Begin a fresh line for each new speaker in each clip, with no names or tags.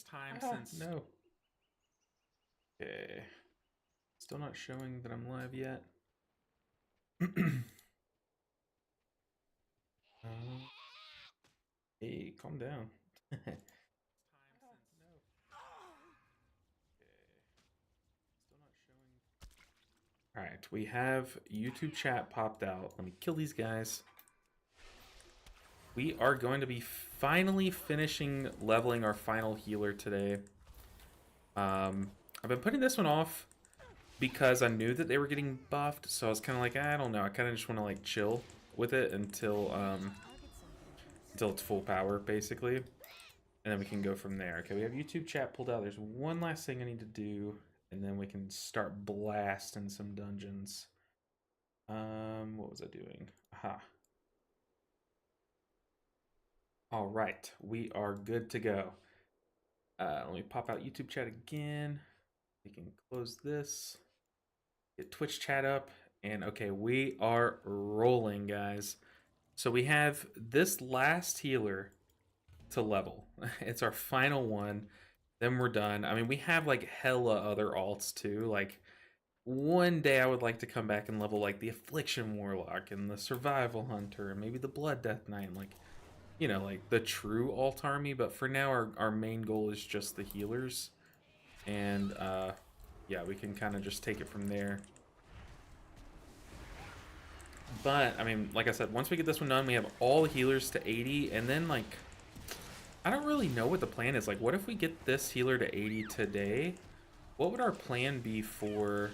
time since...
No. Okay. Still not showing that I'm live yet. Hey, calm down. No. Okay. Still not showing. Alright, we have YouTube chat popped out. Let me kill these guys. We are going to be finally finishing leveling our final healer today. I've been putting this one off because I knew that they were getting buffed, so I was kind of like, I don't know. I kind of just want to like chill with it until it's full power, basically, and then we can go from there. Okay, we have YouTube chat pulled out. There's one last thing I need to do, and then we can start blasting some dungeons. What was I doing? Aha. All right, we are good to go. Let me pop out YouTube chat again. We can close this. Get Twitch chat up, and okay, we are rolling, guys. So we have this last healer to level. It's our final one. Then we're done. I mean, we have like hella other alts too. Like one day I would like to come back and level like the Affliction Warlock and the Survival Hunter and maybe the Blood Death Knight and like, you know, like the true alt army. But for now, our main goal is just the healers. And yeah, we can kind of just take it from there. But I mean, like I said, once we get this one done, we have all the healers to 80, and then like I don't really know what the plan is. Like, what if we get this healer to 80 today? What would our plan be for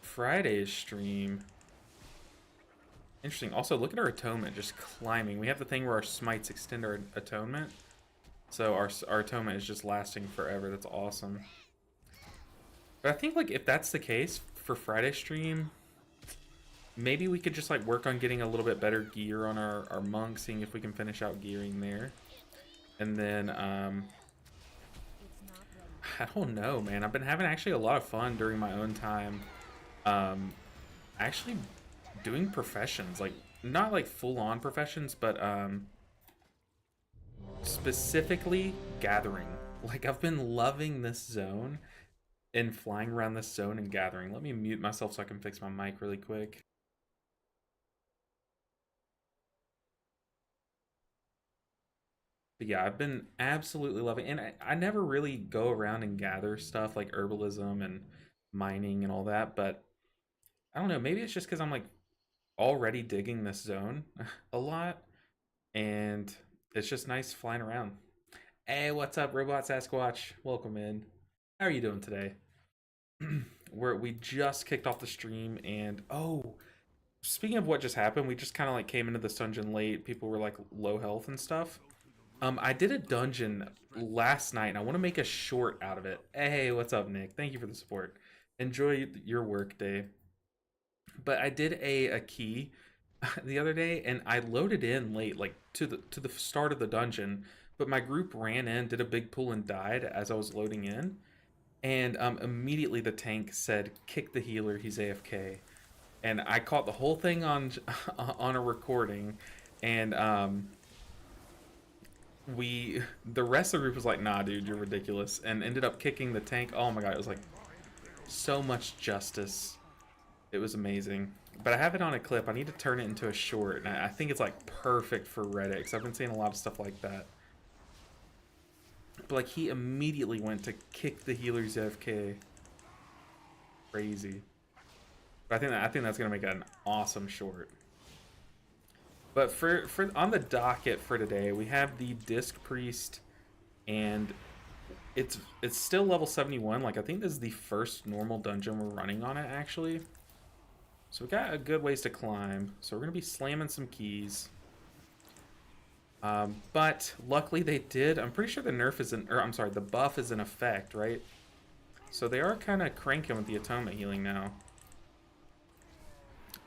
Friday's stream? Interesting. Also, look at our atonement just climbing. We have the thing where our smites extend our atonement. So our atonement is just lasting forever. That's awesome. But I think, like, if that's the case for Friday's stream, maybe we could just, like, work on getting a little bit better gear on our monk, seeing if we can finish out gearing there. And then, I don't know, man. I've been having actually a lot of fun during my own time. Actually doing professions, like not like full-on professions, but specifically gathering. Like I've been loving this zone and flying around this zone and gathering. Let me mute myself so I can fix my mic really quick. But yeah, I've been absolutely loving, and I never really go around and gather stuff like herbalism and mining and all that, but I don't know, maybe it's just because I'm like already digging this zone a lot, and it's just nice flying around. Hey, what's up, Robot Sasquatch? Welcome in. How are you doing today? We just kicked off the stream, and oh, speaking of what just happened, we just kind of like came into this dungeon late. People were like low health and stuff. I did a dungeon last night, and I want to make a short out of it. Hey, what's up, Nick? Thank you for the support. Enjoy your work day. But I did a key the other day, and I loaded in late, like to the start of the dungeon. But my group ran in, did a big pull, and died as I was loading in. And immediately the tank said, "Kick the healer. He's AFK." And I caught the whole thing on on a recording, and the rest of the group was like, "Nah, dude, you're ridiculous," and ended up kicking the tank. Oh my god, it was like so much justice. It was amazing. But I have it on a clip. I need to turn it into a short, and I think it's like perfect for Reddit, because I've been seeing a lot of stuff like that. But like he immediately went to kick the healer's AFK. Crazy. But I think that's gonna make an awesome short. But for on the docket for today, we have the Disc Priest, and it's still level 71. Like I think this is the first normal dungeon we're running on it actually. So we got a good ways to climb. So we're gonna be slamming some keys. But luckily they did. I'm pretty sure the nerf is in, or I'm sorry, the buff is in effect, right? So they are kind of cranking with the atonement healing now.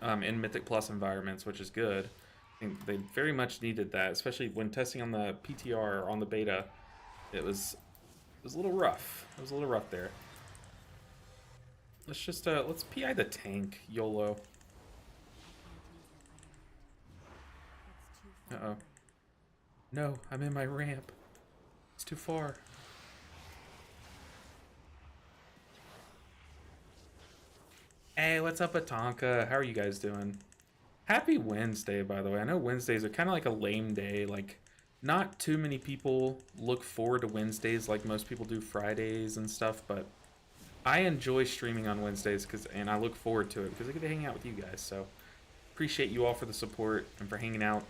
In Mythic Plus environments, which is good. I think they very much needed that, especially when testing on the PTR or on the beta. It was a little rough. It was a little rough there. Let's just let's PI the tank, YOLO. Uh-oh. No, I'm in my ramp. It's too far. Hey, what's up, Atonka? How are you guys doing? Happy Wednesday, by the way. I know Wednesdays are kind of like a lame day. Like, not too many people look forward to Wednesdays like most people do Fridays and stuff, but I enjoy streaming on Wednesdays and I look forward to it because I get to hang out with you guys. So, appreciate you all for the support and for hanging out.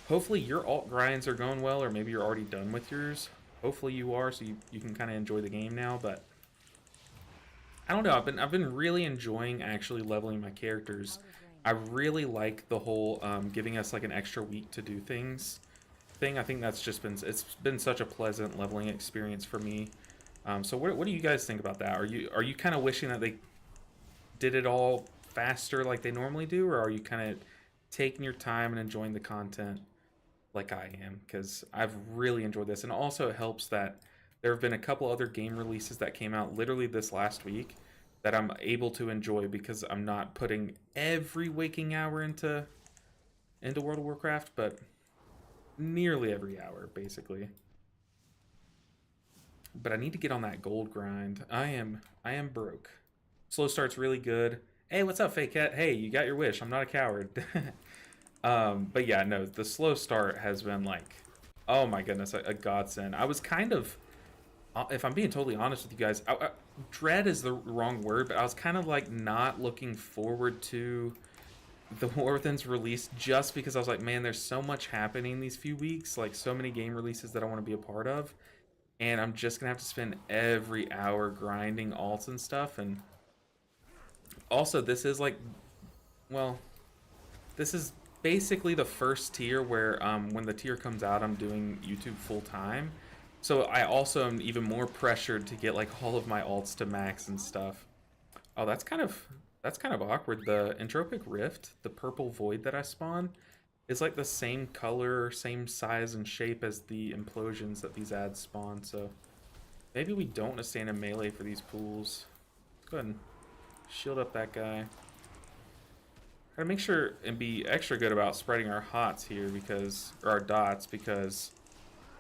Hopefully, your alt grinds are going well, or maybe you're already done with yours. Hopefully, you are, so you can kind of enjoy the game now, but I don't know. I've been really enjoying actually leveling my characters. I really like the whole giving us like an extra week to do things thing. I think that's just been such a pleasant leveling experience for me. So what do you guys think about that? Are you kind of wishing that they did it all faster like they normally do, or are you kind of taking your time and enjoying the content like I am? Because I've really enjoyed this, and also it helps that there have been a couple other game releases that came out literally this last week that I'm able to enjoy because I'm not putting every waking hour into World of Warcraft, but nearly every hour basically. But I need to get on that gold grind. I am broke. Slow start's really good. Hey, what's up, Fake Cat? Hey, you got your wish. I'm not a coward. But yeah, no, the slow start has been like, oh my goodness, a godsend. I was kind of, if I'm being totally honest with you guys, dread is the wrong word, but I was kind of like not looking forward to the War Within's release just because I was like, man, there's so much happening these few weeks, like so many game releases that I want to be a part of, and I'm just gonna have to spend every hour grinding alts and stuff. And also, this is like, well, this is basically the first tier where when the tier comes out, I'm doing YouTube full time. So I also am even more pressured to get like all of my alts to max and stuff. Oh, that's kind of awkward. The Entropic Rift, the purple void that I spawn, is like the same color, same size and shape as the implosions that these ads spawn. So maybe we don't want to stand in melee for these pools. Let's go ahead and shield up that guy. Gotta make sure and be extra good about spreading our hots here because, or our dots, because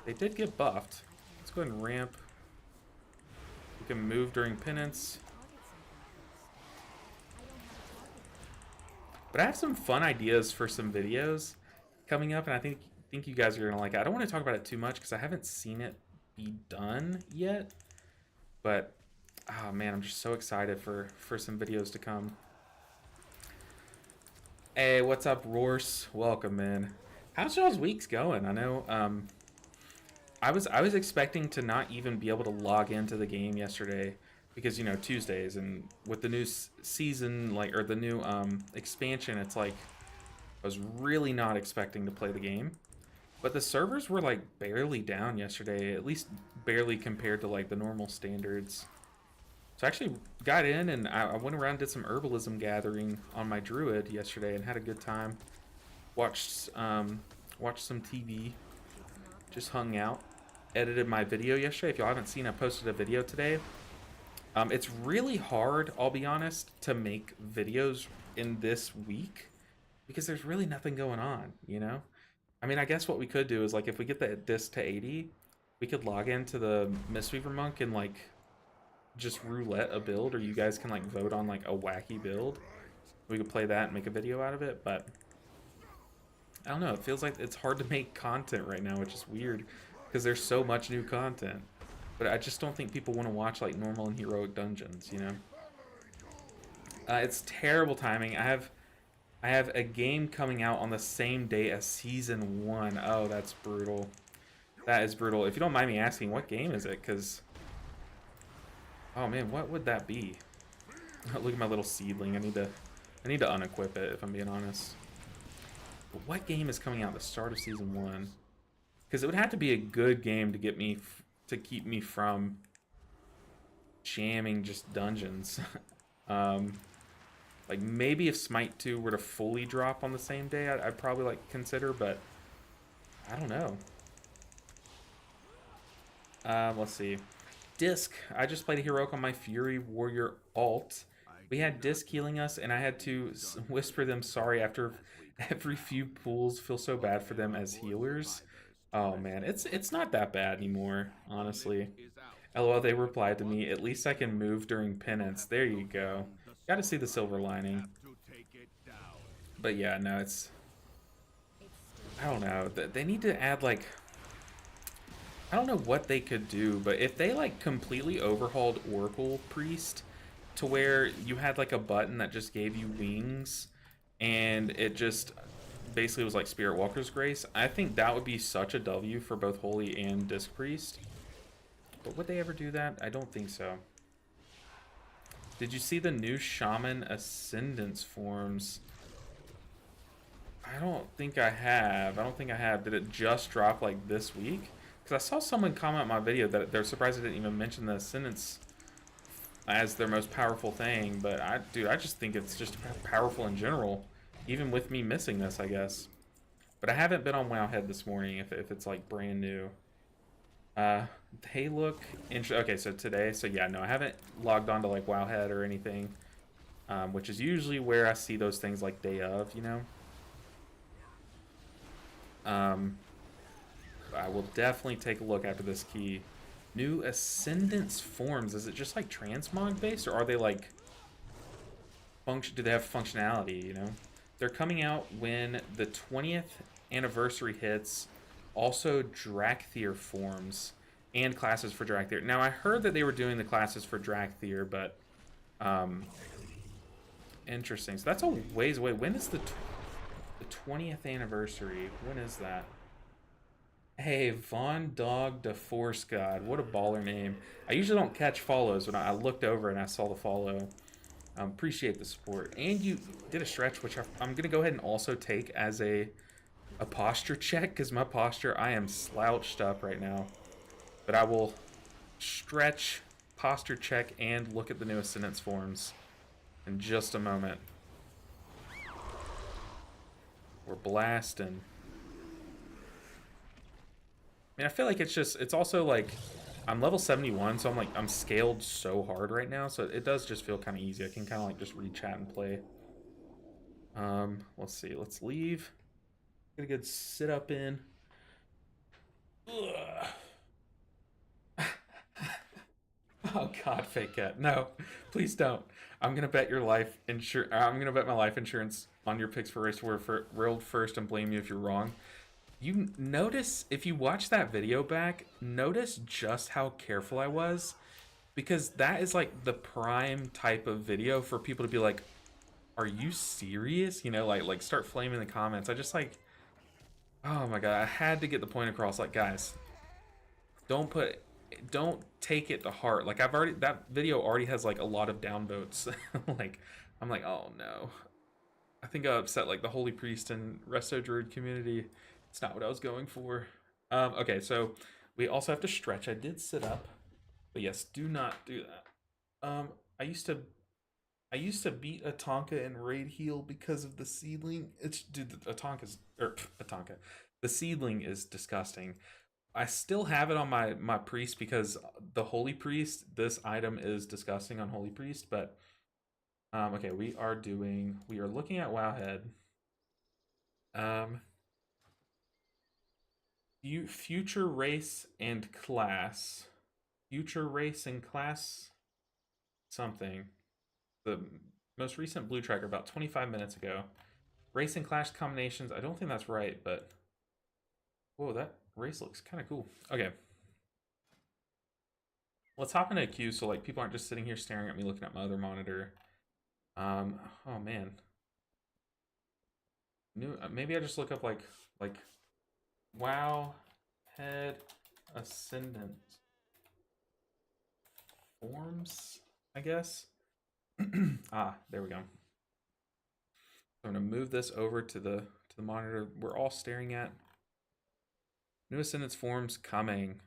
they did get buffed. Let's go ahead and ramp. We can move during penance. But I have some fun ideas for some videos coming up, and I think you guys are gonna like it. I don't want to talk about it too much because I haven't seen it be done yet. But oh man, I'm just so excited for some videos to come. Hey, what's up, Roars? Welcome, man. How's y'all's weeks going? I know I was expecting to not even be able to log into the game yesterday because Tuesdays, and with the new season, like, or the new expansion, it's like I was really not expecting to play the game. But the servers were like barely down yesterday, at least barely compared to like the normal standards. So I actually got in and I went around and did some herbalism gathering on my druid yesterday and had a good time. Watched some TV, just hung out, edited my video yesterday. If y'all haven't seen, I posted a video today. It's really hard, I'll be honest, to make videos in this week because there's really nothing going on, you know? I mean, I guess what we could do is, like, if we get this to 80, we could log into the Mistweaver Monk and, like, just roulette a build, or you guys can, like, vote on, like, a wacky build. We could play that and make a video out of it, but I don't know. It feels like it's hard to make content right now, which is weird because there's so much new content. But I just don't think people want to watch, like, normal and heroic dungeons, you know? It's terrible timing. I have a game coming out on the same day as season 1. Oh, that's brutal. That is brutal. If you don't mind me asking, what game is it? Because, oh man, what would that be? Look at my little seedling. I need to unequip it, if I'm being honest. But what game is coming out at the start of season 1? Because it would have to be a good game to keep me from jamming just dungeons. Like, maybe if Smite 2 were to fully drop on the same day, I'd probably, like, consider, but I don't know. Let's see. Disc. I just played a heroic on my Fury Warrior alt. We had Disc healing us, and I had to whisper them sorry after every few pulls. Feel so bad for them as healers. Oh man, it's not that bad anymore, honestly. LOL, they replied to me, at least I can move during penance. There you go. Got to see the silver lining. But yeah, no, it's I don't know. They need to add like I don't know what they could do, but if they like completely overhauled Oracle Priest to where you had like a button that just gave you wings and it just basically was like Spirit Walker's Grace, I think that would be such a W for both Holy and Disc Priest. But would they ever do that? I don't think so. Did you see the new Shaman Ascendance forms? I don't think I have. I don't think I have. Did it just drop like this week? Because I saw someone comment on my video that they're surprised I didn't even mention the Ascendance as their most powerful thing. But dude, I just think it's just powerful in general, even with me missing this, I guess. But I haven't been on Wowhead this morning if it's like brand new. They look interesting. Okay, so today, so yeah, no, I haven't logged on to like Wowhead or anything, which is usually where I see those things like day of, you know. I will definitely take a look after this key. New Ascendance forms. Is it just like transmog based, or are they like function? Do they have functionality? You know, they're coming out when the 20th anniversary hits. Also, Drakthir forms and classes for Drakthir. Now, I heard that they were doing the classes for Drakthir, but interesting. So that's a ways away. When is the 20th anniversary? When is that? Hey, Von Dog the Force God. What a baller name. I usually don't catch follows, but I looked over and I saw the follow. Appreciate the support. And you did a stretch, which I'm going to go ahead and also take as a posture check, because my posture, I am slouched up right now. But I will stretch, posture check, and look at the new Ascendance forms in just a moment. We're blasting. I mean, I feel like it's also like, I'm level 71, so I'm scaled so hard right now, so it does just feel kind of easy. I can kind of like just read chat and play. Let's see, let's leave. Get a good sit up in. Oh God, fake cat. No, please don't. I'm gonna bet your life I'm gonna bet my life insurance on your picks for Race to World first and blame you if you're wrong. You notice, if you watch that video back, notice just how careful I was, because that is like the prime type of video for people to be like, are you serious? You know, like start flaming the comments. I just like, oh my God, I had to get the point across. Like, guys, don't take it to heart. Like, that video already has like a lot of downvotes. Like, I'm like, oh no. I think I upset like the Holy Priest and Resto Druid community. It's not what I was going for. Okay, so we also have to stretch. I did sit up, but yes, do not do that. I used to beat a Tonka in raid heal because of the seedling. It's dude, a Tonka's or a Tonka. The seedling is disgusting. I still have it on my priest because the Holy Priest. This item is disgusting on Holy Priest, but okay, we are looking at Wowhead. Future race and class. Future race and class something. The most recent blue tracker about 25 minutes ago. Race and class combinations. I don't think that's right, but whoa, that race looks kind of cool. Okay. Let's hop into a queue so like people aren't just sitting here staring at me looking at my other monitor. Oh man. Maybe I just look up like wow head ascendant forms, I guess. Ah, there we go. I'm gonna move this over to the monitor we're all staring at. New Ascendance forms coming.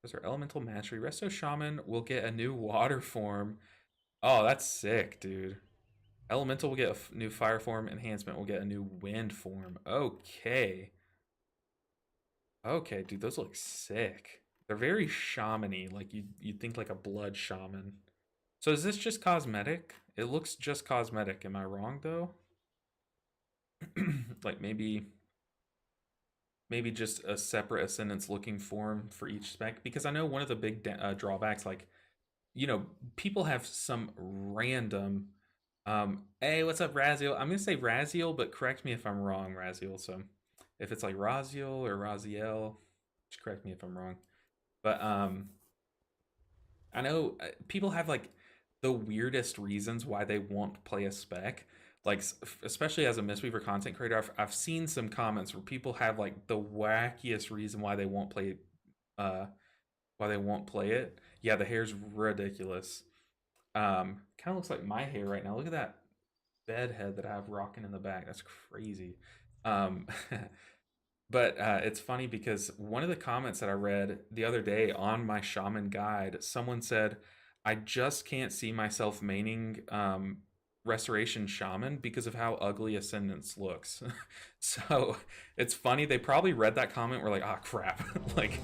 Those are Elemental Mastery. Resto Shaman will get a new water form. Oh, that's sick, dude. Elemental will get a new fire form. Enhancement will get a new wind form. Okay. Okay, dude, those look sick. They're very shaman-y, like you'd think like a blood shaman. So is this just cosmetic? It looks just cosmetic. Am I wrong though? Like maybe just a separate ascendance looking form for each spec, because I know one of the big drawbacks, like you know, people have some random. Hey, what's up, Raziel? I'm gonna say Raziel, but correct me if I'm wrong, Raziel. So, if it's like Raziel or Raziel, just correct me if I'm wrong. But I know people have like the weirdest reasons why they won't play a spec. Like, especially as a Mistweaver content creator, I've seen some comments where people have like the wackiest reason uh, why they won't play it. Yeah, the hair's ridiculous. Kind of looks like my hair right now. Look at that bed head that I have rocking in the back. That's crazy. Um, but it's funny because one of the comments that I read the other day on my shaman guide, someone said, I just can't see myself maining restoration shaman because of how ugly ascendance looks. So it's funny, they probably read that comment, were like, ah, crap. Like,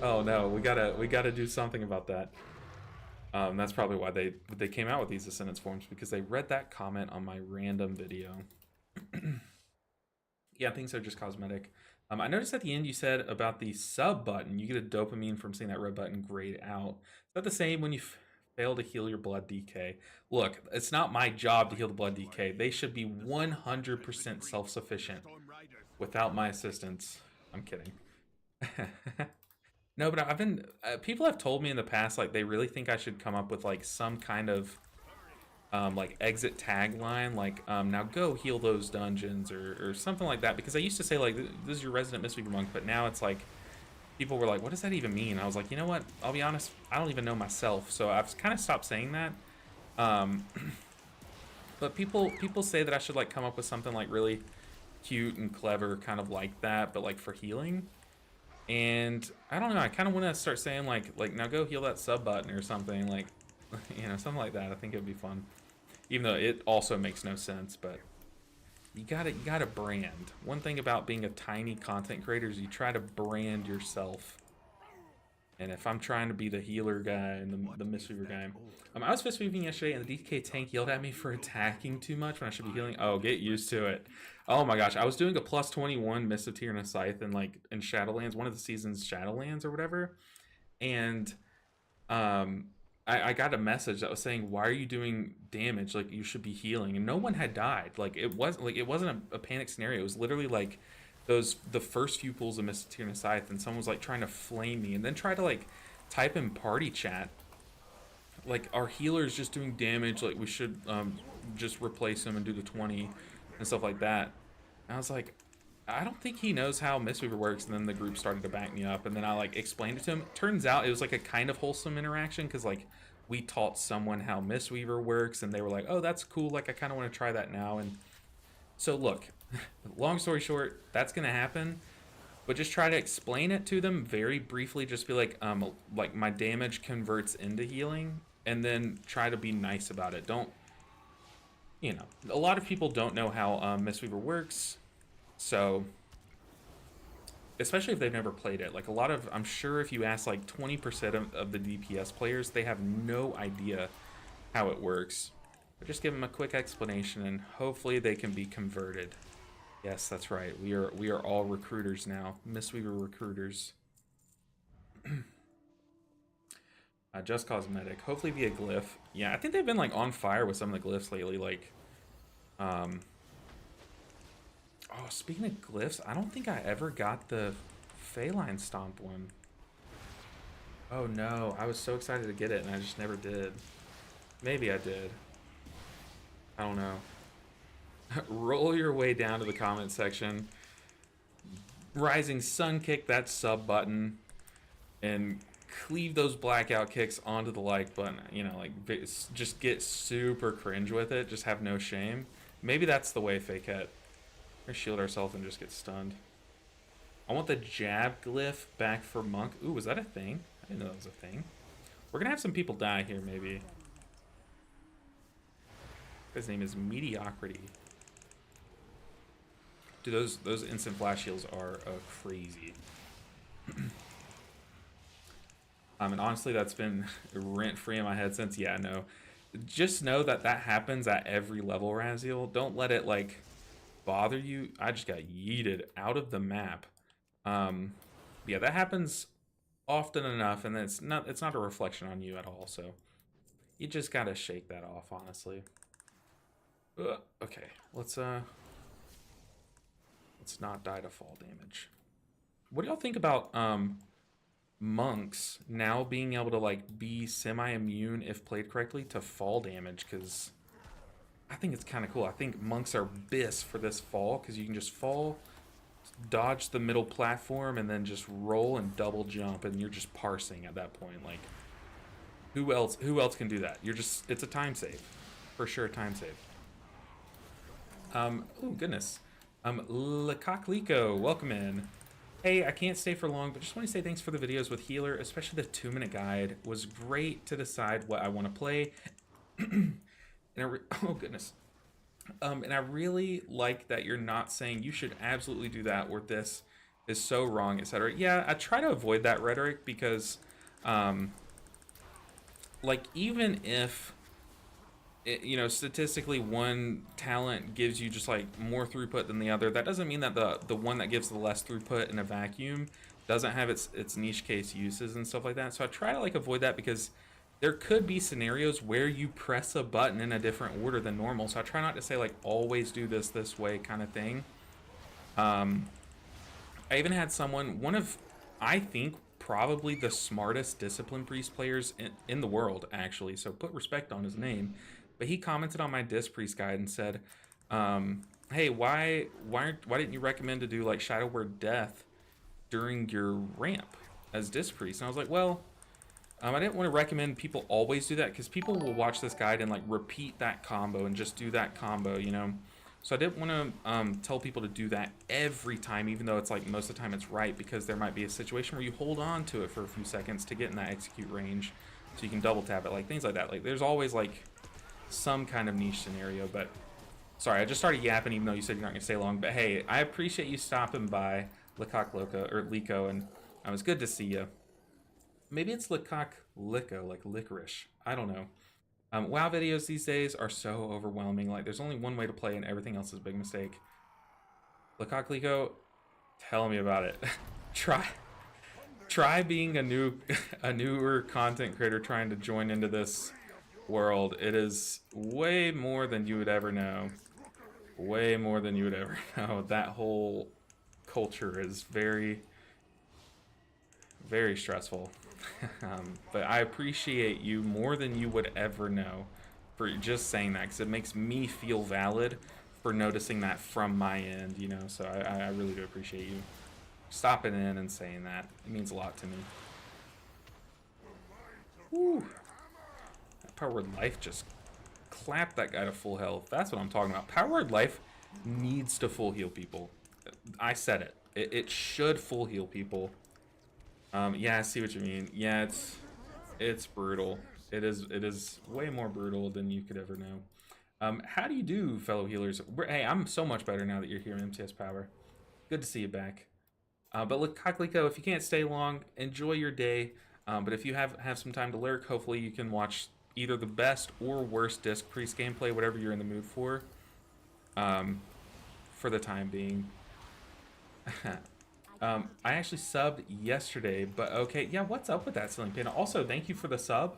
oh no, we gotta do something about that. That's probably why they came out with these ascendance forms, because they read that comment on my random video. Yeah, things are just cosmetic. I noticed at the end you said about the sub button, you get a dopamine from seeing that red button grayed out. Is that the same when you fail to heal your blood DK? Look, it's not my job to heal the blood DK. They should be 100% self-sufficient without my assistance. I'm kidding. No, but I've been people have told me in the past like they really think I should come up with like some kind of like exit tagline, like now go heal those dungeons, or something like that, because I used to say like this is your resident Mistweaver monk, but now it's like people were like, what does that even mean? I was like, you know what, I'll be honest, I don't even know myself, so I've kind of stopped saying that. um but people say that I should like come up with something like really cute and clever, kind of like that, but like for healing. And I don't know, I kind of want to start saying like now go heal that sub button or something, like something like that. I think it would be fun, even though it also makes no sense. But you gotta brand. One thing about being a tiny content creator is you try to brand yourself. And if I'm trying to be the healer guy and the Mistweaver guy, I was Mistweaving yesterday and the DK tank yelled at me for attacking too much when I should be healing. Oh, get used to it. Oh my gosh, I was doing a plus 21 Mist of Tyr and a Scythe in Shadowlands, one of the seasons Shadowlands or whatever, and um I got a message that was saying, why are you doing damage, like you should be healing, and no one had died. Like it wasn't a panic scenario. It was literally like the first few pulls of Mr. Tyr and Scythe, and someone was like trying to flame me and then try to like type in party chat like our healer is just doing damage, like we should just replace him and do the 20 and stuff like that. And I was like, I don't think he knows how Mistweaver works. And then the group started to back me up, and then I like explained it to him. Turns out it was like a kind of wholesome interaction, because like we taught someone how Mistweaver works, and they were like, oh, that's cool, like I kind of want to try that now. And so look, long story short, that's gonna happen, but just try to explain it to them very briefly. Just be like my damage converts into healing, and then try to be nice about it. Don't, a lot of people don't know how Mistweaver works, so especially if they've never played it. Like a lot of, I'm sure if you ask like 20% of the DPS players, they have no idea how it works. But just give them a quick explanation, and hopefully they can be converted. Yes, that's right. We are all recruiters now. Mistweaver recruiters. Just cosmetic. Hopefully via glyph. Yeah, I think they've been like on fire with some of the glyphs lately. Like, oh, speaking of glyphs, I don't think I ever got the Feline Stomp one. Oh no, I was so excited to get it and I just never did. Maybe I did. I don't know. Roll your way down to the comment section. Rising Sun kick that sub button and cleave those blackout kicks onto the like button. Like just get super cringe with it. Just have no shame. Maybe that's the way, Fakeette. Or shield ourselves and just get stunned. I want the jab glyph back for Monk. Ooh, was that a thing? I didn't know that was a thing. We're gonna have some people die here, maybe. His name is Mediocrity. Dude, those instant flash heals are crazy. And honestly, that's been rent-free in my head since, yeah, no. Just know that that happens at every level, Raziel. Don't let it, like, bother you. I just got yeeted out of the map. Yeah, that happens often enough, and it's not a reflection on you at all, so You just gotta shake that off, honestly. Okay, let's not die to fall damage. What do y'all think about monks now being able to like be semi-immune if played correctly to fall damage? Because I think it's kind of cool. I think monks are bis for this fall because you can just fall, dodge the middle platform, and then just roll and double jump, and you're just parsing at that point. Like, who else can do that? It's a time save. For sure, a time save. Oh goodness. Lecoqlico, welcome in. Hey, I can't stay for long, but just want to say thanks for the videos with Healer, especially the 2-minute guide. Was great to decide what I want to play. And oh goodness. And I really like that you're not saying you should absolutely do that or this is so wrong, etc. Yeah, I try to avoid that rhetoric because, like, even if statistically one talent gives you just like more throughput than the other, that doesn't mean that the one that gives the less throughput in a vacuum doesn't have its niche case uses and stuff like that. So I try to like avoid that because there could be scenarios where you press a button in a different order than normal. So I try not to say like always do this way kind of thing. I even had one of, I think, probably the smartest Discipline Priest players in the world, actually. So put respect on his name. But he commented on my Disc Priest guide and said, hey, why didn't you recommend to do like Shadow Word Death during your ramp as Disc Priest? And I was like, well, I didn't want to recommend people always do that because people will watch this guide and like repeat that combo and just do that combo, you know? So I didn't want to tell people to do that every time, even though it's like most of the time it's right, because there might be a situation where you hold on to it for a few seconds to get in that execute range so you can double tap it, like things like that. Like there's always like some kind of niche scenario. But sorry, I just started yapping even though you said you're not going to stay long. But hey, I appreciate you stopping by, Lecoq Loco, or Lico, and it was good to see you. Maybe it's Lecoq Lico, like licorice. I don't know. WoW videos these days are so overwhelming. Like, there's only one way to play and everything else is a big mistake. Lecoq Lico, tell me about it. Try being a newer content creator trying to join into this world. It is way more than you would ever know. Way more than you would ever know. That whole culture is very, very stressful. But I appreciate you more than you would ever know for just saying that, because it makes me feel valid for noticing that from my end, you know. So I really do appreciate you stopping in and saying that. It means a lot to me. Woo. That Power Word Life just clapped that guy to full health. That's what I'm talking about. Power Word Life needs to full heal people. I said it. It should full heal people. Yeah, I see what you mean. Yeah, it's brutal. It is way more brutal than you could ever know. How do you do, fellow healers? Hey, I'm so much better now that you're here in MTS Power. Good to see you back. But look, Kakliko, if you can't stay long, enjoy your day. But if you have some time to lurk, hopefully you can watch either the best or worst Disc Priest gameplay, whatever you're in the mood for the time being. I actually subbed yesterday, but okay. Yeah, what's up with that, Ceiling Panda? Also, thank you for the sub.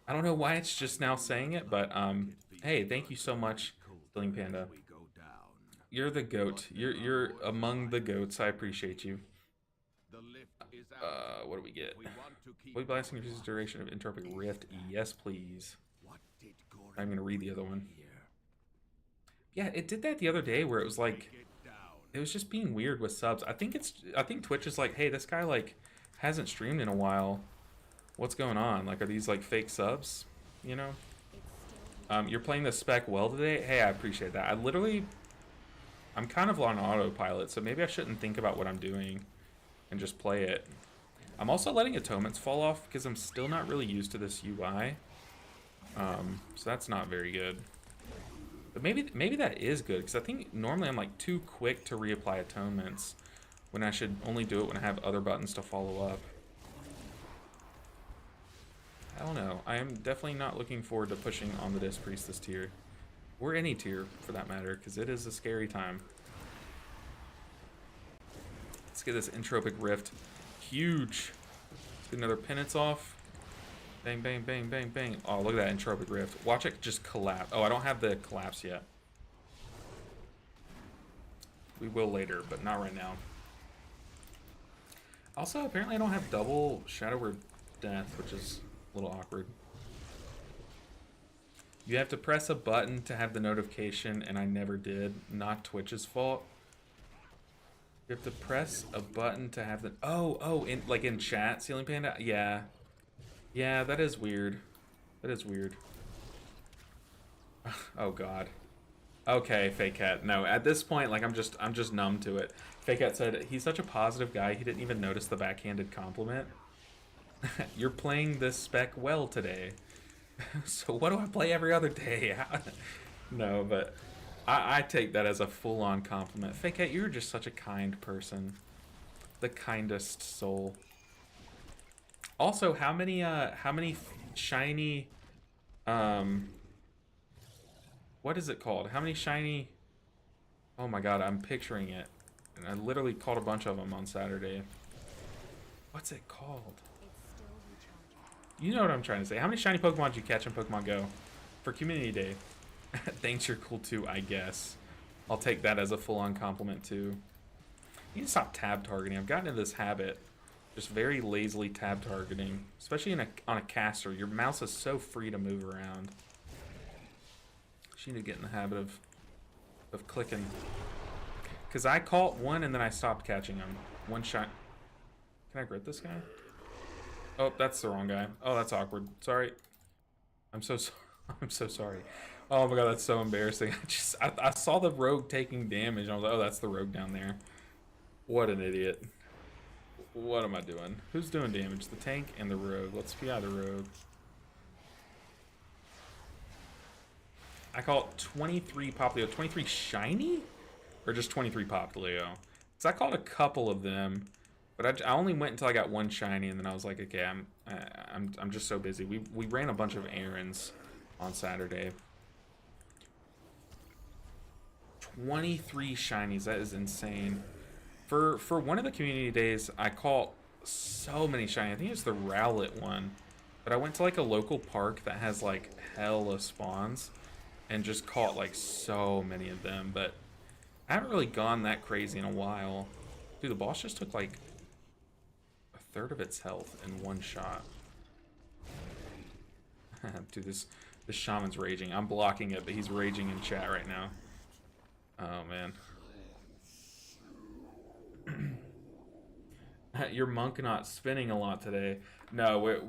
I don't know why it's just now saying it, but hey, thank you so much, Ceiling Panda. You're the goat. You're among the goats. I appreciate you. What do we get? Void blasting reduces duration of entropic rift. Yes, please. I'm gonna read the other one. Yeah, it did that the other day where it was like, it was just being weird with subs. I think Twitch is like, hey, this guy like hasn't streamed in a while. What's going on? Like, are these like fake subs? You know? You're playing the spec well today. Hey, I appreciate that. I'm kind of on autopilot, so maybe I shouldn't think about what I'm doing and just play it. I'm also letting atonements fall off because I'm still not really used to this UI. So that's not very good. But maybe that is good, because I think normally I'm like too quick to reapply atonements when I should only do it when I have other buttons to follow up. I don't know. I am definitely not looking forward to pushing on the Disc Priest this tier. Or any tier, for that matter, because it is a scary time. Let's get this Entropic Rift. Huge. Let's get another penance off. Bang, bang, bang, bang, bang. Oh, look at that entropic rift. Watch it just collapse. Oh, I don't have the collapse yet. We will later, but not right now. Also, apparently I don't have double Shadow Word Death, which is a little awkward. You have to press a button to have the notification, and I never did. Not Twitch's fault. You have to press a button to have the... Oh, like in chat, Ceiling Panda? Yeah. Yeah, that is weird. That is weird. Oh, God. Okay, Fake Cat. No, at this point, like, I'm just numb to it. Fake Cat said, he's such a positive guy, he didn't even notice the backhanded compliment. You're playing this spec well today. So what do I play every other day? No, but I take that as a full-on compliment. Fake Cat, you're just such a kind person. The kindest soul. Also, how many shiny, what is it called? How many shiny, oh my god, I'm picturing it. And I literally caught a bunch of them on Saturday. What's it called? You know what I'm trying to say. How many shiny Pokemon did you catch in Pokemon Go? For Community Day. Thanks, you're cool too, I guess. I'll take that as a full-on compliment too. You need to stop tab targeting. I've gotten into this habit. Just very lazily tab targeting. Especially on a caster. Your mouse is so free to move around. You need to get in the habit of clicking. Because I caught one and then I stopped catching them. One shot. Can I grit this guy? Oh, that's the wrong guy. Oh, that's awkward. Sorry. I'm so sorry. I'm so sorry. Oh my god, that's so embarrassing. I saw the rogue taking damage. And I was like, oh, that's the rogue down there. What an idiot. What am I doing? Who's doing damage? The tank and the rogue. Let's PI the rogue. I caught 23 Popplio. 23 shiny? Or just 23 Popplio? Because I caught a couple of them. But I only went until I got one shiny, and then I was like, okay, I'm just so busy. We ran a bunch of errands on Saturday. 23 shinies, that is insane. For one of the community days, I caught so many shiny. I think it's the Rowlet one. But I went to like a local park that has like hella spawns and just caught like so many of them. But I haven't really gone that crazy in a while. Dude, the boss just took like a third of its health in one shot. Dude, this shaman's raging. I'm blocking it, but he's raging in chat right now. Oh man. Your monk not spinning a lot today. No,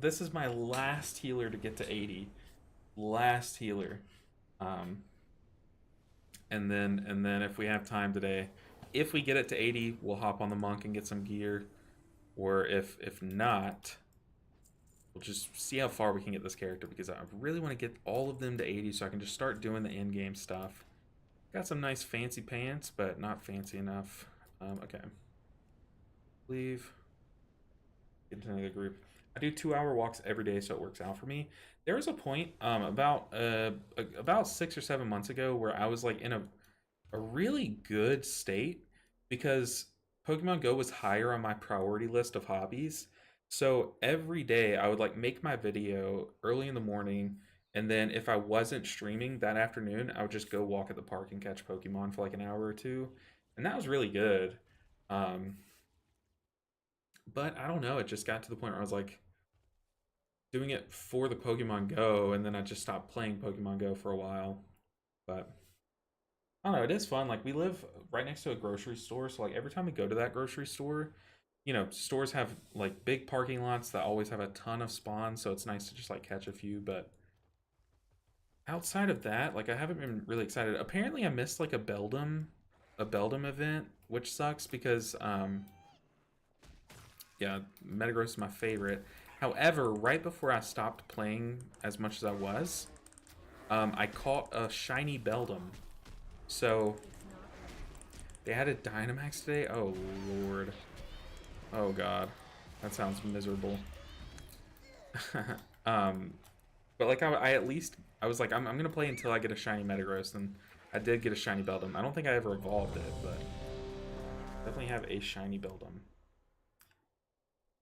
this is my last healer to get to 80. Last healer. And then if we have time today, if we get it to 80, we'll hop on the monk and get some gear. Or if not, we'll just see how far we can get this character, because I really want to get all of them to 80 so I can just start doing the in-game stuff. Got some nice fancy pants, but not fancy enough. Okay. Leave. Get into another group. I do 2-hour walks every day, so it works out for me. There was a point about 6 or 7 months ago where I was like in a really good state, because Pokemon Go was higher on my priority list of hobbies. So every day I would like make my video early in the morning, and then if I wasn't streaming that afternoon, I would just go walk at the park and catch Pokemon for like an hour or two. And that was really good. But I don't know, it just got to the point where I was like doing it for the Pokemon Go, and then I just stopped playing Pokemon Go for a while. But I don't know, it is fun. Like, we live right next to a grocery store, so like every time we go to that grocery store, you know, stores have like big parking lots that always have a ton of spawns, so it's nice to just like catch a few. But outside of that, like, I haven't been really excited. Apparently I missed like a Beldum event, which sucks because yeah, Metagross is my favorite. However, right before I stopped playing as much as I was, I caught a shiny Beldum. So they had a Dynamax today. Oh lord. Oh god. That sounds miserable. But like I at least I was like, I'm gonna play until I get a shiny Metagross, and I did get a shiny Beldum. I don't think I ever evolved it, but definitely have a shiny Beldum.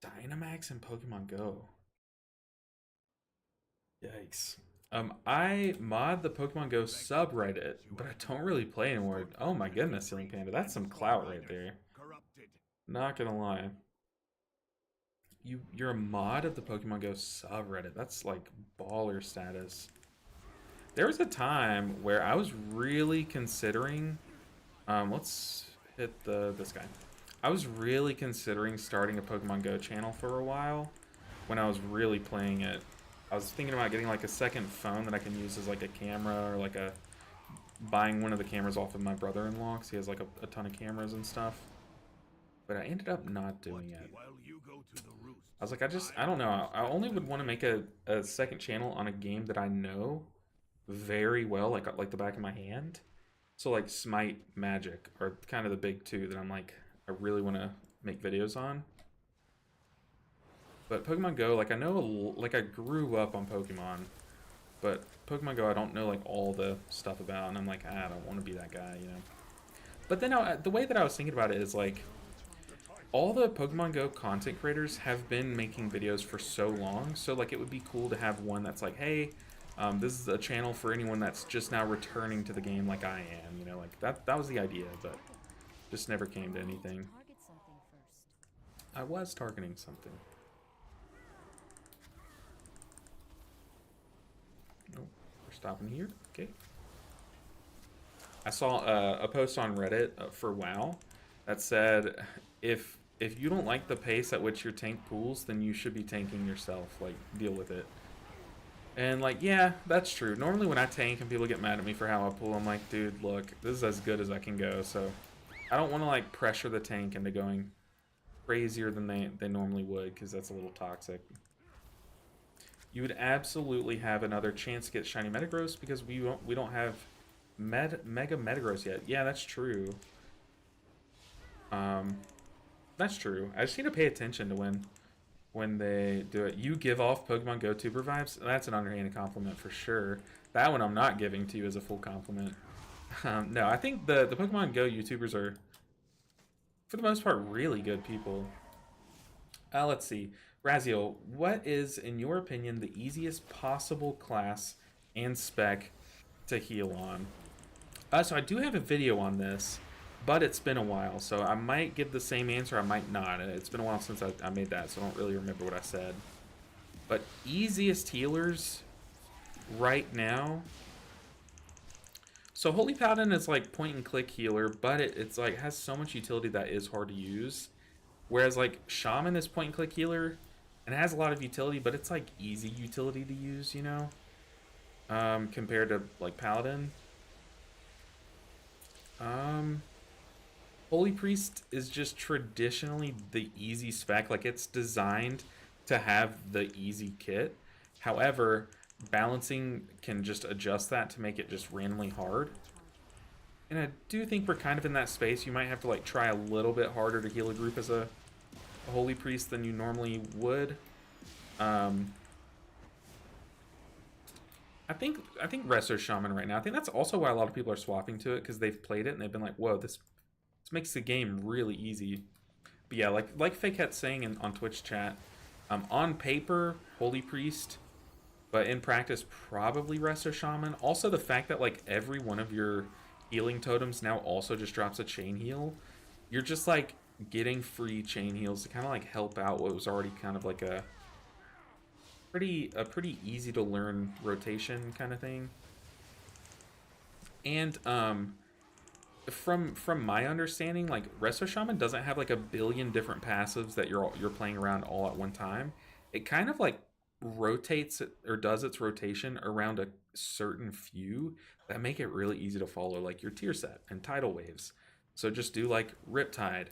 Dynamax in Pokemon Go. Yikes. I mod the Pokemon Go subreddit, but I don't really play anymore. Oh my goodness, Ceiling Panda, that's some clout right there. Not gonna lie. You're a mod of the Pokemon Go subreddit. That's like baller status. There was a time where I was really considering let's hit this guy. I was really considering starting a Pokemon Go channel for a while when I was really playing it. I was thinking about getting like a second phone that I can use as like a camera or like a buying one of the cameras off of my brother-in-law because he has like a ton of cameras and stuff. But I ended up not doing it. I was like, I don't know. I only would want to make a second channel on a game that I know very well, like the back of my hand. So like Smite, Magic are kind of the big two that I'm like, I really want to make videos on. But Pokemon Go, like I know, like I grew up on Pokemon, but Pokemon Go I don't know like all the stuff about, and I'm like, I don't want to be that guy, you know. But then the way that I was thinking about it is like, all the Pokemon Go content creators have been making videos for so long, so like it would be cool to have one that's like, hey, this is a channel for anyone that's just now returning to the game like I am, you know, like that was the idea, but just never came to anything. I was targeting something. Oh, we're stopping here. Okay. I saw a post on Reddit for WoW that said, if you don't like the pace at which your tank pulls, then you should be tanking yourself. Like, deal with it. And like, yeah, that's true. Normally when I tank and people get mad at me for how I pull, I'm like, dude, look, this is as good as I can go. So I don't want to like pressure the tank into going crazier than they normally would, because that's a little toxic. You would absolutely have another chance to get shiny Metagross because we don't have Mega Metagross yet. Yeah, that's true. That's true. I just need to pay attention to when they do it. You give off Pokemon Go tuber vibes. That's an underhanded compliment for sure. That one I'm not giving to you as a full compliment. No, I think the Pokemon Go YouTubers are, for the most part, really good people. Let's see. Raziel, what is, in your opinion, the easiest possible class and spec to heal on? So I do have a video on this, but it's been a while, so I might give the same answer, I might not. It's been a while since I made that, so I don't really remember what I said. But easiest healers right now. So Holy Paladin is like point and click healer, but it's like has so much utility that is hard to use. Whereas like Shaman is point and click healer and it has a lot of utility, but it's like easy utility to use, you know? Compared to like Paladin. Holy Priest is just traditionally the easy spec. Like, it's designed to have the easy kit. However, balancing can just adjust that to make it just randomly hard. And I do think we're kind of in that space. You might have to, like, try a little bit harder to heal a group as a Holy Priest than you normally would. I think Resto Shaman right now. I think that's also why a lot of people are swapping to it, because they've played it and they've been like, whoa, this makes the game really easy. But yeah, like Faket's saying on Twitch chat, on paper, Holy Priest, but in practice, probably Resto Shaman. Also, the fact that like every one of your healing totems now also just drops a chain heal. You're just like getting free chain heals to kind of like help out what was already kind of like a pretty easy to learn rotation kind of thing. And from my understanding, like Resto Shaman doesn't have like a billion different passives that you're playing around all at one time. It kind of like rotates or does its rotation around a certain few that make it really easy to follow, like your tier set and tidal waves. So just do like Riptide,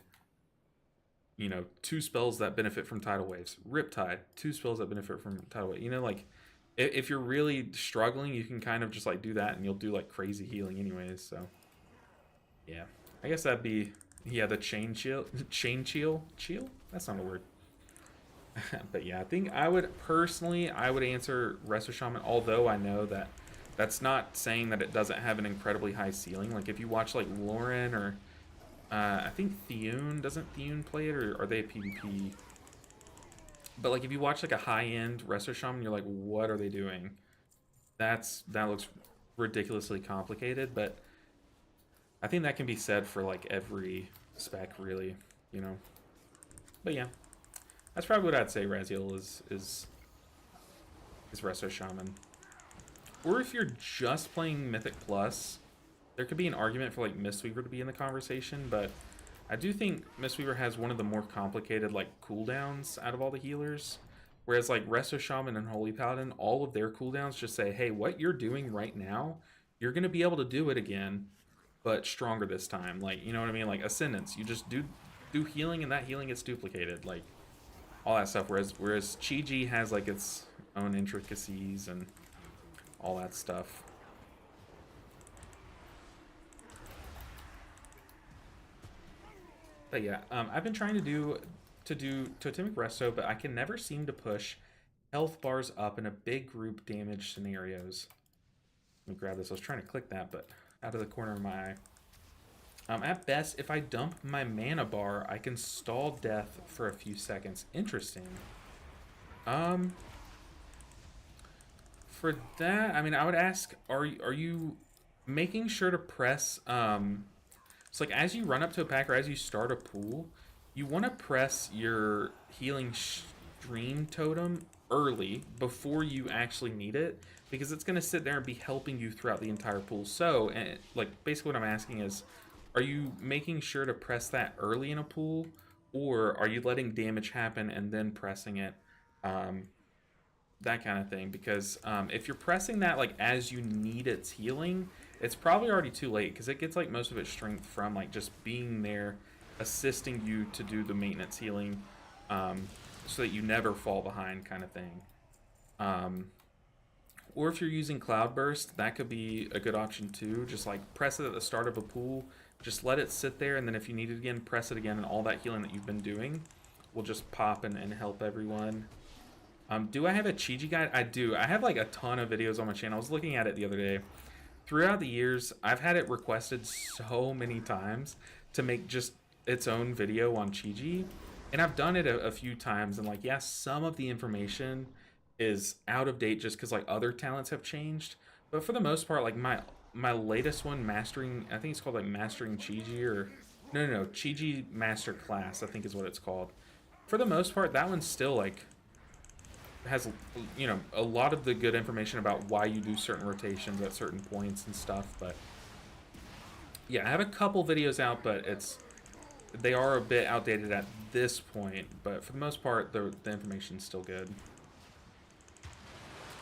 you know, 2 spells that benefit from tidal waves. Riptide, 2 spells that benefit from tidal wave. You know, like if you're really struggling, you can kind of just like do that and you'll do like crazy healing anyways. So yeah, I guess that'd be, yeah, the chain chill. That's not a word. But yeah, I think I would answer Resto Shaman, although I know that that's not saying that it doesn't have an incredibly high ceiling. Like if you watch like Lauren or I think Thune, doesn't Thune play it, or are they a PvP? But like if you watch like a high-end Resto Shaman, you're like, what are they doing? That looks ridiculously complicated, but I think that can be said for like every spec, really, you know. But yeah, that's probably what I'd say. Raziel is Resto Shaman. Or if you're just playing Mythic Plus, there could be an argument for like Mistweaver to be in the conversation, but I do think Mistweaver has one of the more complicated like cooldowns out of all the healers. Whereas like Resto Shaman and Holy Paladin, all of their cooldowns just say, hey, what you're doing right now, you're gonna be able to do it again, but stronger this time. Like, you know what I mean? Like Ascendance, you just do healing and that healing gets duplicated. Like all that stuff. Whereas Chi-Ji has like its own intricacies and all that stuff. But yeah, I've been trying to do Totemic Resto, but I can never seem to push health bars up in a big group damage scenarios. Let me grab this. I was trying to click that, but out of the corner of my eye. At best, if I dump my mana bar, I can stall death for a few seconds. Interesting. For that, I mean, I would ask, are you making sure to press, so like as you run up to a pack or as you start a pool, you want to press your healing stream totem early before you actually need it, because it's going to sit there and be helping you throughout the entire pool. So, and like basically what I'm asking is, are you making sure to press that early in a pool, or are you letting damage happen and then pressing it? That kind of thing, because if you're pressing that like as you need its healing, it's probably already too late, because it gets like most of its strength from like just being there assisting you to do the maintenance healing, so that you never fall behind, kind of thing. Or if you're using Cloudburst, that could be a good option too. Just like press it at the start of a pool, just let it sit there, and then if you need it again, press it again, and all that healing that you've been doing will just pop and help everyone. Do I have a Chi-Ji guide? I do. I have like a ton of videos on my channel. I was looking at it the other day. Throughout the years, I've had it requested so many times to make just its own video on Chi-Ji. And I've done it a few times, and like, yeah, some of the information is out of date just because like other talents have changed. But for the most part, like my latest one, Mastering, I think it's called like Mastering Chi-Ji, or no, Chi-Ji Master Class, I think is what it's called. For the most part, that one's still like has, you know, a lot of the good information about why you do certain rotations at certain points and stuff. But yeah, I have a couple videos out, but they are a bit outdated at this point. But for the most part, the information's still good.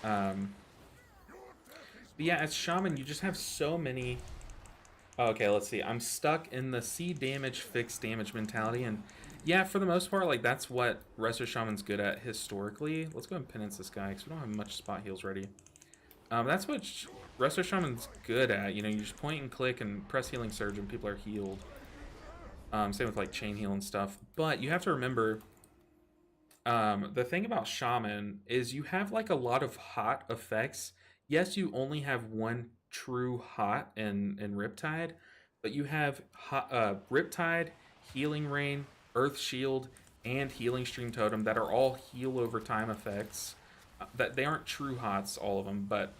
But yeah, as Shaman, you just have so many. Okay, let's see. I'm stuck in the see damage, fix damage mentality, and yeah, for the most part, like that's what Resto Shaman's good at historically. Let's go and penance this guy because we don't have much spot heals ready. That's what Resto Shaman's good at. You know, you just point and click and press Healing Surge and people are healed. Same with like Chain Heal and stuff. But you have to remember, the thing about Shaman is you have like a lot of hot effects. Yes, you only have one true hot in Riptide, but you have Riptide, Healing Rain, Earth Shield, and Healing Stream Totem that are all heal over time effects. That they aren't true hots, all of them, but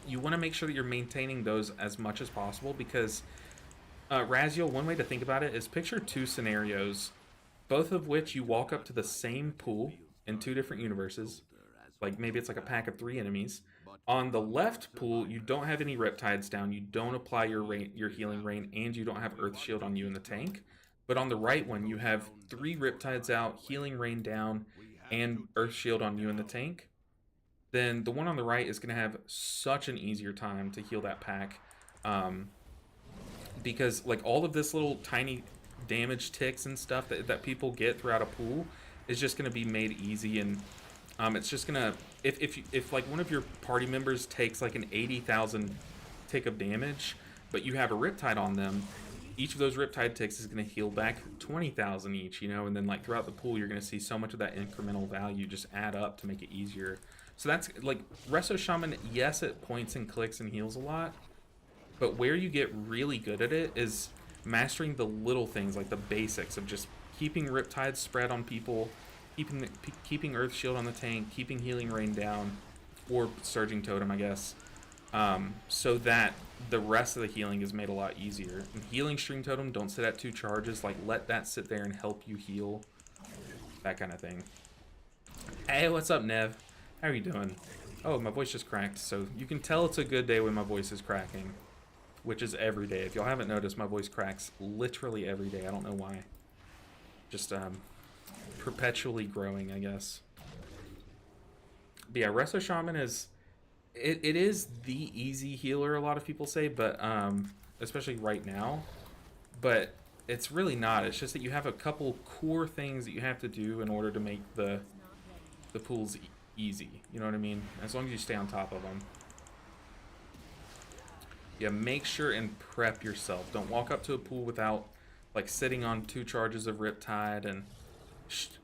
you want to make sure that you're maintaining those as much as possible, because Raziel, one way to think about it is picture two scenarios, both of which you walk up to the same pool in two different universes. Like maybe it's like a pack of 3 enemies. On the left pool, you don't have any Riptides down, you don't apply your Healing Rain, and you don't have Earth Shield on you in the tank. But on the right one, you have 3 Riptides out, Healing Rain down, and Earth Shield on you in the tank. Then the one on the right is going to have such an easier time to heal that pack. Because like all of this little tiny damage ticks and stuff that people get throughout a pool is just going to be made easy, and it's just going to, if like one of your party members takes like an 80,000 tick of damage, but you have a Riptide on them, each of those Riptide ticks is going to heal back 20,000 each, you know, and then like throughout the pool, you're going to see so much of that incremental value just add up to make it easier. So that's like Resto Shaman, yes, it points and clicks and heals a lot, but where you get really good at it is mastering the little things, like the basics of just keeping Riptides spread on people, keeping Earth Shield on the tank, keeping Healing Rain down, or Surging Totem, I guess, so that the rest of the healing is made a lot easier. And Healing Stream Totem, don't sit at 2 charges. Like, let that sit there and help you heal. That kind of thing. Hey, what's up, Nev? How are you doing? Oh, my voice just cracked. So you can tell it's a good day when my voice is cracking, which is every day. If y'all haven't noticed, my voice cracks literally every day. I don't know why. Just perpetually growing, I guess. But yeah, Resto Shaman is... It is the easy healer, a lot of people say, but especially right now. But it's really not. It's just that you have a couple core things that you have to do in order to make the pools easy. You know what I mean? As long as you stay on top of them. Yeah, make sure and prep yourself. Don't walk up to a pool without like sitting on 2 charges of Riptide and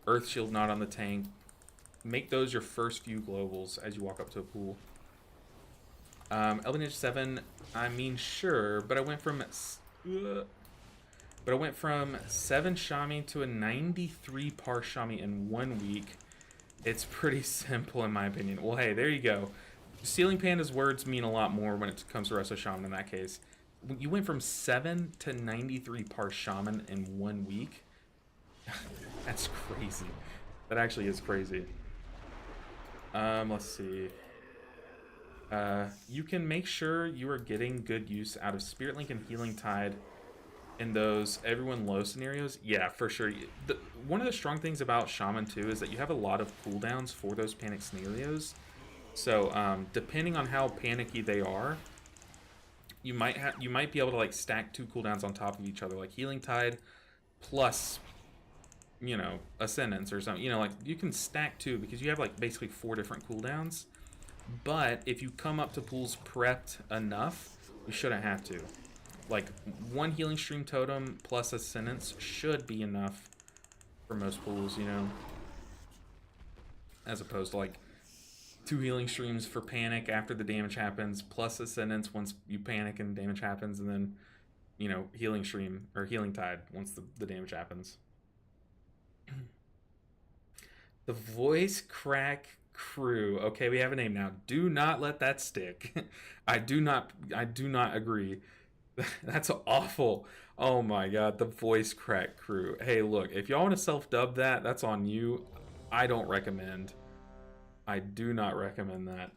Earth Shield not on the tank. Make those your first few globals as you walk up to a pool. LBNH 7, I mean, sure, but I went from 7 Shami to a 93 par Shami in 1 week. It's pretty simple in my opinion. Well, hey, there you go. Ceiling Panda's words mean a lot more when it comes to Resto Shaman in that case. You went from 7 to 93 par Shaman in 1 week. That's crazy. That actually is crazy. Let's see. You can make sure you are getting good use out of Spirit Link and Healing Tide in those everyone low scenarios. Yeah, for sure. One of the strong things about Shaman too is that you have a lot of cooldowns for those panic scenarios. So depending on how panicky they are, you might be able to like stack 2 cooldowns on top of each other, like Healing Tide plus, you know, Ascendance or something. You know, like you can stack 2 because you have like basically 4 different cooldowns. But if you come up to pools prepped enough, you shouldn't have to. Like 1 Healing Stream Totem plus Ascendance should be enough for most pools, you know, as opposed to like 2 Healing Streams for panic after the damage happens, plus Ascendance once you panic and damage happens, and then, you know, Healing Stream or Healing Tide once the damage happens. The Voice Crack Crew. Okay, we have a name now. Do not let that stick. I do not agree. That's awful. Oh my god, the Voice Crack Crew. Hey, look, if y'all want to self-dub that, that's on you. I don't recommend. I do not recommend that.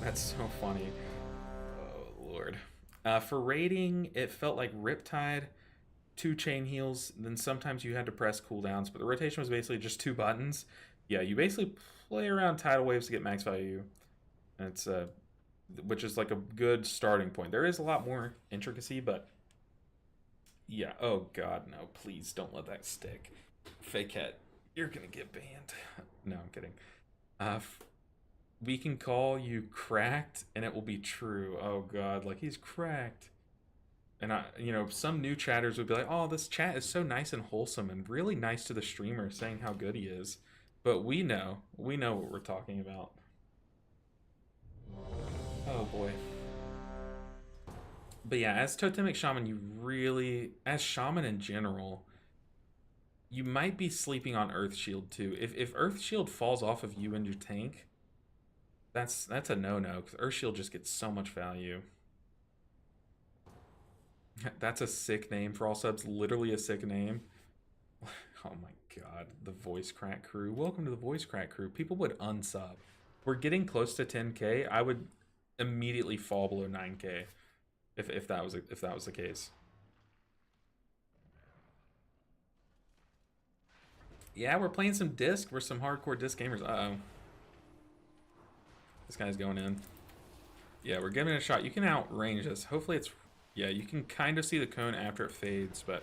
That's so funny. Oh, Lord. For raiding, it felt like Riptide, 2 chain heals, then sometimes you had to press cooldowns, but the rotation was basically just 2 buttons. Yeah, you basically play around tidal waves to get max value. And it's which is like a good starting point. There is a lot more intricacy, but yeah. Oh god, no, please don't let that stick. Fakehead, you're gonna get banned. No, I'm kidding. We can call you cracked and it will be true. Oh god, like he's cracked. And you know, some new chatters would be like, oh, this chat is so nice and wholesome and really nice to the streamer saying how good he is. But we know what we're talking about. Oh boy. But yeah, as Totemic Shaman, you really, as Shaman in general, you might be sleeping on Earth Shield too. If Earth Shield falls off of you and your tank, that's a no-no, because Earth Shield just gets so much value. That's a sick name for all subs, literally a sick name. Oh my god, the Voice Crack Crew. Welcome to the Voice Crack Crew. People would unsub. We're getting close to 10k. I would immediately fall below 9k if that was the case. Yeah, we're playing some disc. We're some hardcore disc gamers. Uh-oh. This guy's going in. Yeah, we're giving it a shot. You can outrange this. Hopefully it's... Yeah, you can kind of see the cone after it fades, but...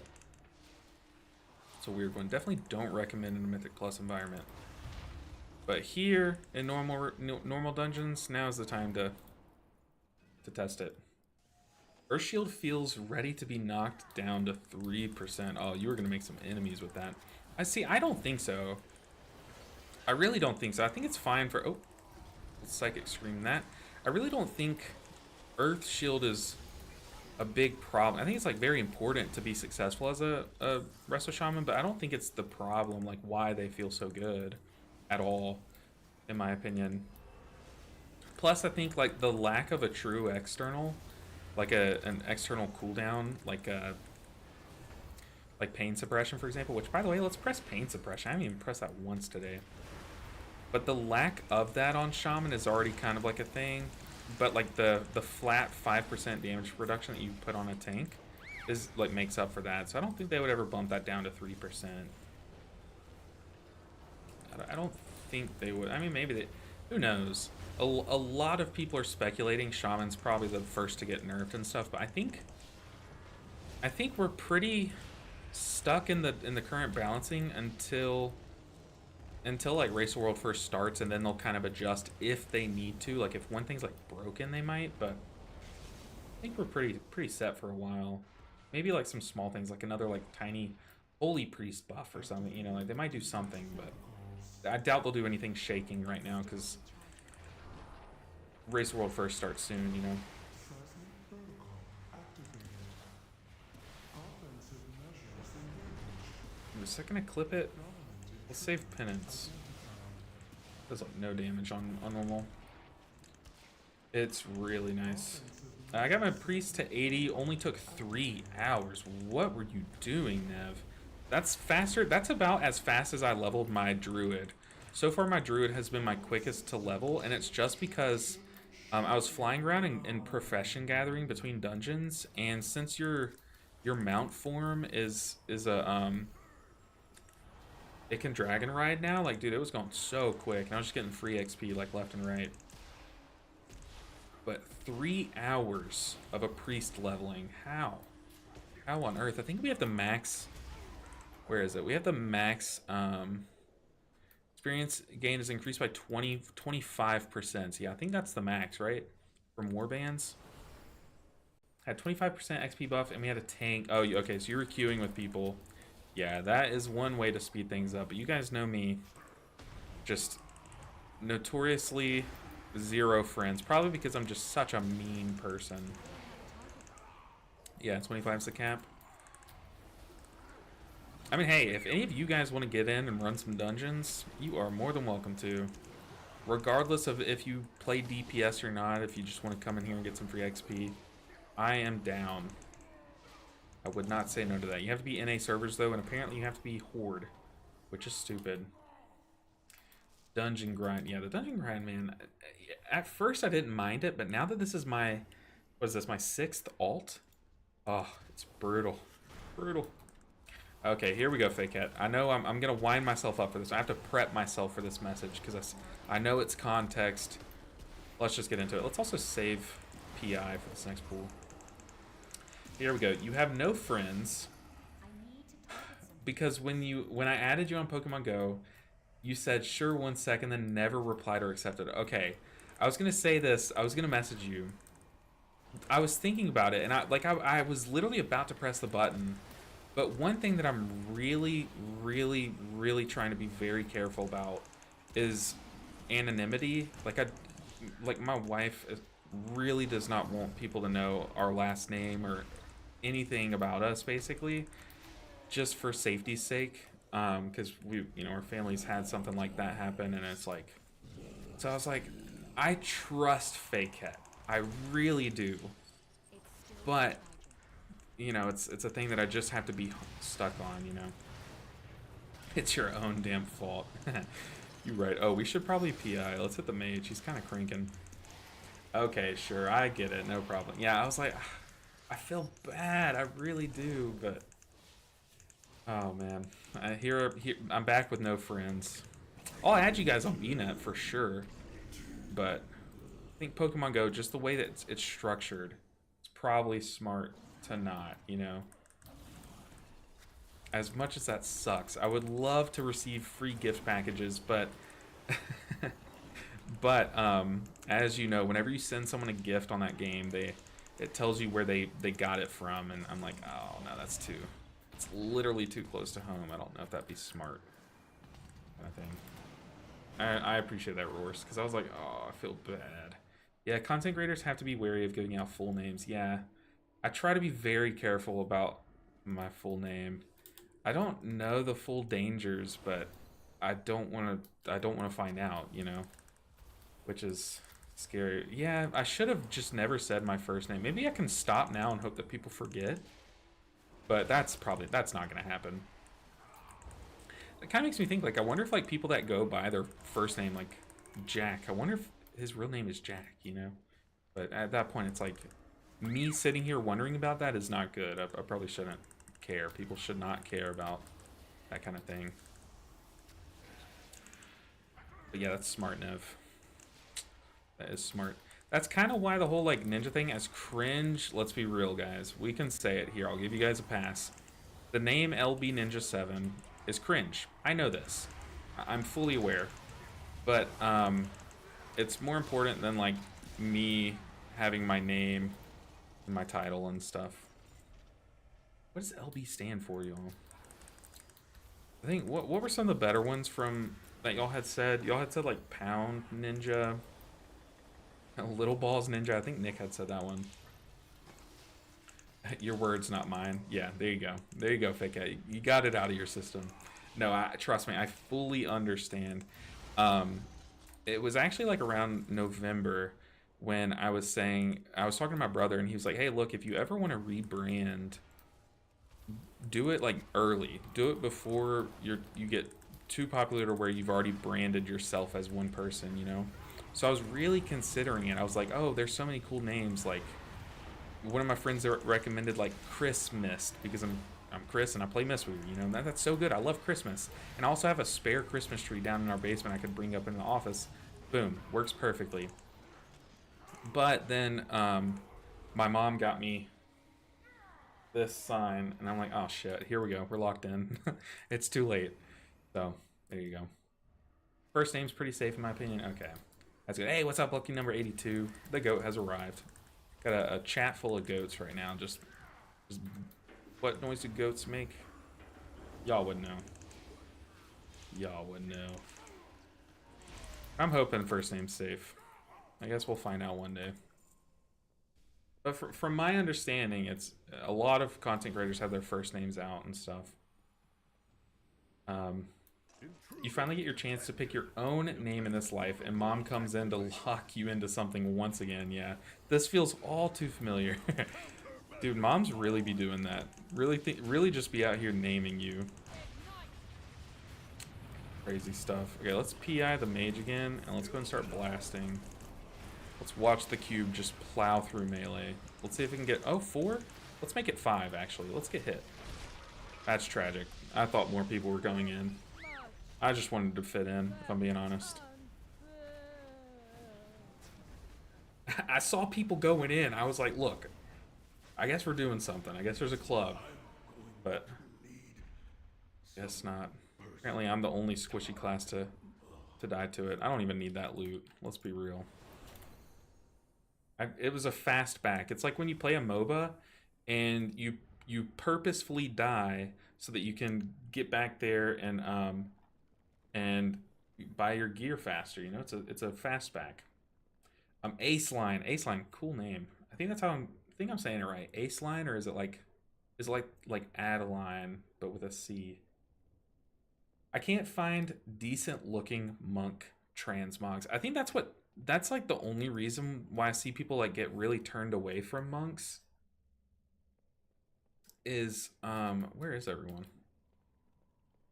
It's a weird one. Definitely don't recommend in a Mythic Plus environment. But here, in normal dungeons, now's the time to test it. Earthshield feels ready to be knocked down to 3%. Oh, you were going to make some enemies with that. I don't think so. I really don't think so. I think it's fine for... Oh, let's Psychic Scream that. I really don't think Earth Shield is a big problem. I think it's like very important to be successful as a resto shaman, but I don't think it's the problem, like why they feel so good at all, in my opinion. Plus, I think like the lack of a true external, like an external cooldown, like pain suppression, for example. Which, by the way, let's press pain suppression. I haven't even pressed that once today. But the lack of that on shaman is already kind of like a thing. But like the flat 5% damage reduction that you put on a tank is like makes up for that. So I don't think they would ever bump that down to 3%. I don't think they would. I mean, maybe they. Who knows? A lot of people are speculating shaman's probably the first to get nerfed and stuff, but I think we're pretty stuck in the current balancing until like Race of World first starts, and then they'll kind of adjust if they need to. Like if one thing's like broken, they might, but I think we're pretty set for a while. Maybe like some small things, like another like tiny holy priest buff or something. You know, like they might do something, but I doubt they'll do anything shaking right now because Race of World first starts soon, you know. I'm just gonna clip it. Let's save penance. Does like no damage on normal. It's really nice. I got my priest to 80. Only took 3 hours. What were you doing, Nev? That's faster. That's about as fast as I leveled my druid. So far, my druid has been my quickest to level, and it's just because I was flying around in profession gathering between dungeons, and since your mount form is a it can dragon ride now. Like, dude, it was going so quick, and I was just getting free XP like left and right. But 3 hours of a priest leveling. How on earth? I think we have the max. Where is it? We have the max experience gain is increased by 25%. Yeah, I think that's the max, right? From warbands. Had 25% XP buff, and we had a tank. Oh, okay, so you were queuing with people. Yeah, that is one way to speed things up. But you guys know me. Just notoriously zero friends. Probably because I'm just such a mean person. Yeah, 25 is the cap. I mean, hey, if any of you guys want to get in and run some dungeons, you are more than welcome to. Regardless of if you play DPS or not, if you just want to come in here and get some free XP, I am down. I would not say no to that. You have to be NA servers, though, and apparently you have to be Horde, which is stupid. Dungeon grind. Yeah, the dungeon grind, man. At first, I didn't mind it, but now that this is my... What is this, my 6th alt? Oh, it's brutal. Brutal. Okay, here we go, Fake Cat. I know I'm going to wind myself up for this. I have to prep myself for this message, because I know it's context. Let's just get into it. Let's also save PI for this next pool. Here we go. You have no friends because when I added you on Pokemon Go, you said sure 1 second, then never replied or accepted. Okay, I was gonna say this. I was gonna message you. I was thinking about it, and I was literally about to press the button. But one thing that I'm really trying to be very careful about is anonymity. Like my wife really does not want people to know our last name or anything about us, basically, just for safety's sake, because our family's had something like that happen, and it's like, so I was like, I trust Fake Cat, I really do, but it's a thing that I just have to be stuck on. It's your own damn fault. You're right. Oh, we should probably PI. Let's hit the mage. He's kind of cranking. Okay, sure, I get it, no problem. Yeah, I was like, I feel bad, I really do, but oh man, here I'm back with no friends. I'll add you guys on VNet for sure, but I think Pokemon Go, just the way that it's structured, it's probably smart to not, As much as that sucks, I would love to receive free gift packages, but but as you know, whenever you send someone a gift on that game, it tells you where they got it from, and I'm like, oh no, it's literally too close to home. I don't know if that'd be smart, kind of thing. I appreciate that, Roars, because I was like, oh, I feel bad. Yeah, content creators have to be wary of giving out full names. Yeah, I try to be very careful about my full name. I don't know the full dangers, but I don't want to find out, you know, which is scary. Yeah, I should have just never said my first name. Maybe I can stop now and hope that people forget. But that's not going to happen. It kind of makes me think, like, I wonder if, like, people that go by their first name, like Jack, I wonder if his real name is Jack, you know? But at that point, it's like, me sitting here wondering about that is not good. I probably shouldn't care. People should not care about that kind of thing. But yeah, that's smart, Nev. That is smart. That's kind of why the whole, like, ninja thing, as cringe, let's be real, guys. We can say it here. I'll give you guys a pass. The name LB Ninja 7 is cringe. I know this. I'm fully aware. But, it's more important than, like, me having my name and my title and stuff. What does LB stand for, y'all? I think, what were some of the better ones from, that y'all had said? Y'all had said, like, Pound Ninja, Little Balls Ninja. I think Nick had said that one. Your words, not mine. Yeah, there you go. There you go, Fake. You got it out of your system. No, trust me, I fully understand. It was actually like around November when I was talking to my brother, and he was like, "Hey, look, if you ever want to rebrand, do it like early. Do it before you get too popular to where you've already branded yourself as one person, you know." So I was really considering it. I was like, "Oh, there's so many cool names." Like, one of my friends recommended like Chris Mist, because I'm Chris and I play Mist with you. You know, that's so good. I love Christmas, and I also have a spare Christmas tree down in our basement I could bring up in the office. Boom, works perfectly. But then my mom got me this sign, and I'm like, oh shit, here we go. We're locked in. It's too late. So there you go. First name's pretty safe in my opinion. Okay, that's good. Hey, what's up, lucky number 82? The goat has arrived. Got a chat full of goats right now. Just what noise do goats make? Y'all would know. Y'all would know. I'm hoping first name's safe. I guess we'll find out one day. But from my understanding, it's a lot of content creators have their first names out and stuff. You finally get your chance to pick your own name in this life, and mom comes in to lock you into something once again. Yeah, this feels all too familiar. Dude, moms really be doing that. Really just be out here naming you. Crazy stuff. Okay, let's PI the mage again, and let's go and start blasting. Let's watch the cube just plow through melee. Let's see if we can get... Oh, 4? Let's make it 5, actually. Let's get hit. That's tragic. I thought more people were going in. I just wanted to fit in, if I'm being honest. I saw people going in. I was like, look, I guess we're doing something. I guess there's a club. But guess not. Apparently I'm the only squishy class to die to it. I don't even need that loot. Let's be real. It was a fast back. It's like when you play a MOBA and you purposefully die so that you can get back there and buy your gear faster. You know, it's a fast back. Ace Line, cool name. I think that's how I think I'm saying it right. Ace Line, or is it like Adeline but with a C? I can't find decent looking monk transmogs. I think that's like the only reason why I see people like get really turned away from monks. Is where is everyone?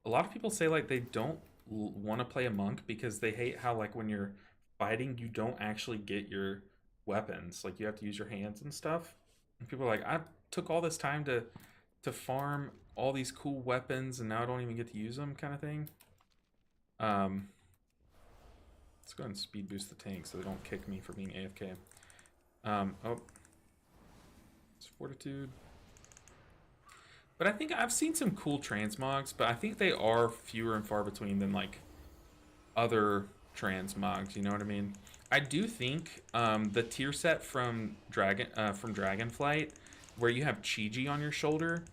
A lot of people say like they don't want to play a monk because they hate how like when you're fighting you don't actually get your weapons. Like you have to use your hands and stuff. And people are like, I took all this time to farm all these cool weapons and now I don't even get to use them, kind of thing. Let's go ahead and speed boost the tank so they don't kick me for being AFK. Oh, it's fortitude. But I think I've seen some cool transmogs, but I think they are fewer and far between than like other transmogs. You know what I mean? I do think the tier set from Dragonflight, where you have Chi-Ji on your shoulder,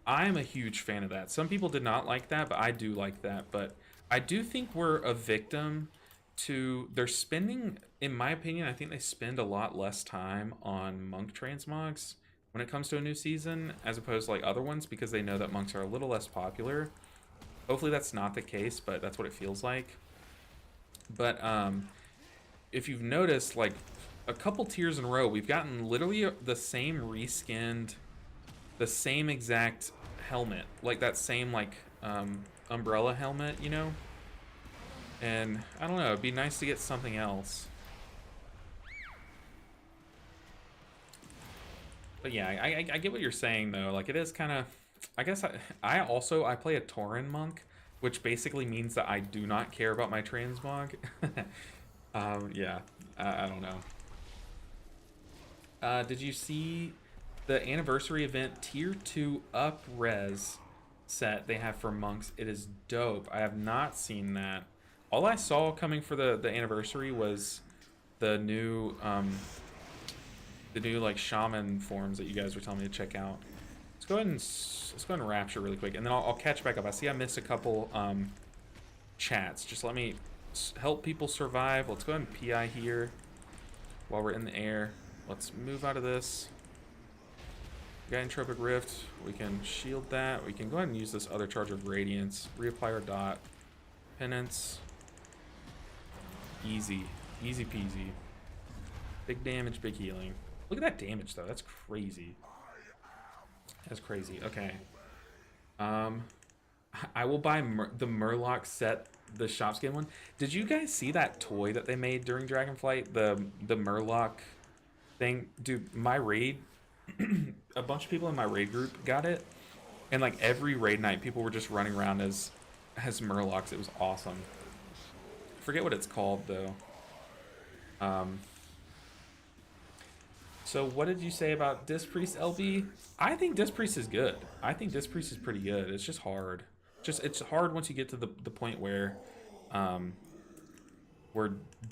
I am a huge fan of that. Some people did not like that, but I do like that. But I do think we're a victim to... They're spending, in my opinion, I think they spend a lot less time on monk transmogs when it comes to a new season, as opposed to like other ones, because they know that monks are a little less popular. Hopefully that's not the case, but that's what it feels like. But if you've noticed, like a couple tiers in a row, we've gotten literally the same reskinned, the same exact helmet, like that same like umbrella helmet, you know. And I don't know, it'd be nice to get something else. But yeah, I get what you're saying though. Like it is kind of, I guess I play a Tauren monk, which basically means that I do not care about my transmog. Yeah, I don't know. Did you see the anniversary event tier 2 up res set they have for monks? It is dope. I have not seen that. All I saw coming for the anniversary was the new like shaman forms that you guys were telling me to check out. Let's go ahead and rapture really quick, and then I'll catch back up. I see I missed a couple chats. Just let me help people survive. Let's go ahead and PI here while we're in the air. Let's move out of this. We got Entropic Rift. We can shield that. We can go ahead and use this other charge of Radiance. Reapply our dot. Penance. Easy. Easy peasy. Big damage, big healing. Look at that damage, though. That's crazy. That's crazy. Okay. I will buy the Murloc set, the shop skin one. Did you guys see that toy that they made during Dragonflight? The Murloc thing? Dude, my raid, a bunch of people in my raid group got it. And like every raid night, people were just running around as Murlocs. It was awesome. I forget what it's called, though. So what did you say about Disc Priest, LB? I think Disc Priest is good. I think Disc Priest is pretty good. It's just hard. It's hard once you get to the point where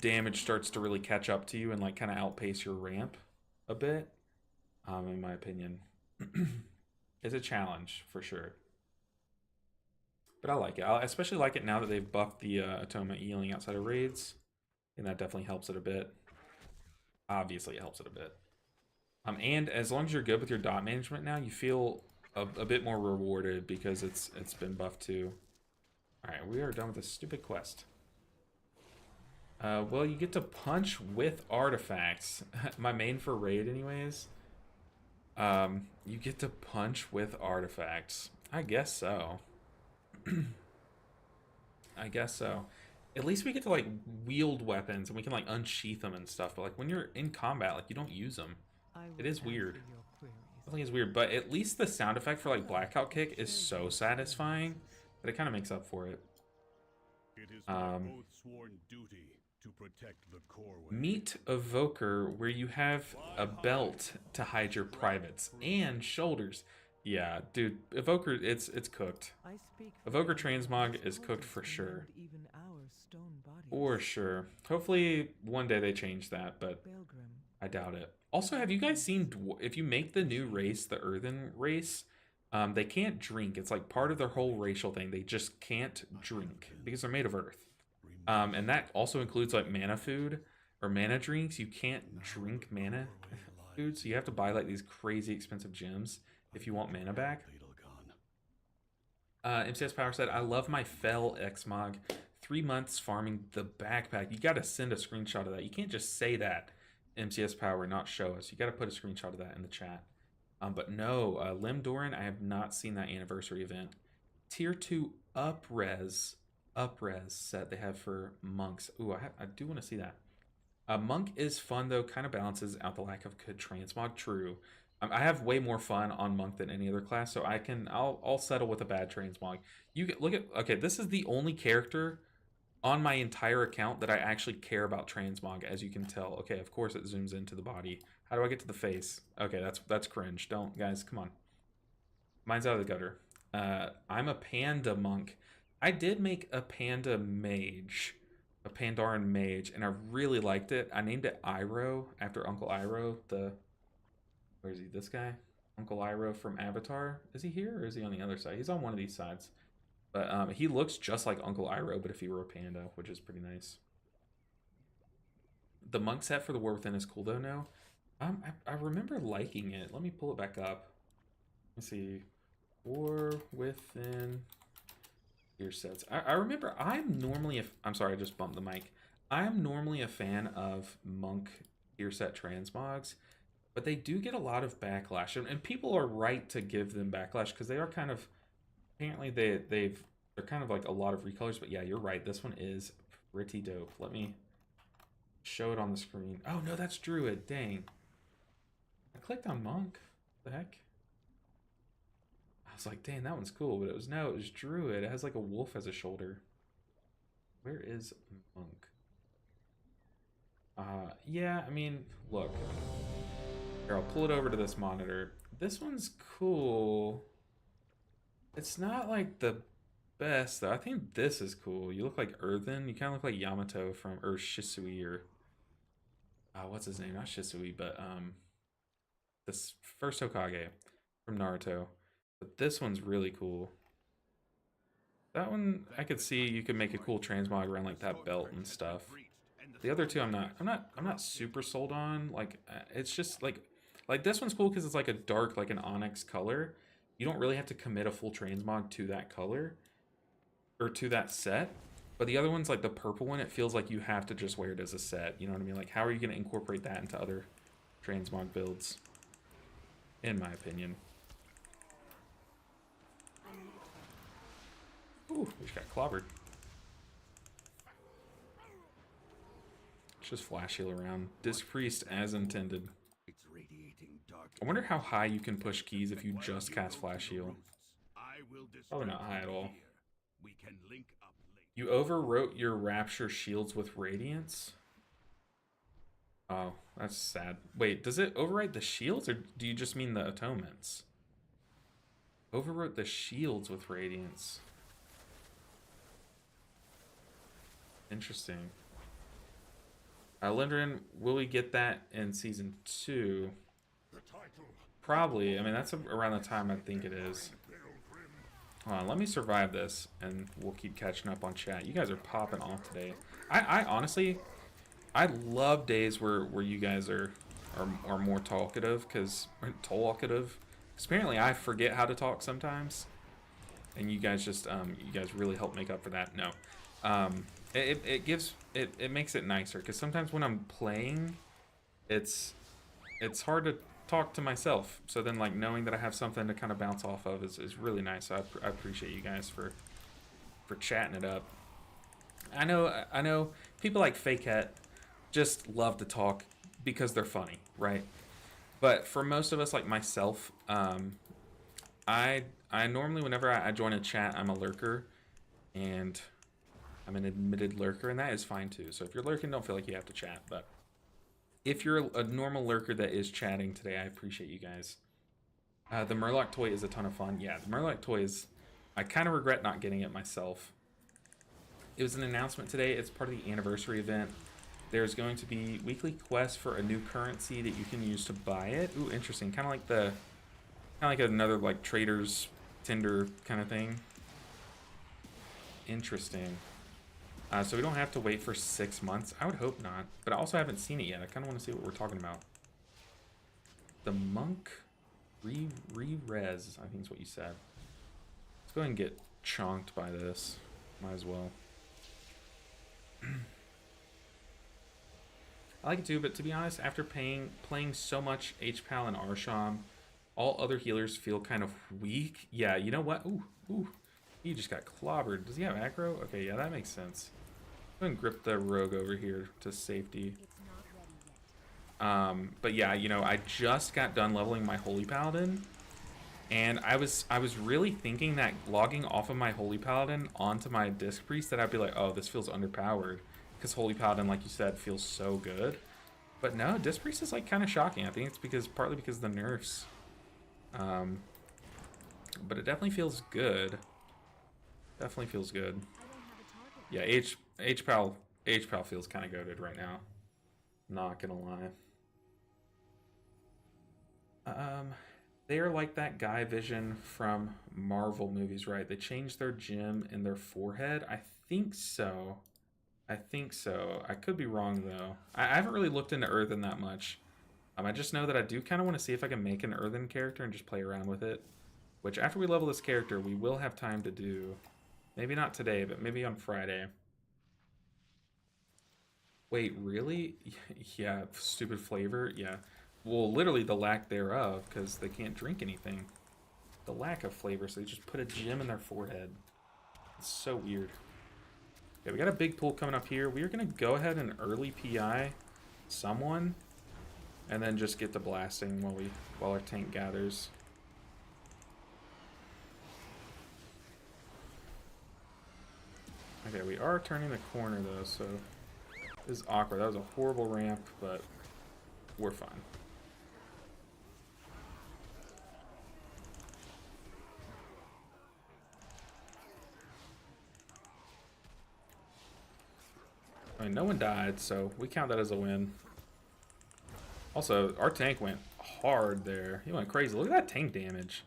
damage starts to really catch up to you and like kind of outpace your ramp a bit. In my opinion, it's a challenge for sure. But I like it. I especially like it now that they've buffed the atonement healing outside of raids, and that definitely helps it a bit. Obviously, it helps it a bit. And as long as you're good with your dot management now, you feel a bit more rewarded because it's been buffed too. All right, we are done with this stupid quest. Well, you get to punch with artifacts. My main for raid, anyways. You get to punch with artifacts. I guess so. I guess so. At least we get to like wield weapons and we can like unsheath them and stuff. But like when you're in combat, like you don't use them. It is weird. I think it's weird, but at least the sound effect for like Blackout Kick is so satisfying that it kind of makes up for it.
It is my oath-sworn duty to protect the core.
Meet Evoker, where you have a belt to hide your privates and shoulders. Yeah, dude, Evoker, it's cooked. Evoker Transmog is cooked for sure. For sure. Hopefully one day they change that, but I doubt it. Also, have you guys seen, if you make the new race, the Earthen race, they can't drink. It's like part of their whole racial thing. They just can't drink because they're made of earth. And that also includes like mana food or mana drinks. You can't drink mana food, so you have to buy like these crazy expensive gems if you want mana back. MCS Power said, I love my Fell Xmog. 3 months farming the backpack. You got to send a screenshot of that. You can't just say that, MCS Power, and not show us. You got to put a screenshot of that in the chat. But no, Lim Doran, I have not seen that anniversary event. Tier 2 up-res set they have for monks. Ooh, I do want to see that. Monk is fun, though. Kind of balances out the lack of good transmog. True. I have way more fun on monk than any other class, so I'll settle with a bad transmog. You get, look at, okay, this is the only character on my entire account that I actually care about transmog, as you can tell. Okay, of course it zooms into the body. How do I get to the face? Okay, that's cringe. Don't, guys, come on. Mine's out of the gutter. I'm a panda monk. I did make a panda mage, a Pandaren mage, and I really liked it. I named it Iroh after Uncle Iroh, where is he? This guy? Uncle Iroh from Avatar. Is he here or is he on the other side? He's on one of these sides. But he looks just like Uncle Iroh, but if he were a panda, which is pretty nice. The monk set for the War Within is cool though now. I remember liking it. Let me pull it back up. Let's see. War Within gear sets. I remember I'm normally I'm sorry, I just bumped the mic. I'm normally a fan of Monk gear set transmogs, but they do get a lot of backlash, and people are right to give them backlash because they are kind of apparently they're kind of like a lot of recolors. But yeah, you're right. This one is pretty dope. Let me show it on the screen. Oh no, that's Druid. Dang, I clicked on Monk. The heck? I was like, dang, that one's cool, but it was no, it was Druid. It has like a wolf as a shoulder. Where is Monk? Yeah, I mean, look. Here, I'll pull it over to this monitor. This one's cool. It's not like the best though. I think this is cool. You look like Earthen. You kind of look like Yamato from or Shisui or what's his name? Not Shisui, but this first Hokage from Naruto. But this one's really cool. That one I could see you could make a cool transmog around like that belt and stuff. The other two I'm not super sold on. Like it's just like this one's cool because it's like a dark like an onyx color. You don't really have to commit a full transmog to that color or to that set. But the other one's like the purple one, it feels like you have to just wear it as a set. You know what I mean? Like how are you going to incorporate that into other transmog builds? In my opinion. Ooh, we just got clobbered. Let's just flash heal around. Disc Priest as intended. I wonder how high you can push keys if you just cast flash heal. Probably not high at all. You overwrote your Rapture shields with Radiance? Oh, that's sad. Wait, does it overwrite the shields or do you just mean the atonements? Overwrote the shields with Radiance. Interesting. Lindren, will we get that in season 2? Probably. I mean, that's around the time I think it is. Hold on, let me survive this, and we'll keep catching up on chat. You guys are popping off today. I honestly, I love days where you guys are more talkative, because apparently I forget how to talk sometimes, and you guys just you guys really help make up for that. No, it makes it nicer because sometimes when I'm playing, it's hard to talk to myself. So then like knowing that I have something to kind of bounce off of is really nice. So I appreciate you guys for chatting it up. I know people like Fakeette just love to talk because they're funny, right? But for most of us, like myself, I normally whenever I join a chat, I'm a lurker, and I'm an admitted lurker, and that is fine too. So if you're lurking, don't feel like you have to chat. But if you're a normal lurker that is chatting today, I appreciate you guys. The Murloc toy is a ton of fun. Yeah, the Murloc toy is... I kind of regret not getting it myself. It was an announcement today. It's part of the anniversary event. There's going to be weekly quests for a new currency that you can use to buy it. Ooh, interesting. Kind of like another like Trader's Tinder kind of thing. Interesting. So we don't have to wait for 6 months. I would hope not, but I also haven't seen it yet. I kind of want to see what we're talking about. The Monk re-res, I think is what you said. Let's go ahead and get chonked by this. Might as well. I like it too, but to be honest, after playing so much HPAL and Arsham, all other healers feel kind of weak. Yeah, you know what? Ooh. He just got clobbered. Does he have aggro? Okay, yeah, that makes sense. I'm gonna grip the rogue over here to safety. But yeah, you know, I just got done leveling my Holy Paladin, and I was really thinking that logging off of my Holy Paladin onto my Disc Priest, that I'd be like, oh, this feels underpowered, because Holy Paladin, like you said, feels so good. But no, Disc Priest is like kind of shocking. I think it's partly because of the nerfs. But it definitely feels good. Definitely feels good. Yeah, HPAL feels kind of goated right now. Not gonna lie. They're like that guy Vision from Marvel movies, right? They changed their gem in their forehead. I think so. I could be wrong though. I haven't really looked into Earthen that much. I just know that I do kind of want to see if I can make an earthen character and just play around with it. Which, after we level this character, we will have time to do. Maybe not today, but maybe on Friday. Wait, really? Yeah, stupid flavor? Yeah. Well, literally the lack thereof, because they can't drink anything. The lack of flavor, so they just put a gem in their forehead. It's so weird. Okay, we got a big pool coming up here. We are going to go ahead and early PI someone, and then just get to blasting while our tank gathers. Okay, we are turning the corner though, so this is awkward. That was a horrible ramp, but we're fine. I mean, no one died, so we count that as a win. Also, our tank went hard there. He went crazy. Look at that tank damage.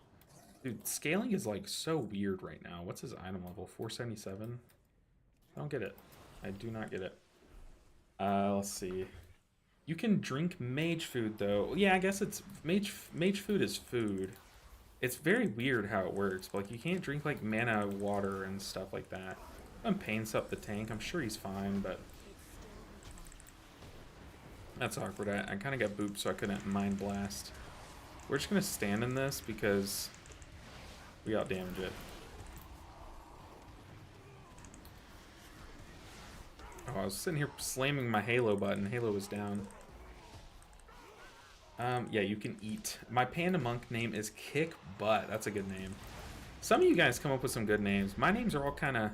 Dude, scaling is like so weird right now. What's his item level? 477? I don't get it. I do not get it. Let's see. You can drink mage food though. Yeah, I guess it's mage food is food. It's very weird how it works. But like you can't drink like mana water and stuff like that. I'm paints up the tank. I'm sure he's fine, but that's awkward. I kind of got booped, so I couldn't mind blast. We're just gonna stand in this because we out damage it. Oh, I was sitting here slamming my Halo button. Halo was down. Yeah, you can eat. My panda monk name is Kick Butt. That's a good name. Some of you guys come up with some good names. My names are all kind of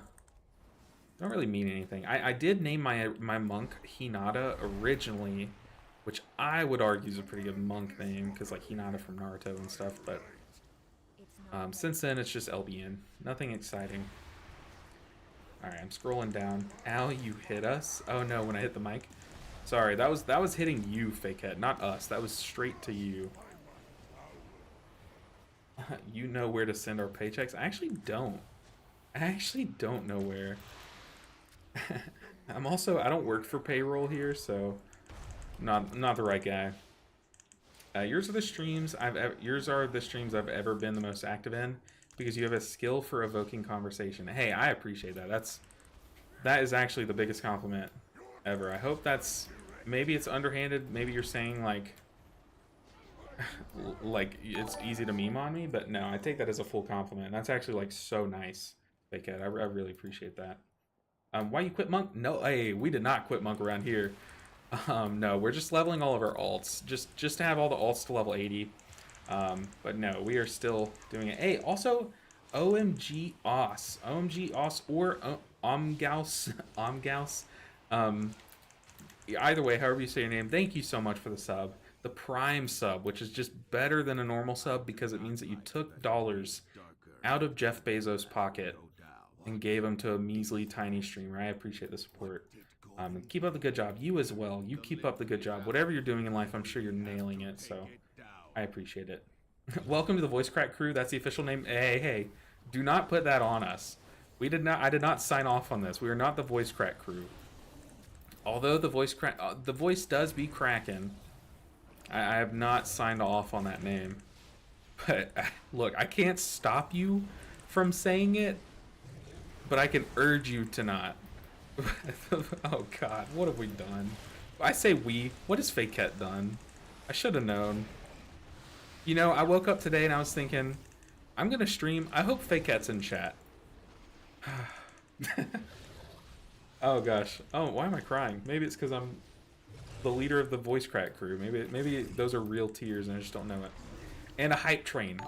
don't really mean anything. I did name my monk Hinata originally, which I would argue is a pretty good monk name because like Hinata from Naruto and stuff. But since then, it's just LBN. Nothing exciting. Alright, I'm scrolling down. Ow, you hit us? Oh no, when I hit the mic. Sorry, that was hitting you, Fakehead, not us. That was straight to you. You know where to send our paychecks? I actually don't. I actually don't know where. I don't work for payroll here, so not the right guy. Yours are the streams I've ever been the most active in. Because you have a skill for evoking conversation. Hey, I appreciate that. That is actually the biggest compliment ever. I hope that's maybe it's underhanded. Maybe you're saying like it's easy to meme on me, but no, I take that as a full compliment. That's actually like so nice, Fake Ed. I really appreciate that. Why you quit monk? No, hey, we did not quit monk around here. No, we're just leveling all of our alts, just to have all the alts to level 80. But no, we are still doing it. Hey, also, OMG Os or Omgaus. Either way, however you say your name, thank you so much for the sub. The Prime sub, which is just better than a normal sub because it means that you took dollars out of Jeff Bezos' pocket and gave them to a measly tiny streamer. I appreciate the support. Keep up the good job. You as well. You keep up the good job. Whatever you're doing in life, I'm sure you're nailing it, so I appreciate it. Welcome to the Voice Crack crew. That's the official name. Hey, do not put that on us. I did not sign off on this. We are not the Voice Crack crew. Although the voice does be cracking. I have not signed off on that name. But look, I can't stop you from saying it, but I can urge you to not. Oh God, what have we done? I say we. What has Fakette done? I should have known. You know, I woke up today and I was thinking, I'm gonna stream. I hope Fakette's in chat. Oh gosh. Oh, why am I crying? Maybe it's because I'm the leader of the Voice Crack crew. Maybe those are real tears and I just don't know it. And a hype train.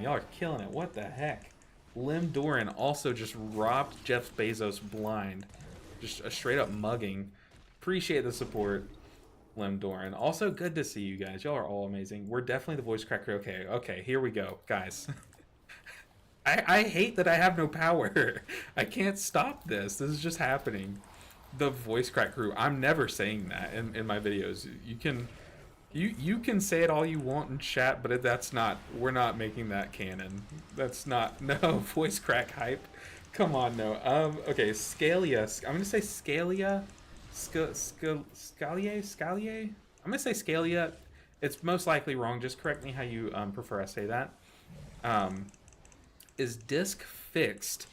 Y'all are killing it. What the heck? Lim Doran also just robbed Jeff Bezos blind. Just a straight up mugging. Appreciate the support, Lim Doran. Also, good to see you guys. Y'all are all amazing. We're definitely the Voice Crack crew. Okay, here we go, guys. I hate that I have no power. I can't stop this. This is just happening. The Voice Crack crew. I'm never saying that in my videos. You can say it all you want in chat, but that's not. We're not making that canon. That's not. No Voice Crack hype. Come on, no. Okay, Scalia. I'm gonna say Scalia. Scalier. I'm gonna say Scalia. it's most likely wrong. Just correct me how you prefer I say that. Um, is disc fixed?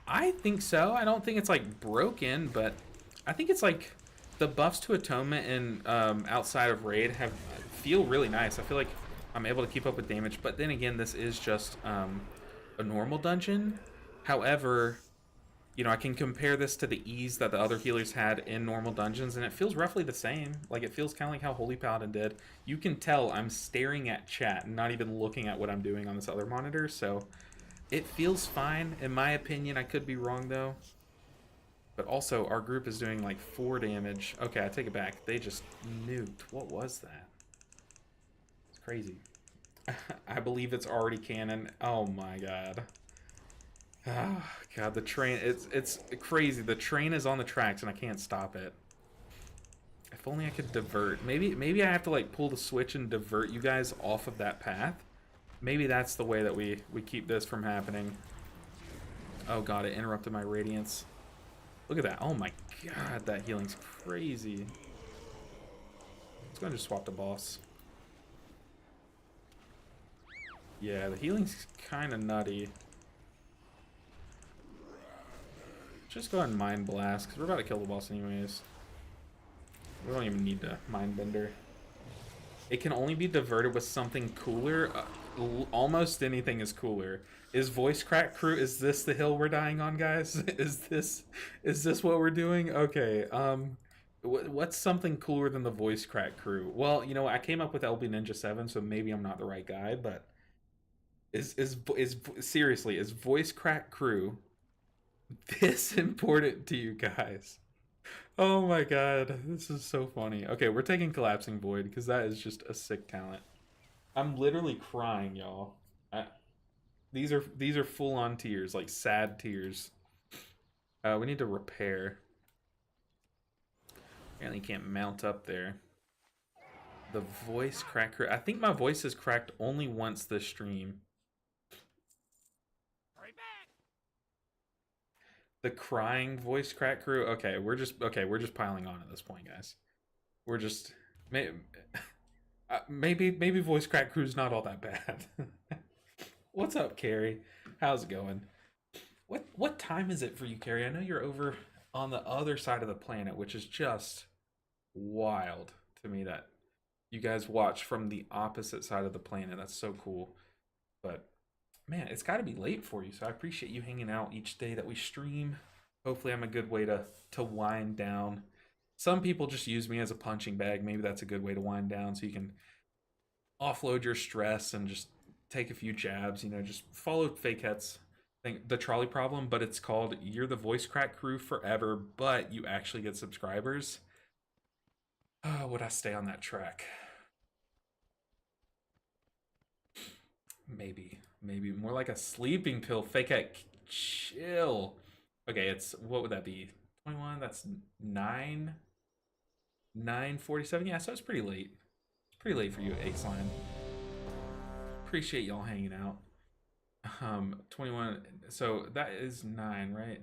I think so. I don't think it's like broken, but I think it's like the buffs to atonement and outside of raid have feel really nice. I feel like I'm able to keep up with damage, but then again, this is just a normal dungeon. However, you know, I can compare this to the ease that the other healers had in normal dungeons, and it feels roughly the same. Like, it feels kind of like how Holy Paladin did. You can tell I'm staring at chat and not even looking at what I'm doing on this other monitor, so it feels fine, in my opinion. I could be wrong, though. But also, our group is doing, like, 4 damage. Okay, I take it back. They just nuked. What was that? It's crazy. I believe it's already canon. Oh, my God. Oh, God, the train, it's crazy. The train is on the tracks and I can't stop it. If only I could divert. Maybe I have to like pull the switch and divert you guys off of that path. Maybe that's the way that we keep this from happening. Oh God, it interrupted my radiance. Look at that. Oh my God, that healing's crazy. Let's go and just swap the boss. Yeah, the healing's kind of nutty. Just go ahead and Mind Blast, because we're about to kill the boss anyways. We don't even need to Mind Bender. It can only be diverted with something cooler. Almost anything is cooler. Is Voice Crack Crew, is this the hill we're dying on, guys? Is this what we're doing? Okay, what's something cooler than the Voice Crack Crew? Well, you know, I came up with LB Ninja 7, so maybe I'm not the right guy, but is seriously, is Voice Crack Crew this important to you guys? Oh my God, this is so funny. Okay, we're taking Collapsing Void because that is just a sick talent. I'm literally crying, y'all. These are full on tears, like sad tears. We need to repair. Apparently can't mount up there. The voice cracker. I think my voice is cracked only once this stream. The crying voice crack crew. Okay, we're just piling on at this point, guys. We're just maybe voice crack crew's not all that bad. What's up, Carrie? How's it going? What time is it for you, Carrie? I know you're over on the other side of the planet, which is just wild to me that you guys watch from the opposite side of the planet. That's so cool. But man, it's got to be late for you, so I appreciate you hanging out each day that we stream. Hopefully I'm a good way to wind down. Some people just use me as a punching bag. Maybe that's a good way to wind down, so you can offload your stress and just take a few jabs, you know, just follow Fakehet's thing, the trolley problem, but it's called You're the Voice Crack Crew Forever, but you actually get subscribers. Oh, would I stay on that track? Maybe more like a sleeping pill. Fakehet, chill. Okay, it's, what would that be? 21, that's 9:47. Yeah, so it's pretty late. It's pretty late for you, Ace Line. Appreciate y'all hanging out. 21, so that is 9, right?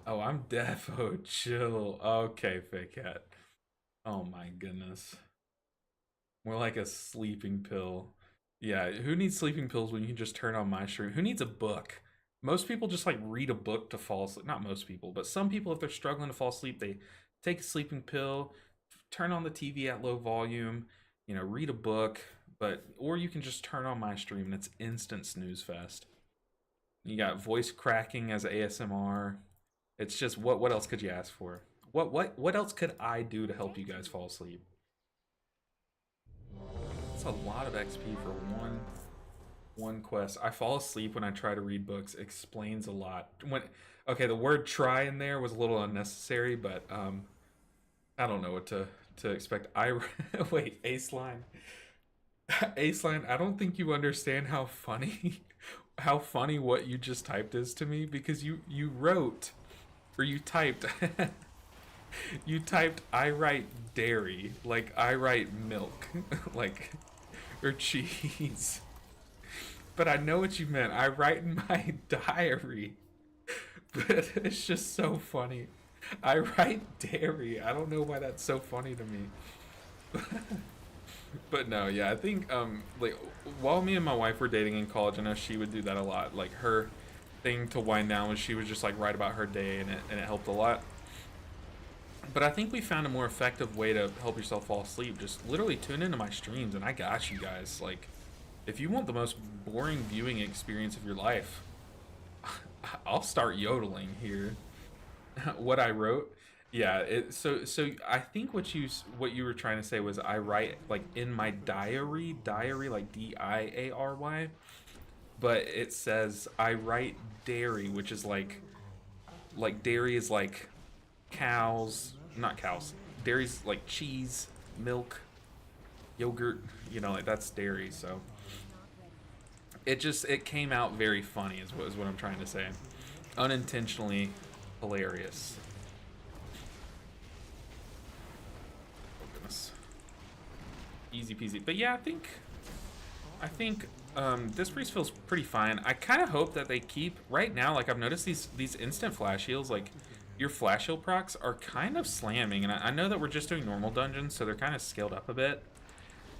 Oh, I'm defo chill. Okay, Fakehet. Oh my goodness. More like a sleeping pill. Yeah, who needs sleeping pills when you can just turn on my stream? Who needs a book? Most people just like read a book to fall asleep. Not most people, but some people, if they're struggling to fall asleep, they take a sleeping pill, turn on the TV at low volume, you know, read a book. But or you can just turn on my stream and it's instant snooze fest. You got voice cracking as ASMR. It's just what else could you ask for? What else could I do to help you guys fall asleep? It's a lot of XP for one quest. I fall asleep when I try to read books. Explains a lot. Okay, the word try in there was a little unnecessary, but I don't know what to expect. Wait, Ace Line. Ace Line, I don't think you understand how funny what you just typed is to me, because you wrote, or you typed you typed I write dairy, like I write milk, like, or cheese. But I know what you meant. I write in my diary. But it's just so funny. I write dairy. I don't know why that's so funny to me. But no, yeah, I think like while me and my wife were dating in college, I know she would do that a lot. Like her thing to wind down was she would just like write about her day, and it helped a lot. But I think we found a more effective way to help yourself fall asleep. Just literally tune into my streams, and I got you guys. Like, if you want the most boring viewing experience of your life, I'll start yodeling here. What I wrote, yeah. So I think what you were trying to say was I write like in my diary like diary, but it says I write dairy, which is like dairy is like cows, not cows. Dairy's like cheese, milk, yogurt. You know, like that's dairy. So it came out very funny is what I'm trying to say. Unintentionally hilarious. Oh goodness. Easy peasy. But yeah, I think this priest feels pretty fine. I kind of hope that they keep right now. Like I've noticed these instant flash heals, like your flash heal procs are kind of slamming, and I know that we're just doing normal dungeons, so they're kind of scaled up a bit.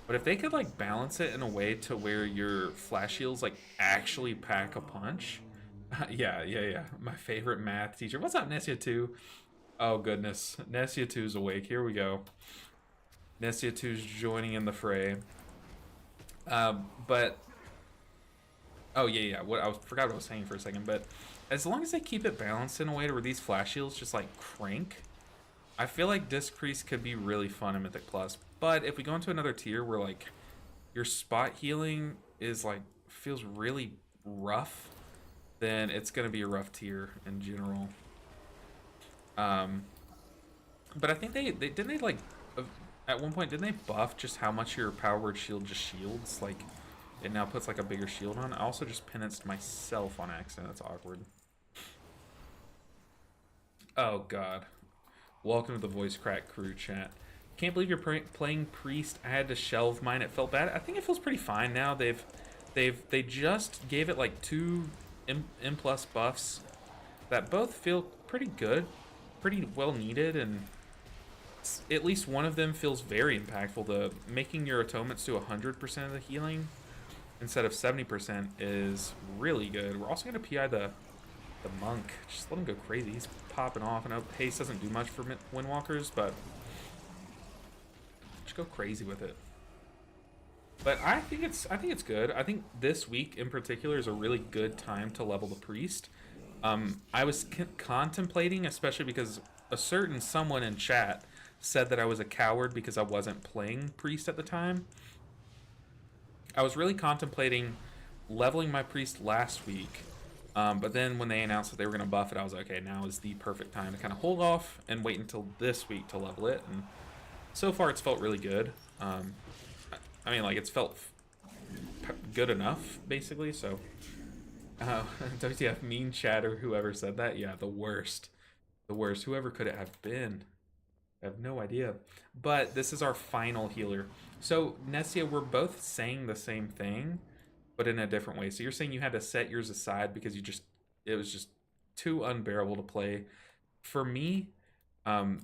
But if they could like balance it in a way to where your flash heals like actually pack a punch, yeah. My favorite math teacher. What's up, Nessia 2? Oh goodness, Nessia 2's awake. Here we go. Nessia 2's joining in the fray. But oh yeah. Forgot what I was saying for a second. But as long as they keep it balanced in a way to where these flash heals just like crank, I feel like Disc Priest could be really fun in Mythic Plus. But if we go into another tier where like your spot healing is like feels really rough, then it's gonna be a rough tier in general. But I think they didn't they like at one point didn't they buff just how much your power word shield just shields? Like it now puts like a bigger shield on. I also just penanced myself on accident. That's awkward. Oh god. Welcome to the voice crack crew chat. Can't believe you're playing priest. I had to shelve mine. It felt bad. I think it feels pretty fine now. They just gave it like 2 M plus buffs that both feel pretty good, pretty well needed, and at least one of them feels very impactful. The making your atonements to 100% of the healing instead of 70% is really good. We're also gonna PI the monk. Just let him go crazy. He's popping off. I know haste doesn't do much for windwalkers, but just go crazy with it. But I think it's good. I think this week in particular is a really good time to level the priest. I was contemplating, especially because a certain someone in chat said that I was a coward because I wasn't playing priest at the time. I was really contemplating leveling my priest last week. But then when they announced that they were going to buff it, I was like, okay, now is the perfect time to kind of hold off and wait until this week to level it. And so far, it's felt really good. I mean, like, it's felt good enough, basically. So, WTF, mean chatter, whoever said that. Yeah, the worst. The worst. Whoever could it have been? I have no idea. But this is our final healer. So, Nessia, we're both saying the same thing, but in a different way. So you're saying you had to set yours aside because it was just too unbearable to play. For me,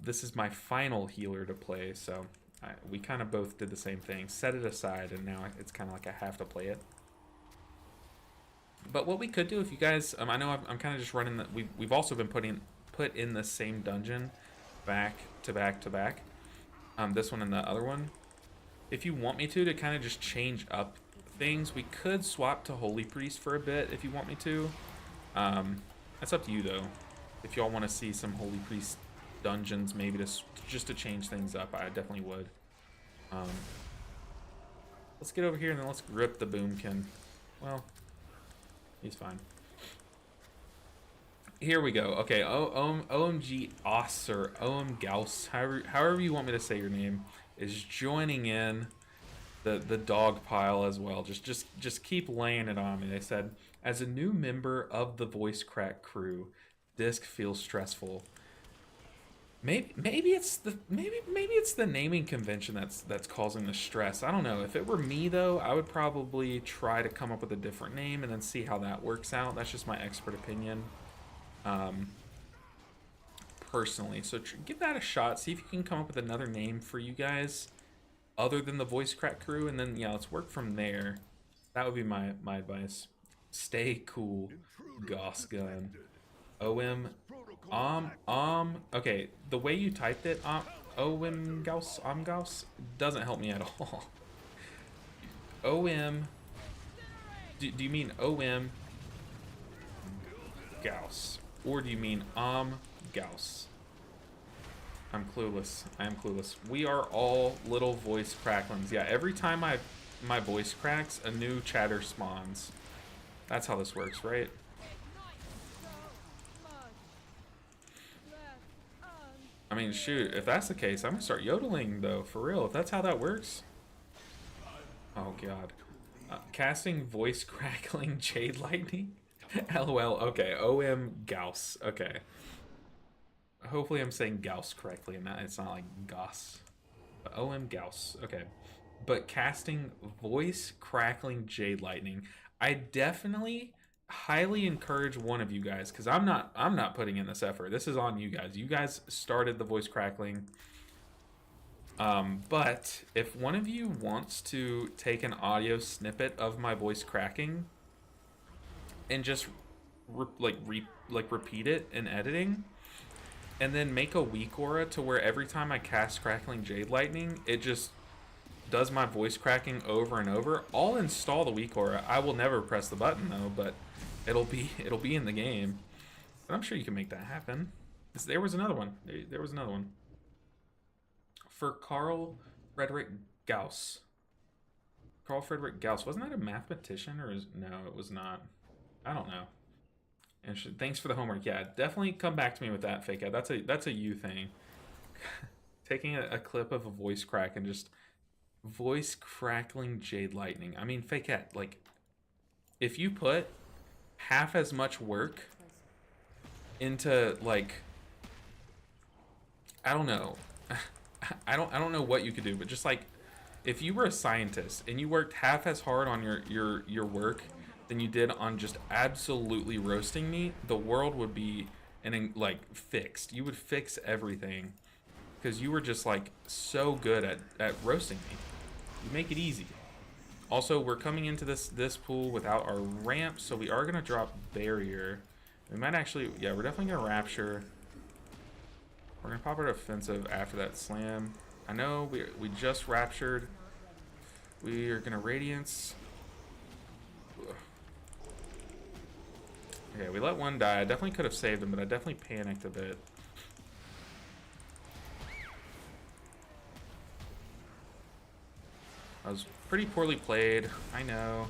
this is my final healer to play, so we kind of both did the same thing. Set it aside, and now it's kind of like I have to play it. But what we could do, if you guys, I know I'm kind of just running the. We've also been put in the same dungeon, back to back to back. This one and the other one. If you want me to kind of just change up things, we could swap to Holy Priest for a bit if you want me to. That's up to you though. If y'all want to see some Holy Priest dungeons, maybe just to change things up, I definitely would. Let's get over here and then let's grip the Boomkin. Well, he's fine. Here we go. Okay, OMG Osser, OM Gauss, however you want me to say your name, is joining in the dog pile as well. Just keep laying it on me. They said, as a new member of the voice crack crew, Disc feels stressful. Maybe it's the naming convention that's causing the stress. I don't know. If it were me though, I would probably try to come up with a different name and then see how that works out. That's just my expert opinion. Personally, so give that a shot. See if you can come up with another name for you guys. other than the voice crack crew, and then yeah, let's work from there. That would be my advice. Stay cool,
Intruders
Goss gun.
detected.
OM
Protocol active.
okay, the way you typed it, OM Gauss, Gauss, doesn't help me at all. OM, do you mean OM Gauss? Or do you mean Gauss? I'm clueless. I am clueless. We are all little voice cracklings. Yeah, every time my voice cracks, a new chatter spawns. That's how this works, right? I mean, shoot, if that's the case, I'm gonna start yodeling, though, for real. If that's how that works. Oh, God. Casting voice crackling Jade Lightning? LOL, okay. OM Gauss, okay. Hopefully I'm saying Gauss correctly and it's not like Gauss. But OM Gauss, okay. But casting voice crackling Jade Lightning, I definitely highly encourage one of you guys, because I'm not putting in this effort. This is on you guys. You guys started the voice crackling. But if one of you wants to take an audio snippet of my voice cracking and just repeat it in editing, and then make a weak aura to where every time I cast crackling Jade Lightning, it just does my voice cracking over and over. I'll install the weak aura. I will never press the button though, but it'll be in the game. But I'm sure you can make that happen. There was another one. There was another one. For Carl Frederick Gauss. Carl Frederick Gauss. Wasn't that a mathematician or no, it was not. I don't know. And thanks for the homework. Yeah, definitely come back to me with that, fake out. That's a you thing. Taking a clip of a voice crack and just voice crackling Jade Lightning. I mean, fake out. Like, if you put half as much work into, like, I don't know. I don't know what you could do, but just like if you were a scientist and you worked half as hard on your work than you did on just absolutely roasting me, the world would be like fixed. You would fix everything because you were just like so good at roasting me. You make it easy. Also, we're coming into this pool without our ramp, so we are gonna drop barrier. We might actually, yeah, we're definitely gonna rapture. We're gonna pop our defensive after that slam. I know we just raptured. We are gonna radiance. Okay, we let one die. I definitely could have saved him, but I definitely panicked a bit. I was pretty poorly played. I know.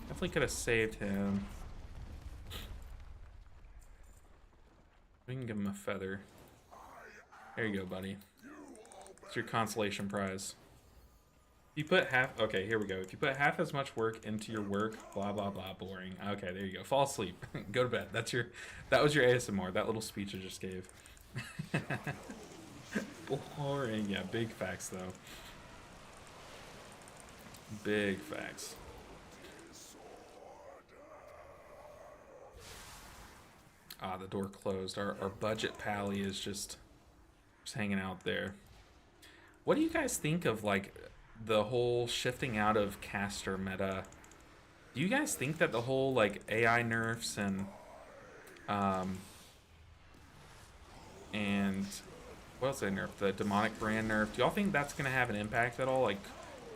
Definitely could have saved him. We can give him a feather. There you go, buddy. It's your consolation prize. If you put half... Okay, here we go. If you put half as much work into your work, blah, blah, blah, boring. Okay, there you go. Fall asleep. Go to bed. That was your ASMR. That little speech I just gave. Boring. Yeah, big facts, though. Big facts. Ah, the door closed. Our budget pally is just hanging out there. What do you guys think of, like, the whole shifting out of caster meta? Do you guys think that the whole, like, AI nerfs and what else did they nerf? The demonic brand nerf. Do y'all think that's gonna have an impact at all? Like,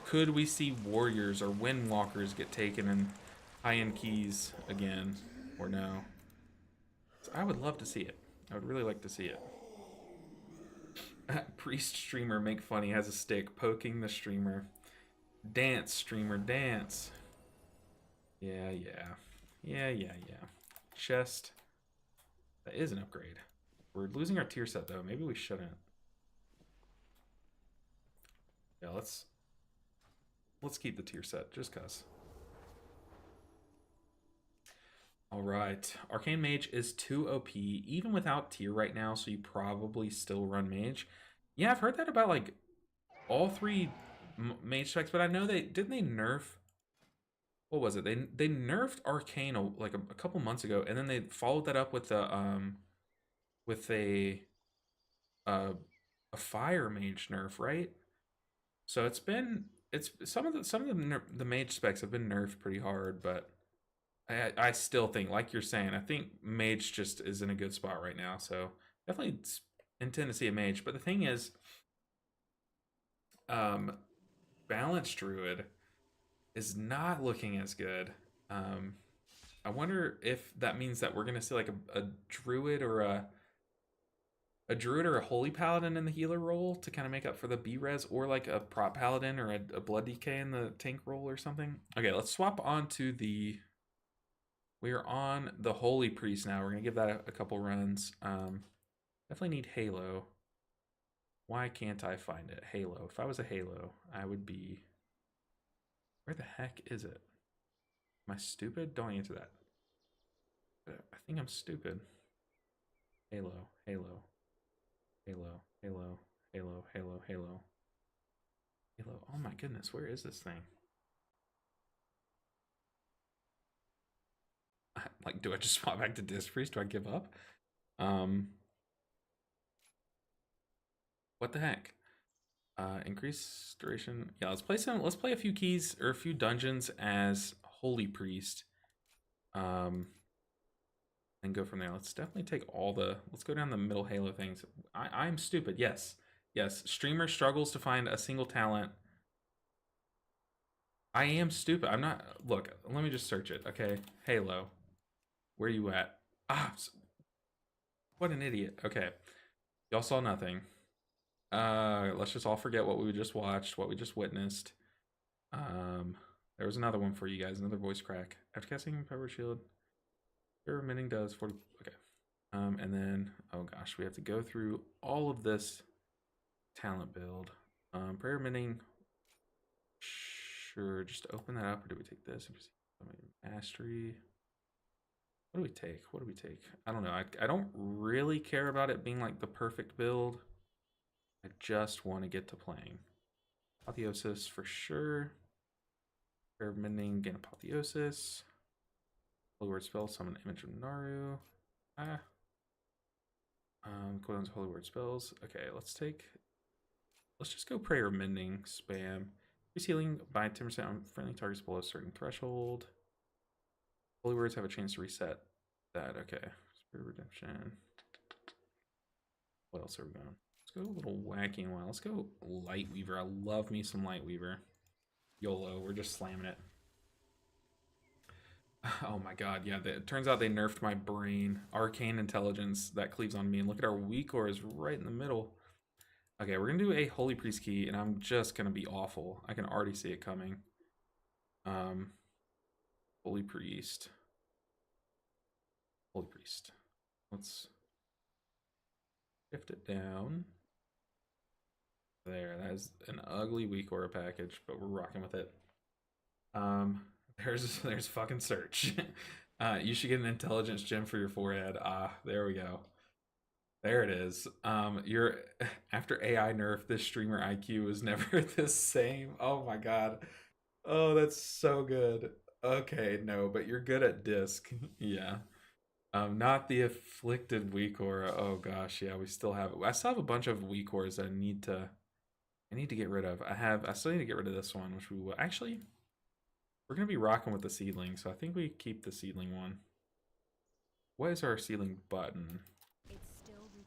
could we see warriors or windwalkers get taken in high-end keys again, or no? So I would love to see it. I would really like to see it. Priest streamer make funny has a stick poking the streamer. Dance streamer dance. Yeah. Chest. That is an upgrade. We're losing our tier set though. Maybe we shouldn't. Yeah, let's keep the tier set just cuz. Alright, Arcane Mage is 2 OP, even without tier right now, so you probably still run Mage. Yeah, I've heard that about, like, all three Mage specs, but I know didn't they nerf... What was it? They nerfed Arcane, like, a couple months ago, and then they followed that up with with a Fire Mage nerf, right? So it's some of the mage specs have been nerfed pretty hard, but I still think, like you're saying, I think mage just is in a good spot right now. So definitely intend to see a mage. But the thing is, um, balanced druid is not looking as good. Um, I wonder if that means that we're gonna see like a druid or a druid or a holy paladin in the healer role to kind of make up for the B res, or like a prop paladin or a blood DK in the tank role or something. Okay, let's swap on to the. We are on the holy priest now. We're gonna give that a couple runs. Definitely need Halo. Why can't I find it? Halo. If I was a Halo, I would be. Where the heck is it? Am I stupid? Don't answer that. I think I'm stupid. Halo, Halo, Halo, Halo, Halo, Halo, Halo, Halo. Oh my goodness, where is this thing? Like, do I just swap back to Disc Priest? Do I give up? Um, what the heck? Increase duration. Yeah, let's play some. Let's play a few keys or a few dungeons as Holy Priest. And go from there. Let's definitely take all the. Let's go down the middle Halo things. I'm stupid. Yes, yes. Streamer struggles to find a single talent. I am stupid. I'm not. Look, let me just search it. Okay, Halo. Where you at? Ah, what an idiot. Okay, y'all saw nothing. Let's just all forget what we just watched, what we just witnessed. There was another one for you guys, another voice crack. After casting Power Shield, your emitting does 40. Okay. And then, oh gosh, we have to go through all of this talent build. Prayer emitting. Sure, just open that up, or do we take this? Mastery. What do we take? What do we take? I don't know. I don't really care about it being like the perfect build. I just want to get to playing. Apotheosis for sure. Prayer of Mending, gain Apotheosis. Holy Word spell, summon image of Naru. Ah. Go down to Holy Word spells. Okay, let's just go Prayer of Mending, spam. Increase healing by 10% on friendly targets below a certain threshold. Holy Words have a chance to reset that. Okay. Spirit Redemption. What else are we going? Let's go a little wacky one. Let's go Lightweaver. I love me some Lightweaver. YOLO. We're just slamming it. Oh my god, yeah. It turns out they nerfed my brain. Arcane Intelligence, that cleaves on me. And look at our weak core is right in the middle. Okay, we're going to do a Holy Priest key, and I'm just going to be awful. I can already see it coming. Holy Priest. Holy Priest. Let's shift it down. There, that is an ugly weak aura package, but we're rocking with it. There's fucking search. You should get an intelligence gem for your forehead. There we go. There it is. You're after AI nerf, this streamer IQ was never the same. Oh my god. Oh, that's so good. Okay, no, but you're good at disc. Yeah. Not the afflicted weak aura. Oh gosh, yeah, we still have. I still have a bunch of weak auras that I need to get rid of. I still need to get rid of this one, which we will actually. We're gonna be rocking with the seedling, so I think we keep the seedling one. What is our seedling button?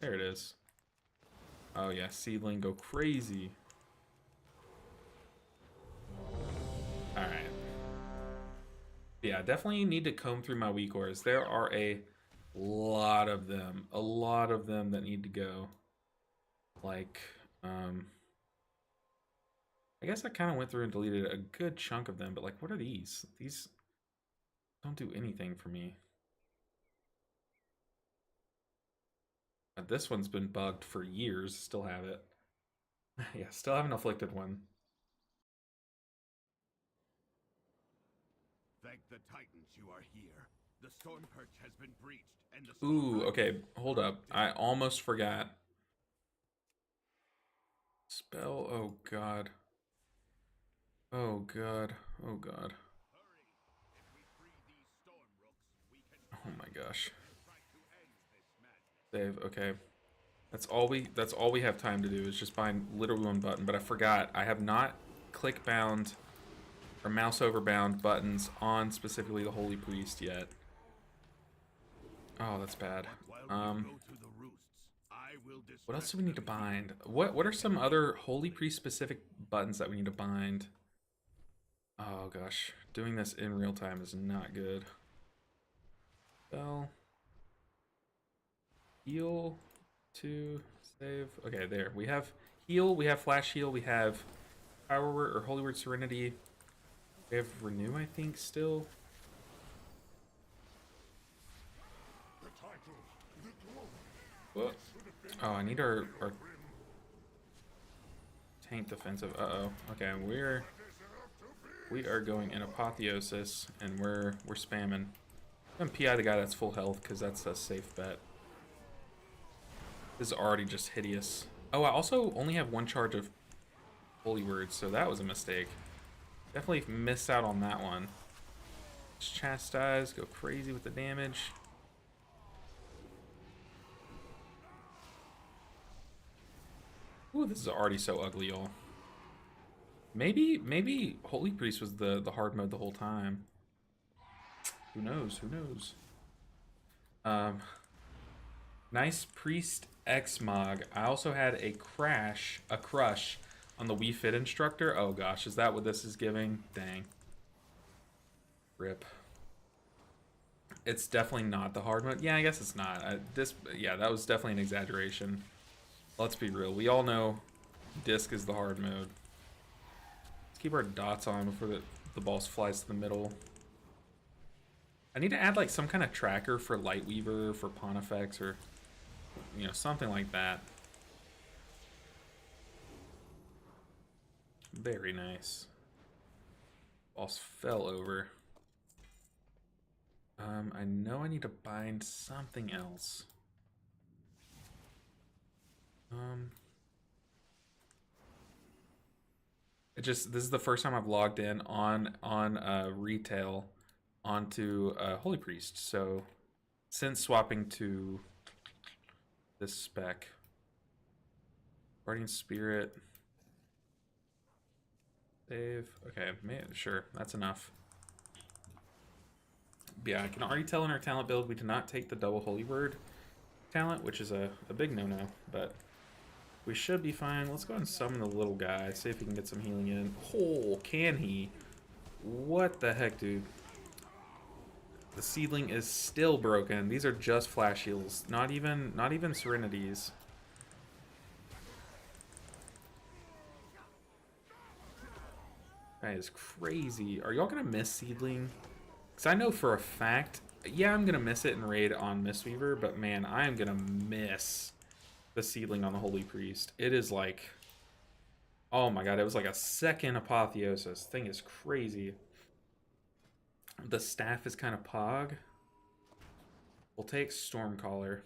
There it is. Oh yeah, seedling, go crazy. All right. Yeah, definitely need to comb through my weak auras. There are a lot of them. A lot of them that need to go. Like, I guess I kind of went through and deleted a good chunk of them, but like, what are these? These don't do anything for me. This one's been bugged for years. Still have it. Yeah, still have an afflicted one.
Thank the Titans you are here. The storm perch has been breached, and the
Ooh, okay, hold up. I almost forgot. Spell, oh god. Oh god. Oh god. Oh my gosh. Save, okay. That's all we have time to do is just bind literally one button. But I forgot I have not click bound or mouse over bound buttons on specifically the Holy Priest yet. Oh, that's bad. What else do we need to bind? What are some other Holy Priest specific buttons that we need to bind? Oh gosh, doing this in real time is not good. Well, heal to save. Okay, there. We have heal, we have flash heal, we have power word or holy word serenity. We have renew, I think, still. What? Oh, I need our tank defensive. Uh-oh. Okay, we are going in apotheosis and we're spamming. I'm gonna PI the guy that's full health because that's a safe bet. This is already just hideous. Oh, I also only have one charge of holy words, so that was a mistake. Definitely missed out on that one. Just chastise, go crazy with the damage. Ooh, this is already so ugly, y'all. Maybe Holy Priest was the hard mode the whole time. Who knows? Who knows? Nice Priest Xmog. I also had a crush on the Wii Fit instructor. Oh gosh, is that what this is giving? Dang. Rip. It's definitely not the hard mode. Yeah, I guess it's not. Yeah, that was definitely an exaggeration. Let's be real. We all know disc is the hard mode. Let's keep our dots on before the boss flies to the middle. I need to add like some kind of tracker for Lightweaver, for Pontifex, or you know, something like that. Very nice. Boss fell over. I know I need to bind something else. This is the first time I've logged in on retail onto Holy Priest. So since swapping to this spec, Guardian Spirit, save. Okay, sure, that's enough. But yeah, I can already tell in our talent build we did not take the double Holy Word talent, which is a big no-no, but we should be fine. Let's go ahead and summon the little guy, see if he can get some healing in. Oh, can he? What the heck, dude? The seedling is still broken. These are just flash heals, not even serenities. That is crazy. Are y'all gonna miss seedling? Because I know for a fact, yeah, I'm gonna miss it in raid on Mistweaver, but man, I am gonna miss the seedling on the Holy Priest. It is like, oh my god, it was like a second apotheosis. Thing is crazy. The staff is kind of pog. We'll take Stormcaller.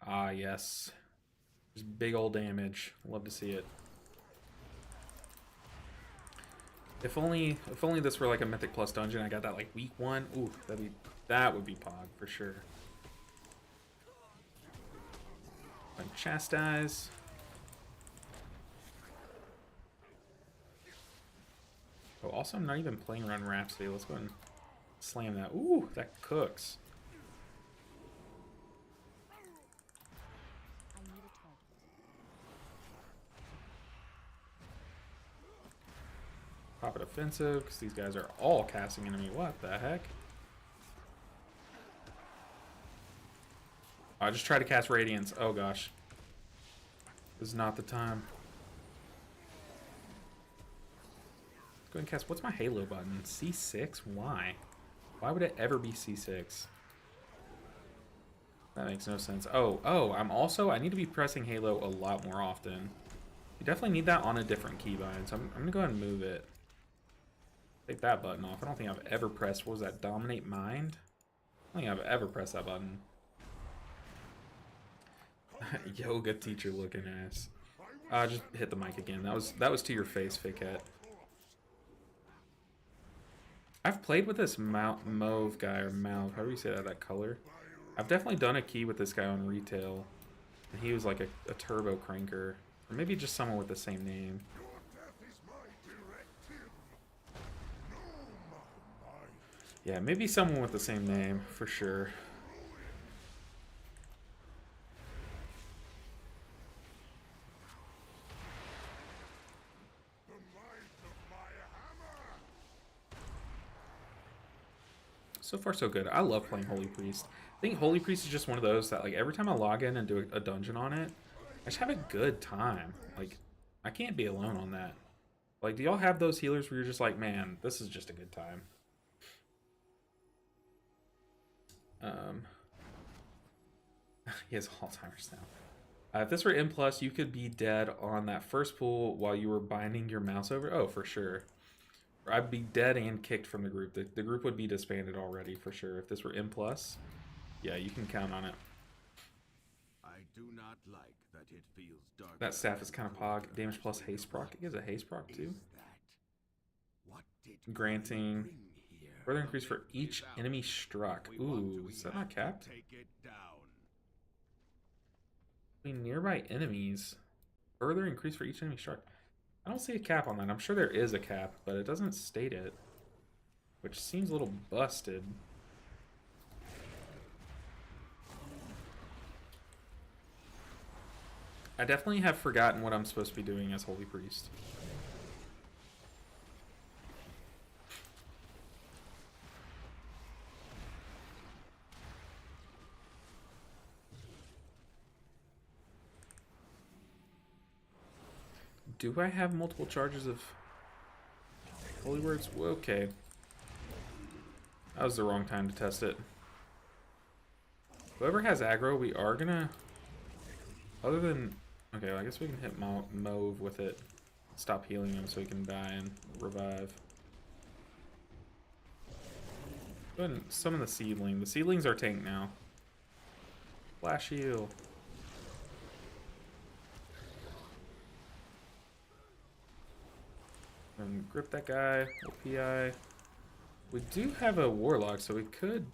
Ah, yes. Just big old damage. Love to see it. If only this were like a Mythic Plus dungeon, I got that like week 1. Ooh, that would be pog for sure. Like chastise. Oh, also I'm not even playing around Rhapsody. Let's go ahead and slam that. Ooh, that cooks. Pop it offensive, because these guys are all casting into me. What the heck? I just tried to cast Radiance. Oh gosh. This is not the time. Let's go ahead and cast. What's my Halo button? C6? Why? Why would it ever be C6? That makes no sense. Oh, I need to be pressing Halo a lot more often. You definitely need that on a different keybind, so I'm gonna go ahead and move it. Take that button off. I don't think I've ever pressed, what was that, Dominate Mind? I don't think I've ever pressed that button. Yoga teacher looking ass. Just hit the mic again. That was to your face, fake cat. I've played with this mauve guy, or mauve, however you say that color. I've definitely done a key with this guy on retail. And he was like a turbo cranker. Or maybe just someone with the same name. Yeah, maybe someone with the same name, for sure. So far, so good. I love playing Holy Priest. I think Holy Priest is just one of those that, like, every time I log in and do a dungeon on it, I just have a good time. Like, I can't be alone on that. Like, do y'all have those healers where you're just like, man, this is just a good time? He has Alzheimer's now. If this were M+, you could be dead on that first pool while you were binding your mouse over. Oh, for sure. I'd be dead and kicked from the group. The group would be disbanded already, for sure. If this were M+, yeah, you can count on it.
I do not like that it feels dark.
That staff is kind of pog. Damage plus haste proc. It gives a haste proc, too. Granting further increase for each enemy struck. Ooh, is that not capped? Nearby enemies. Further increase for each enemy struck. I don't see a cap on that. I'm sure there is a cap, but it doesn't state it. Which seems a little busted. I definitely have forgotten what I'm supposed to be doing as Holy Priest. Do I have multiple charges of Holy Words? Okay. That was the wrong time to test it. Whoever has aggro, we are gonna... Other than... Okay, well, I guess we can hit Mauve with it. Stop healing him so he can die and revive. Go ahead and summon the Seedling. The Seedlings are tank now. Flash heal. And grip that guy. PI. We do have a Warlock, so we could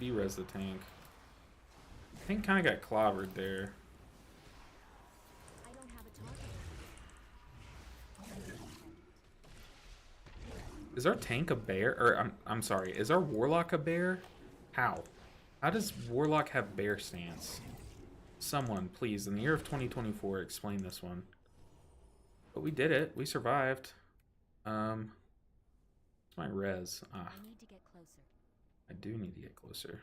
be-res the tank. Tank kind of got clobbered there. Is our tank a bear? Or I'm sorry, is our Warlock a bear? How? How does Warlock have bear stance? Someone, please, in the year of 2024, explain this one. But we did it. We survived. What's my res? Ah.
I need to get closer.
I do need to get closer.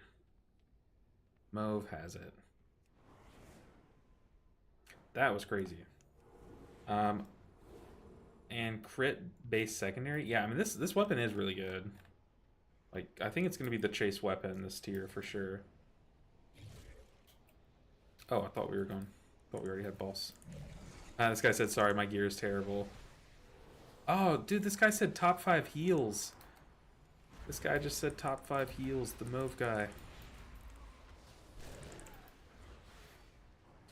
Mauve has it. That was crazy. And crit base secondary. Yeah, I mean this weapon is really good. Like, I think it's gonna be the chase weapon this tier for sure. Oh, I thought we were going. Thought we already had boss. This guy said, sorry, my gear is terrible. Oh, dude, this guy said top 5 heals. This guy just said top 5 heals, the Mauve guy.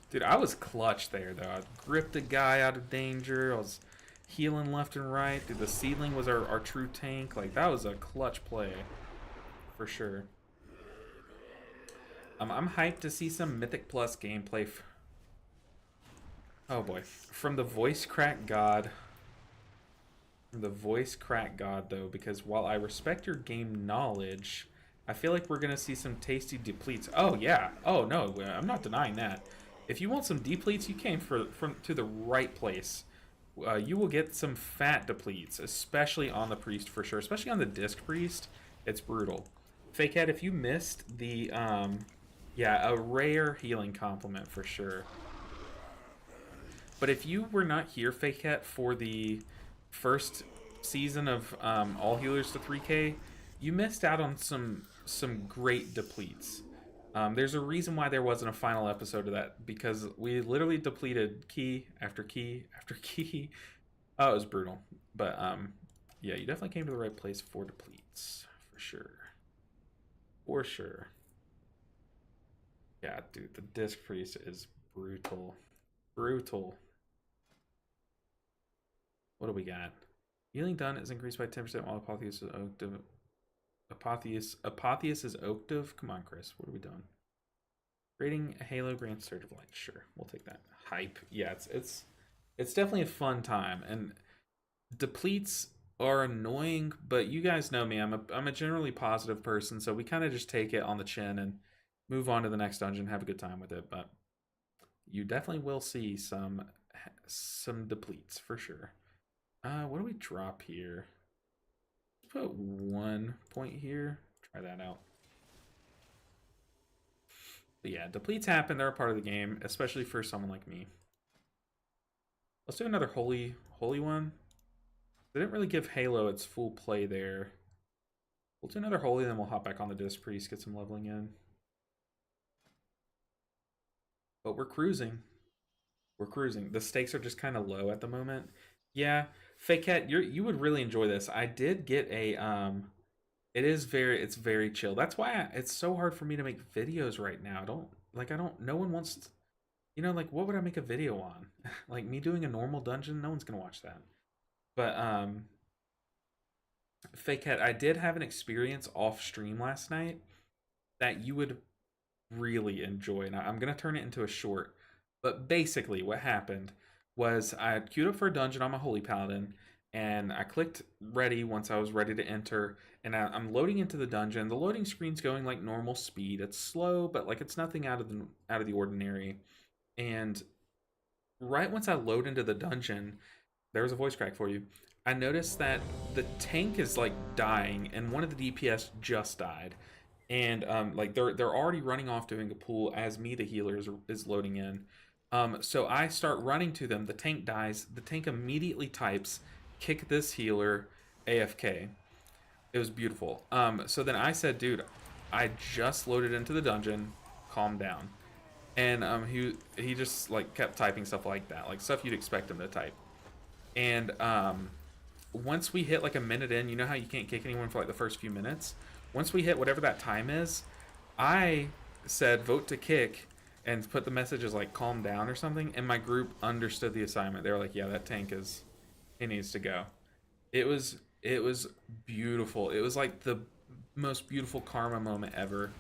Dude, I was clutch there, though. I gripped a guy out of danger. I was healing left and right. Dude, the Seedling was our true tank. Like, that was a clutch play. For sure. I'm hyped to see some Mythic Plus gameplay. Oh, boy. From the voice crack god. The voice crack god, though, because while I respect your game knowledge, I feel like we're going to see some tasty depletes. Oh, yeah. Oh, no. I'm not denying that. If you want some depletes, you came to the right place. You will get some fat depletes, especially on the priest for sure. Especially on the disc priest. It's brutal. Fakehead, if you missed the, yeah, a rare healing compliment for sure. But if you were not here, Fakehead, for the first season of All Healers to 3K, you missed out on some great depletes. There's a reason why there wasn't a final episode of that, because we literally depleted key after key after key. Oh, it was brutal. But yeah, you definitely came to the right place for depletes, for sure. For sure. Yeah, dude, the disc priest is brutal. Brutal. What do we got? Healing done is increased by 10% while Apotheus is octave. Apotheus is octave? Come on, Chris. What are we doing? Rating a Halo Grand Surge of Light. Sure, we'll take that. Hype. Yeah, it's definitely a fun time, and depletes are annoying, but you guys know me. I'm a generally positive person, so we kind of just take it on the chin and move on to the next dungeon, have a good time with it. But you definitely will see some depletes for sure. What do we drop here? Let's put 1 point here. Try that out. But yeah, depletes happen. They're a part of the game, especially for someone like me. Let's do another holy one. They didn't really give Halo its full play there. We'll do another holy, then we'll hop back on the Disc Priest, get some leveling in. But we're cruising. We're cruising. The stakes are just kind of low at the moment. Yeah, Fake Cat, you would really enjoy this. I did get a it's very chill. That's why it's so hard for me to make videos right now. No one wants to, like, what would I make a video on? Like me doing a normal dungeon, no one's gonna watch that. But Fake Cat, I did have an experience off stream last night that you would really enjoy, and I'm gonna turn it into a short. But basically, what happened was I had queued up for a dungeon on my Holy Paladin, and I clicked ready once I was ready to enter, and I'm loading into the dungeon. The loading screen's going like normal speed. It's slow, but like it's nothing out of the ordinary. And right once I load into the dungeon, there's a voice crack for you. I noticed that the tank is like dying, and one of the DPS just died, and like they're already running off doing a pull as me, the healer, is loading in. So I start running to them. The tank dies. The tank immediately types, "Kick this healer, AFK." It was beautiful. So then I said, "Dude, I just loaded into the dungeon. Calm down." And he just like kept typing stuff like that, like stuff you'd expect him to type. And once we hit like a minute in, you know how you can't kick anyone for like the first few minutes? Once we hit whatever that time is, I said vote to kick and put the message as like calm down or something, and my group understood the assignment. They were like, yeah, that tank he needs to go. It was beautiful. It was like the most beautiful karma moment ever.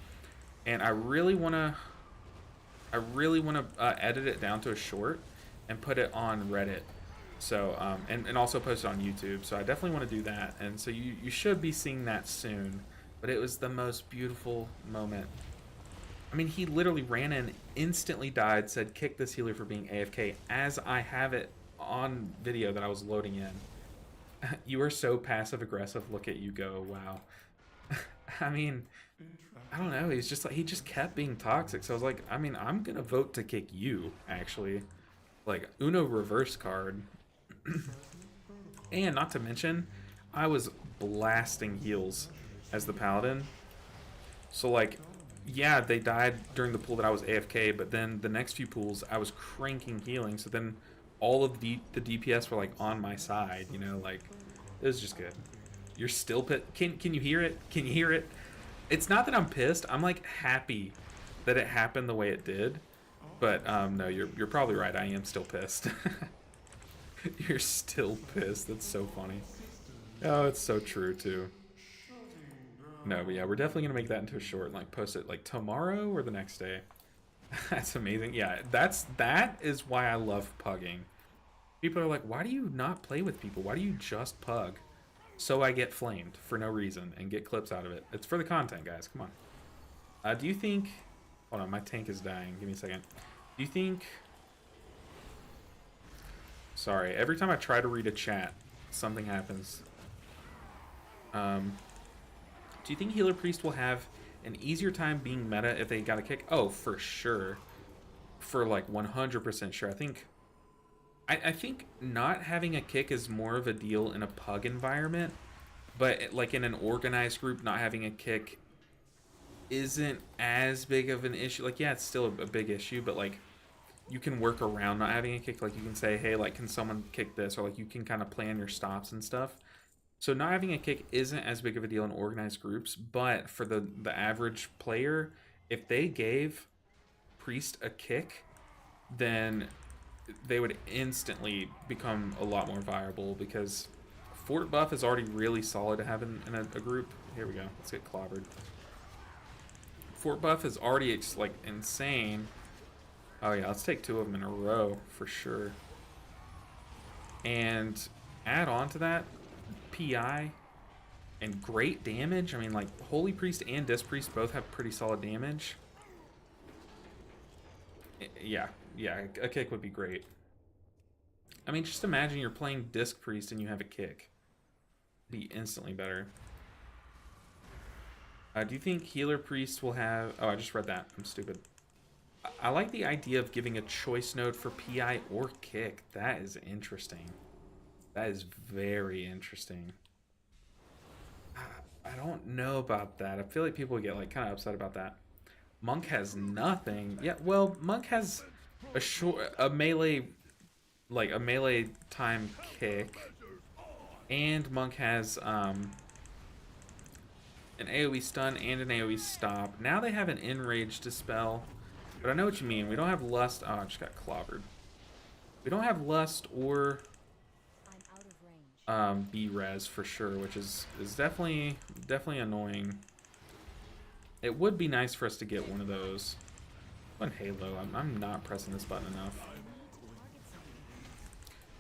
And I really want to edit it down to a short and put it on Reddit. So, and also post it on YouTube. So I definitely want to do that. And so you should be seeing that soon. But it was the most beautiful moment. I mean, he literally ran in, instantly died, said, "Kick this healer for being AFK," as I have it on video that I was loading in. You are so passive-aggressive. Look at you go. Wow. I mean, I don't know. He's just like, he just kept being toxic. So I was like, I mean, I'm going to vote to kick you, actually. Like, Uno reverse card. And not to mention, I was blasting heals as the paladin. So like, yeah, they died during the pool that I was AFK, but then the next few pools I was cranking healing. So then all of the DPS were like on my side, like it was just good. You're still pissed. Can you hear it? Can you hear it? It's not that I'm pissed. I'm like happy that it happened the way it did. But no, you're probably right. I am still pissed. You're still pissed. That's so funny. Oh, it's so true too. No, but yeah, we're definitely gonna make that into a short and like post it like tomorrow or the next day. That's amazing. Yeah, that is why I love pugging. People are like, why do you not play with people? Why do you just pug? So I get flamed for no reason and get clips out of it. It's for the content, guys. Come on. Do you think... Hold on, my tank is dying. Give me a second. Do you think... Sorry, every time I try to read a chat, something happens. Do you think Healer Priest will have an easier time being meta if they got a kick? Oh, for sure. For like 100% sure. I think not having a kick is more of a deal in a pug environment, but like in an organized group, not having a kick isn't as big of an issue. Like, yeah, it's still a big issue, but like you can work around not having a kick. Like you can say, hey, like, can someone kick this? Or like you can kind of plan your stops and stuff. So not having a kick isn't as big of a deal in organized groups, but for the average player, if they gave Priest a kick, then they would instantly become a lot more viable, because Fort buff is already really solid to have in a group. Here we go. Let's get clobbered. fort buff is already like insane. Oh yeah, let's take 2 of them in a row for sure. And add on to that PI and great damage. I mean, like, Holy Priest and Disc Priest both have pretty solid damage. Yeah, a kick would be great. I mean, just imagine you're playing Disc Priest and you have a kick. It'd be instantly better. Do you think Healer Priest will have... Oh, I just read that. I'm stupid. I like the idea of giving a choice node for PI or kick. That is interesting. That is very interesting. I don't know about that. I feel like people get like kind of upset about that. Monk has nothing. Yeah, well, Monk has a melee, like a melee time kick, and Monk has an AoE stun and an AoE stop. Now they have an Enrage Dispel, but I know what you mean. We don't have Lust. Oh, I just got clobbered. We don't have Lust or B-Res for sure, which is definitely annoying. It would be nice for us to get one of those. On Halo, I'm not pressing this button enough.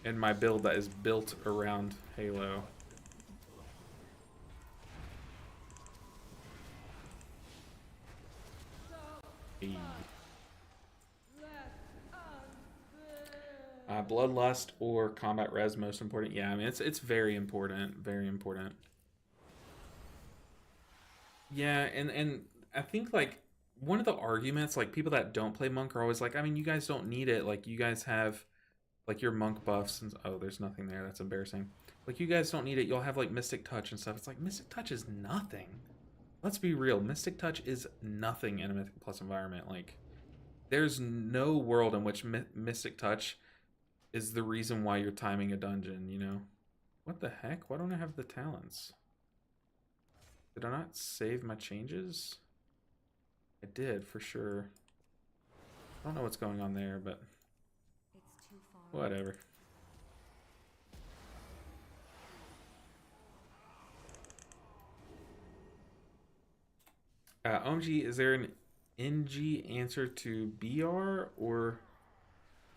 In my build that is built around Halo. Hey. Bloodlust or combat res most important? Yeah, I mean it's very important, very important. Yeah, and I think like one of the arguments, like people that don't play Monk are always like, I mean, you guys don't need it. Like you guys have like your Monk buffs and oh, there's nothing there. That's embarrassing. Like you guys don't need it. You'll have like Mystic Touch and stuff. It's like Mystic Touch is nothing. Let's be real. Mystic Touch is nothing in a Mythic Plus environment. Like there's no world in which Mystic Touch is the reason why you're timing a dungeon, you know? What the heck? Why don't I have the talents? Did I not save my changes? I did, for sure. I don't know what's going on there, but whatever. OMG, is there an NG answer to BR or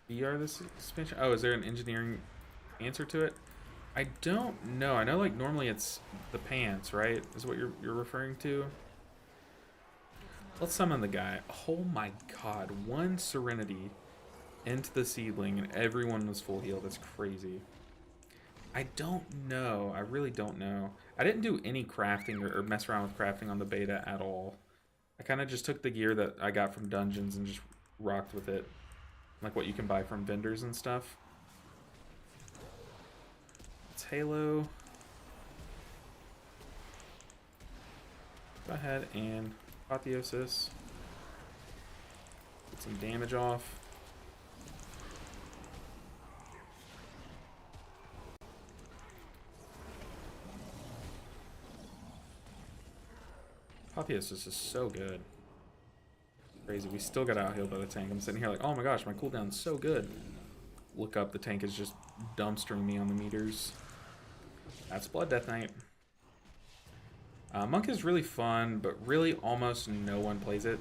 BR this expansion? Oh, is there an engineering answer to it? I don't know. I know like normally it's the pants, right? Is what you're referring to. Let's summon the guy. Oh my god, 1 Serenity into the Seedling and everyone was full heal. That's crazy. I don't know. I really don't know. I didn't do any crafting or mess around with crafting on the beta at all. I kind of just took the gear that I got from dungeons and just rocked with it. Like what you can buy from vendors and stuff. It's Halo. Go ahead and Apotheosis. Get some damage off. Apotheosis is so good. Crazy. We still got out-healed by the tank. I'm sitting here like, oh my gosh, my cooldown's so good. Look up, the tank is just dumpstering me on the meters. That's Blood Death Knight. Monk is really fun, but really almost no one plays it.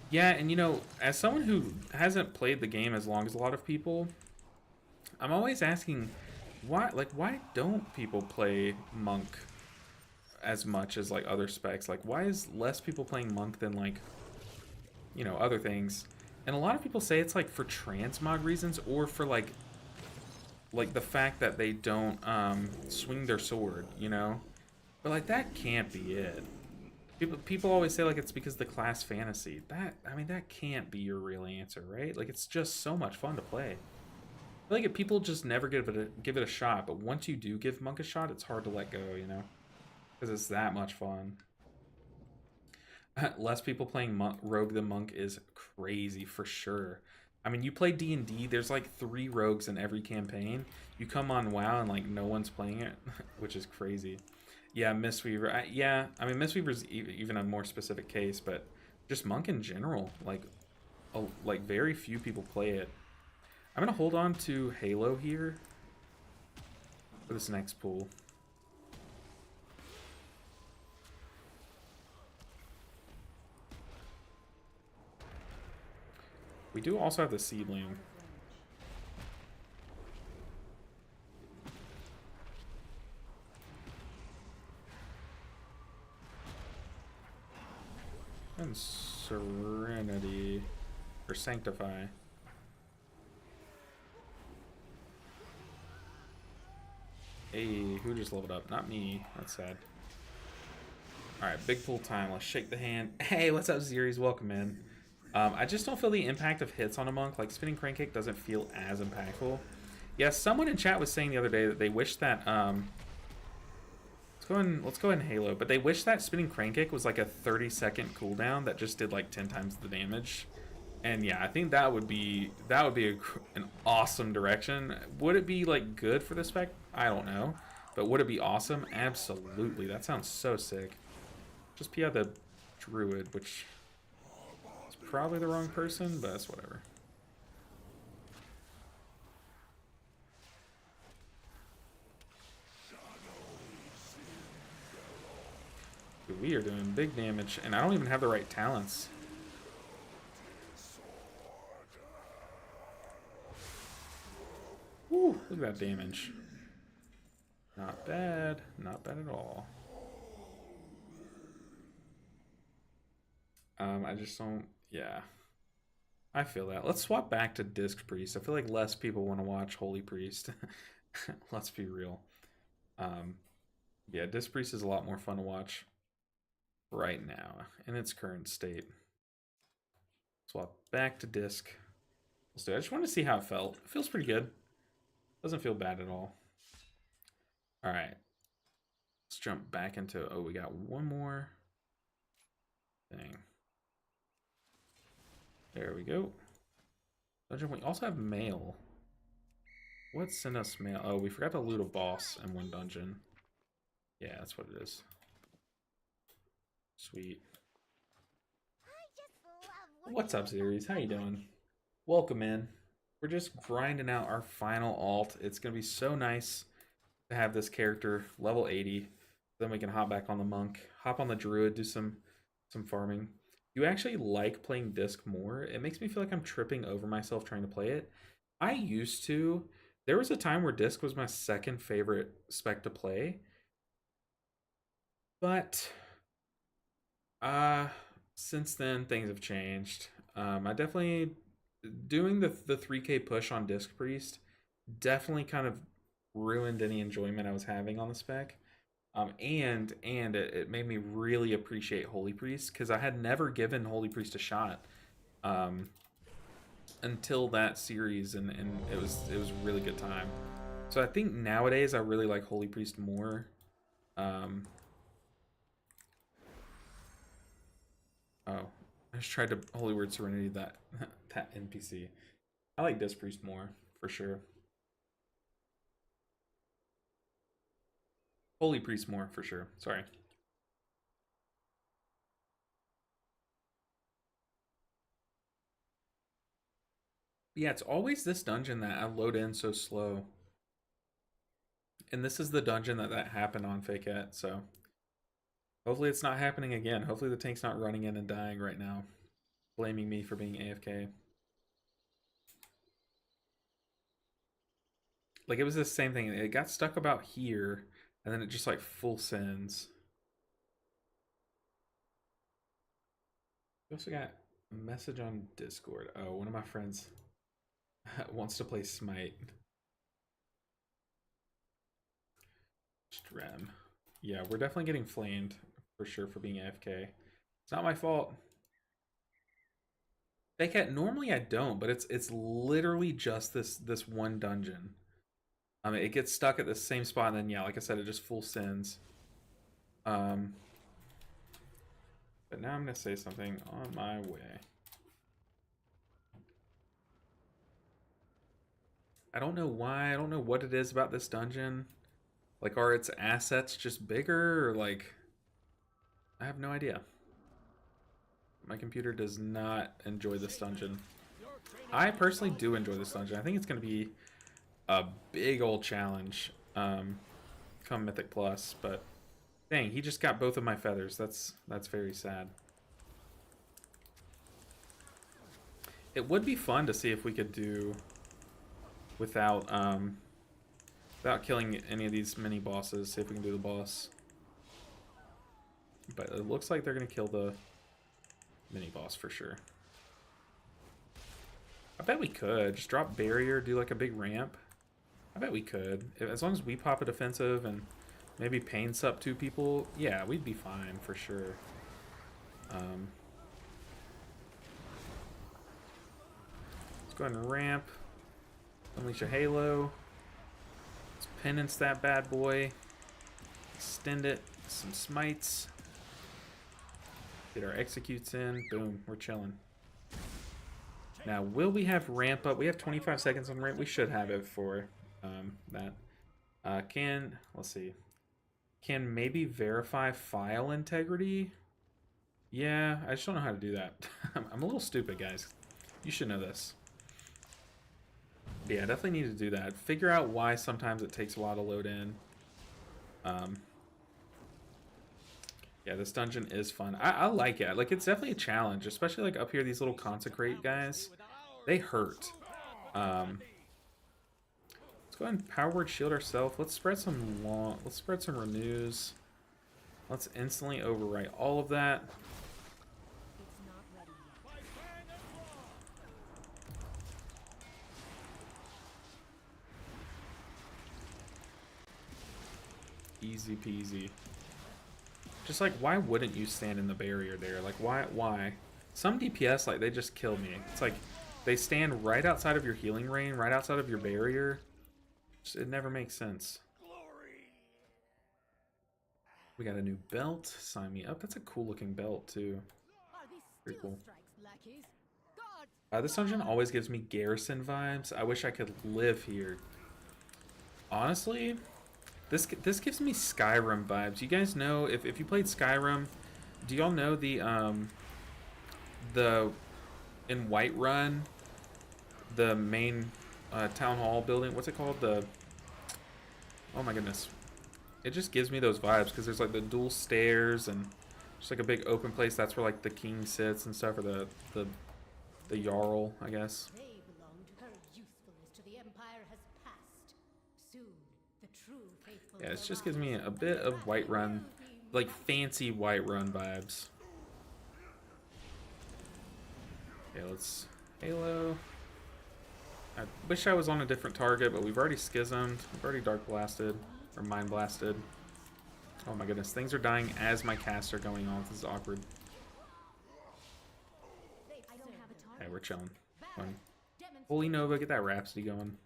Yeah, and you know, as someone who hasn't played the game as long as a lot of people, I'm always asking, why don't people play Monk as much as like other specs? Like, why is less people playing Monk than like, you know, other things? And a lot of people say it's like for transmog reasons or for like the fact that they don't swing their sword, you know? But like that can't be it. People always say like it's because the class fantasy. I mean that can't be your real answer, right? Like it's just so much fun to play. I feel like if people just never give it a shot, but once you do give Monk a shot, it's hard to let go, you know? Because it's that much fun. Less people playing Rogue than Monk is crazy for sure. I mean, you play D&D, there's like 3 rogues in every campaign. You come on WoW and like no one's playing it, which is crazy. Yeah, Mistweaver. Yeah, I mean, Mistweaver's even a more specific case, but just Monk in general, like very few people play it. I'm gonna hold on to Halo here for this next pool. We do also have the seedling. And Serenity. Or Sanctify. Hey, who just leveled up? Not me. That's sad. Alright, big pull time. Let's shake the hand. Hey, what's up, Zeres? Welcome in. I just don't feel the impact of hits on a monk. Like, spinning crank kick doesn't feel as impactful. Yeah, someone in chat was saying the other day that they wish that, let's go ahead and Halo, but they wish that spinning crank kick was like a 30-second cooldown that just did like 10 times the damage. And yeah, I think that would be an awesome direction. Would it be like good for the spec? I don't know. But would it be awesome? Absolutely. That sounds so sick. Just PI the druid, which is probably the wrong person, but that's whatever. Dude, we are doing big damage, and I don't even have the right talents. Woo, look at that damage. Not bad. Not bad at all. I just don't... Yeah. I feel that. Let's swap back to Disc Priest. I feel like less people want to watch Holy Priest. Let's be real. Yeah, Disc Priest is a lot more fun to watch right now in its current state. Swap back to Disc. Let's do it. I just want to see how it felt. It feels pretty good. Doesn't feel bad at all. All right. Let's jump back into... Oh, we got one more thing. There we go. Dungeon. We also have mail. What sent us mail? Oh, we forgot to loot a boss in one dungeon. Yeah, that's what it is. Sweet. What's up, Zeres? How you doing? Welcome in. We're just grinding out our final alt. It's going to be so nice to have this character level 80. Then we can hop back on the monk, hop on the druid, do some farming. You actually like playing Disc more? It makes me feel like I'm tripping over myself trying to play it. I used to. There was a time where Disc was my second favorite spec to play. But since then things have changed. I definitely doing the 3K push on Disc Priest definitely kind of ruined any enjoyment I was having on the spec. And it made me really appreciate Holy Priest, because I had never given Holy Priest a shot until that series, and it was a really good time. So I think nowadays I really like Holy Priest more. Oh, I just tried to Holy Word Serenity that that NPC. I like Disc Priest more, for sure. Holy Priest more, for sure. Sorry. Yeah, it's always this dungeon that I load in so slow. And this is the dungeon that happened on Fakeit, so... Hopefully it's not happening again. Hopefully the tank's not running in and dying right now, blaming me for being AFK. Like, it was the same thing. It got stuck about here, and then it just, like, full sends. We also got a message on Discord. Oh, one of my friends wants to play Smite. Strem. Yeah, we're definitely getting flamed, for sure, for being AFK. It's not my fault. Fakeit, normally I don't, but it's literally just this one dungeon. It gets stuck at the same spot, and then, yeah, like I said, it just full sends. But now I'm going to say something on my way. I don't know why. I don't know what it is about this dungeon. Like, are its assets just bigger, or, like... I have no idea. My computer does not enjoy this dungeon. I personally do enjoy this dungeon. I think it's going to be a big old challenge come Mythic Plus, but dang, he just got both of my feathers. That's very sad. It would be fun to see if we could do without without killing any of these mini bosses. See if we can do the boss. But it looks like they're gonna kill the mini boss for sure. I bet we could just drop barrier, do like a big ramp. I bet we could, as long as we pop a defensive and maybe pain sup 2 people. Yeah, we'd be fine for sure. Let's go ahead and ramp. Unleash a halo. Let's penance that bad boy. Extend it. Some smites. Get our executes in. Boom. We're chilling. Now, will we have ramp up? We have 25 seconds on ramp. We should have it for that. Let's see. Can maybe verify file integrity? Yeah, I just don't know how to do that. I'm a little stupid, guys. You should know this. But yeah, I definitely need to do that. Figure out why sometimes it takes a while to load in. Yeah, this dungeon is fun. I like it. Like, it's definitely a challenge, especially like up here, these little consecrate guys. They hurt. Let's go ahead and power word shield ourselves. Let's spread some renews. Let's instantly overwrite all of that. Easy peasy. Just like, why wouldn't you stand in the barrier there? Like, why? Some DPS, like, they just kill me. It's like, they stand right outside of your healing range, right outside of your barrier. It never makes sense. We got a new belt. Sign me up. That's a cool looking belt, too. Pretty cool. This dungeon always gives me Garrison vibes. I wish I could live here. Honestly, this gives me Skyrim vibes. You guys know, if you played Skyrim, do y'all know the in Whiterun, the main town hall building, what's it called? Oh my goodness. It just gives me those vibes because there's like the dual stairs and just like a big open place. That's where like the king sits and stuff, or the Jarl, I guess. Yeah, it just gives me a bit of Whiterun, like fancy Whiterun vibes. Okay, let's Halo. I wish I was on a different target, but we've already schismed. We've already dark blasted or mind blasted. Oh my goodness, things are dying as my casts are going on. This is awkward. Okay, we're chilling. Holy Nova, get that Rhapsody going.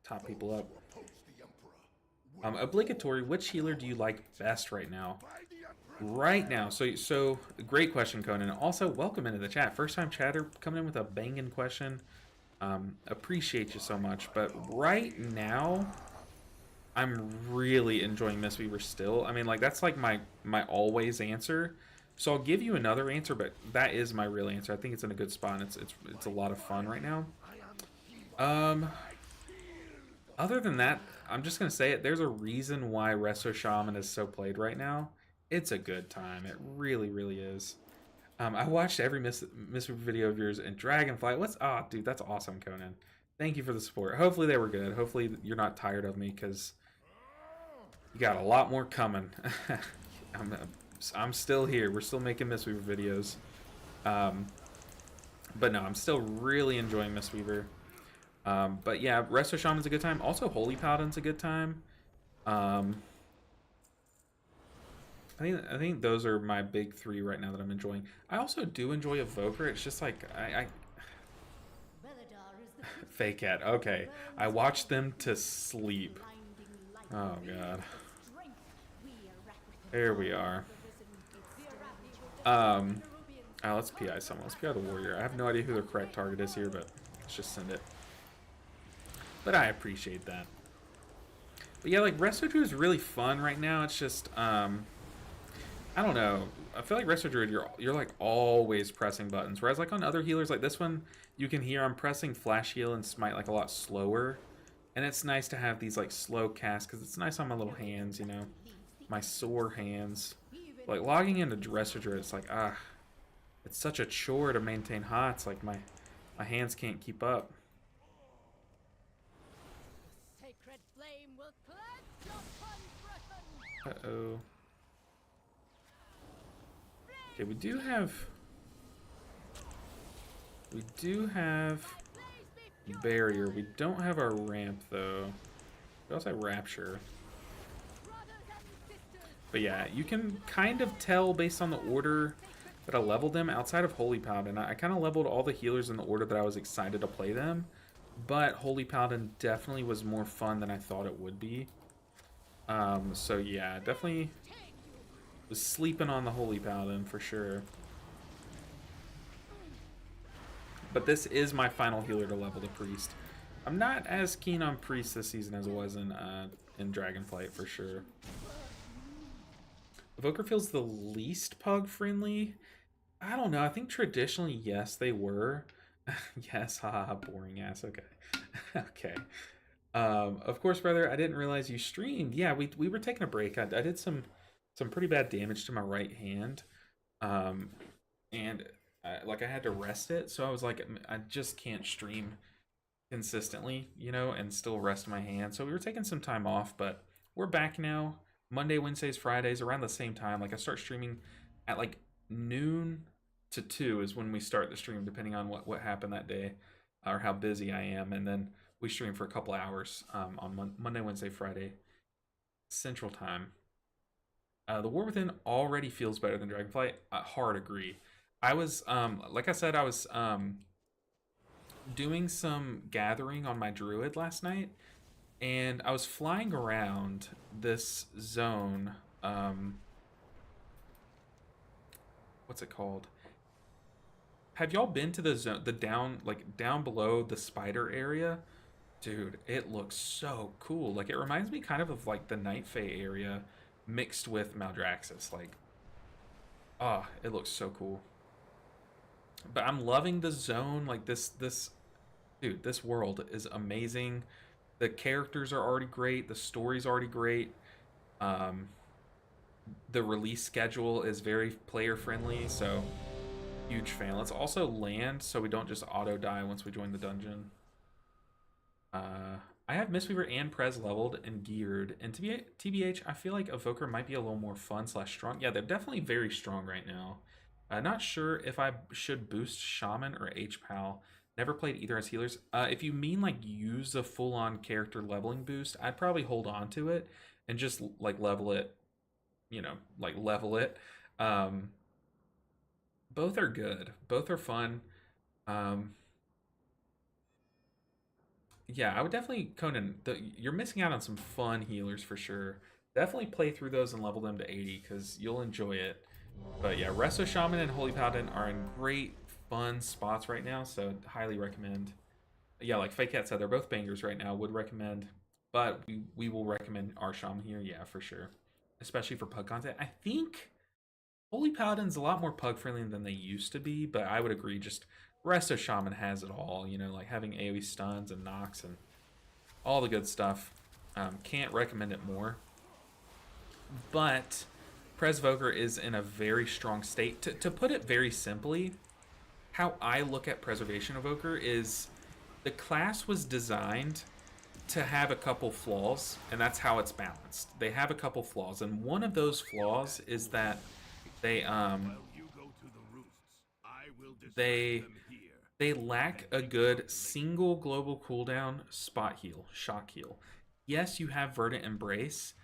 Top people up. Obligatory, which healer do you like best right now? Right now, so great question, Conan. Also, welcome into the chat. First time chatter coming in with a banging question. Appreciate you so much. But right now, I'm really enjoying Mistweaver still. I mean, like, that's like my always answer. So I'll give you another answer, but that is my real answer. I think it's in a good spot. And it's a lot of fun right now. Other than that, I'm just gonna say it. There's a reason why Resto Shaman is so played right now. It's a good time. It really, really is. I watched every Mistweaver video of yours and Dragonfly. Dude, that's awesome, Conan. Thank you for the support. Hopefully they were good. Hopefully you're not tired of me, because you got a lot more coming. I'm still here. We're still making Mistweaver videos. But no, I'm still really enjoying Mistweaver. But yeah, Resto Shaman's a good time. Also, Holy Paladin's a good time. I think those are my big 3 right now that I'm enjoying. I also do enjoy Evoker. It's just like Fake Cat. Okay, I watch them to sleep. Oh god. There we are. Let's PI someone. Let's PI the warrior. I have no idea who the correct target is here, but let's just send it. But I appreciate that. But yeah, like, Resto Druid is really fun right now. It's just, I don't know. I feel like Resto Druid, you're like always pressing buttons. Whereas like on other healers like this one, you can hear I'm pressing Flash Heal and Smite like a lot slower. And it's nice to have these like slow casts because it's nice on my little hands, you know. My sore hands. Like logging into Resto Druid, it's like, it's such a chore to maintain hots. Like my hands can't keep up.
Sacred flame will cleanse your unbroken.
Uh-oh. Okay, we do have barrier. We don't have our ramp though. We also have rapture. But yeah, you can kind of tell based on the order that I leveled them outside of Holy Paladin. I kind of leveled all the healers in the order that I was excited to play them, but Holy Paladin definitely was more fun than I thought it would be. So yeah, definitely was sleeping on the Holy Paladin for sure. But this is my final healer to level the Priest. I'm not as keen on Priest this season as I was in Dragonflight for sure. Evoker feels the least pug friendly. I don't know. I think traditionally, yes, they were. Yes, haha, boring ass. Okay. Okay. Of course, brother, I didn't realize you streamed. Yeah, we were taking a break. I did some pretty bad damage to my right hand. And like I had to rest it. So I was like, I just can't stream consistently, you know, and still rest my hand. So we were taking some time off, but we're back now. Monday, Wednesdays, Fridays, around the same time. Like I start streaming at like noon to 2 is when we start the stream, depending on what happened that day or how busy I am. And then we stream for a couple hours on Monday, Wednesday, Friday, Central Time. The War Within already feels better than Dragonflight. Hard agree. I was, like I said, I was doing some gathering on my druid last night, and I was flying around this zone. What's it called? Have y'all been to the zone, the down below the spider area? Dude, it looks so cool. Like, it reminds me kind of like the Night Fae area mixed with Maldraxxus. Like, it looks so cool. But I'm loving the zone. Like, dude, this world is amazing. The characters are already great. The story's already great. The release schedule is very player friendly, so huge fan. Let's also land so we don't just auto die once we join the dungeon. I have Mistweaver and Prez leveled and geared, and TBH, I feel like Evoker might be a little more fun / strong. Yeah, they're definitely very strong right now. Not sure if I should boost Shaman or H-Pal. Never played either as healers. If you mean like use a full-on character leveling boost, I'd probably hold on to it and just like level it, you know, like level it. Both are good. Both are fun. Yeah, I would definitely, Conan, you're missing out on some fun healers for sure. Definitely play through those and level them to 80 because you'll enjoy it. But yeah, Resto Shaman and Holy Paladin are in great, fun spots right now, so highly recommend. Yeah, like Fake Cat said, they're both bangers right now. Would recommend, but we will recommend our Shaman here, yeah, for sure. Especially for pug content. I think Holy Paladin's a lot more pug friendly than they used to be, but I would agree, just Resto Shaman has it all, you know, like having AoE stuns and knocks and all the good stuff. Can't recommend it more. But Presvoker is in a very strong state. To put it very simply, how I look at Preservation Evoker is the class was designed to have a couple flaws, and that's how it's balanced. They have a couple flaws, and one of those flaws is that they lack a good single global cooldown spot heal, shock heal. Yes, you have Verdant Embrace,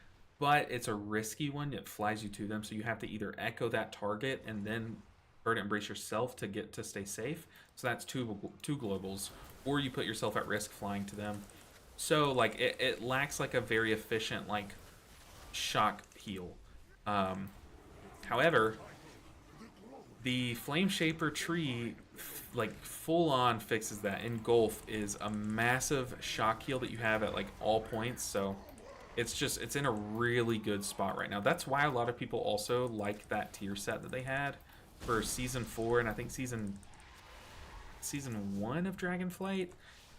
but it's a risky one. It flies you to them, so you have to either echo that target and then Verdant Embrace yourself to stay safe. So that's two globals, or you put yourself at risk flying to them. So like it lacks like a very efficient like shock heal. However, the Flame Shaper tree like full on fixes that. Engulf is a massive shock heal that you have at like all points, so it's in a really good spot right now. That's why a lot of people also like that tier set that they had for season 4 and I think season 1 of Dragonflight,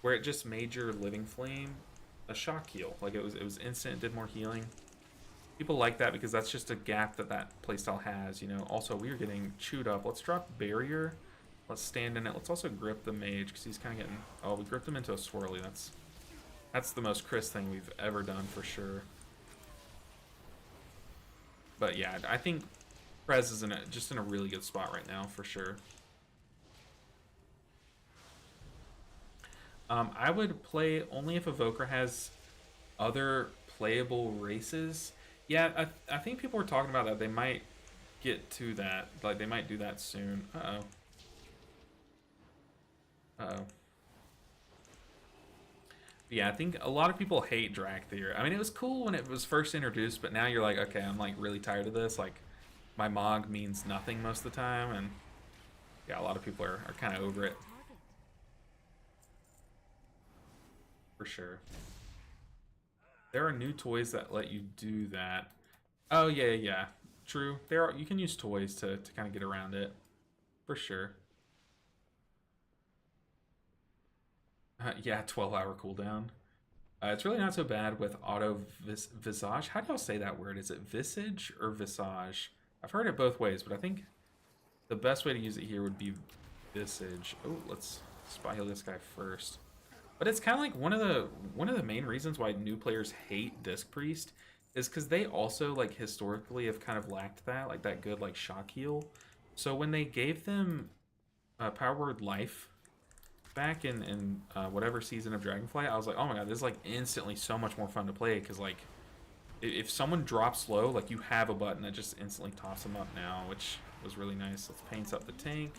where it just made your Living Flame a shock heal. Like it was instant, it did more healing. People like that because that's just a gap that that playstyle has, you know. Also, we are getting chewed up. Let's drop barrier. Let's stand in it. Let's also grip the mage because he's kind of getting... Oh, we gripped him into a swirly. That's the most Chris thing we've ever done for sure. But yeah, I think Prez is just in a really good spot right now for sure. I would play only if Evoker has other playable races. Yeah, I think people were talking about that. They might get to that. Like, they might do that soon. Uh-oh. Uh-oh. Yeah, I think a lot of people hate Drakthir. I mean, it was cool when it was first introduced, but now you're like, okay, I'm like really tired of this. Like, my Mog means nothing most of the time, and yeah, a lot of people are kind of over it. For sure. There are new toys that let you do that. Oh, yeah, yeah. True. There are, you can use toys to kind of get around it. For sure. Yeah, 12-hour cooldown. It's really not so bad with auto visage. How do y'all say that word? Is it visage or visage? I've heard it both ways, but I think the best way to use it here would be visage. Oh, let's spy heal this guy first. But it's kind of like one of the main reasons why new players hate Disc Priest is because they also like historically have kind of lacked that, like that good like shock heal. So when they gave them Power Word Life back in whatever season of Dragonflight, I was like, oh my god, this is like instantly so much more fun to play because like if someone drops low, like you have a button that just instantly tops them up now, which was really nice. Let's paint up the tank.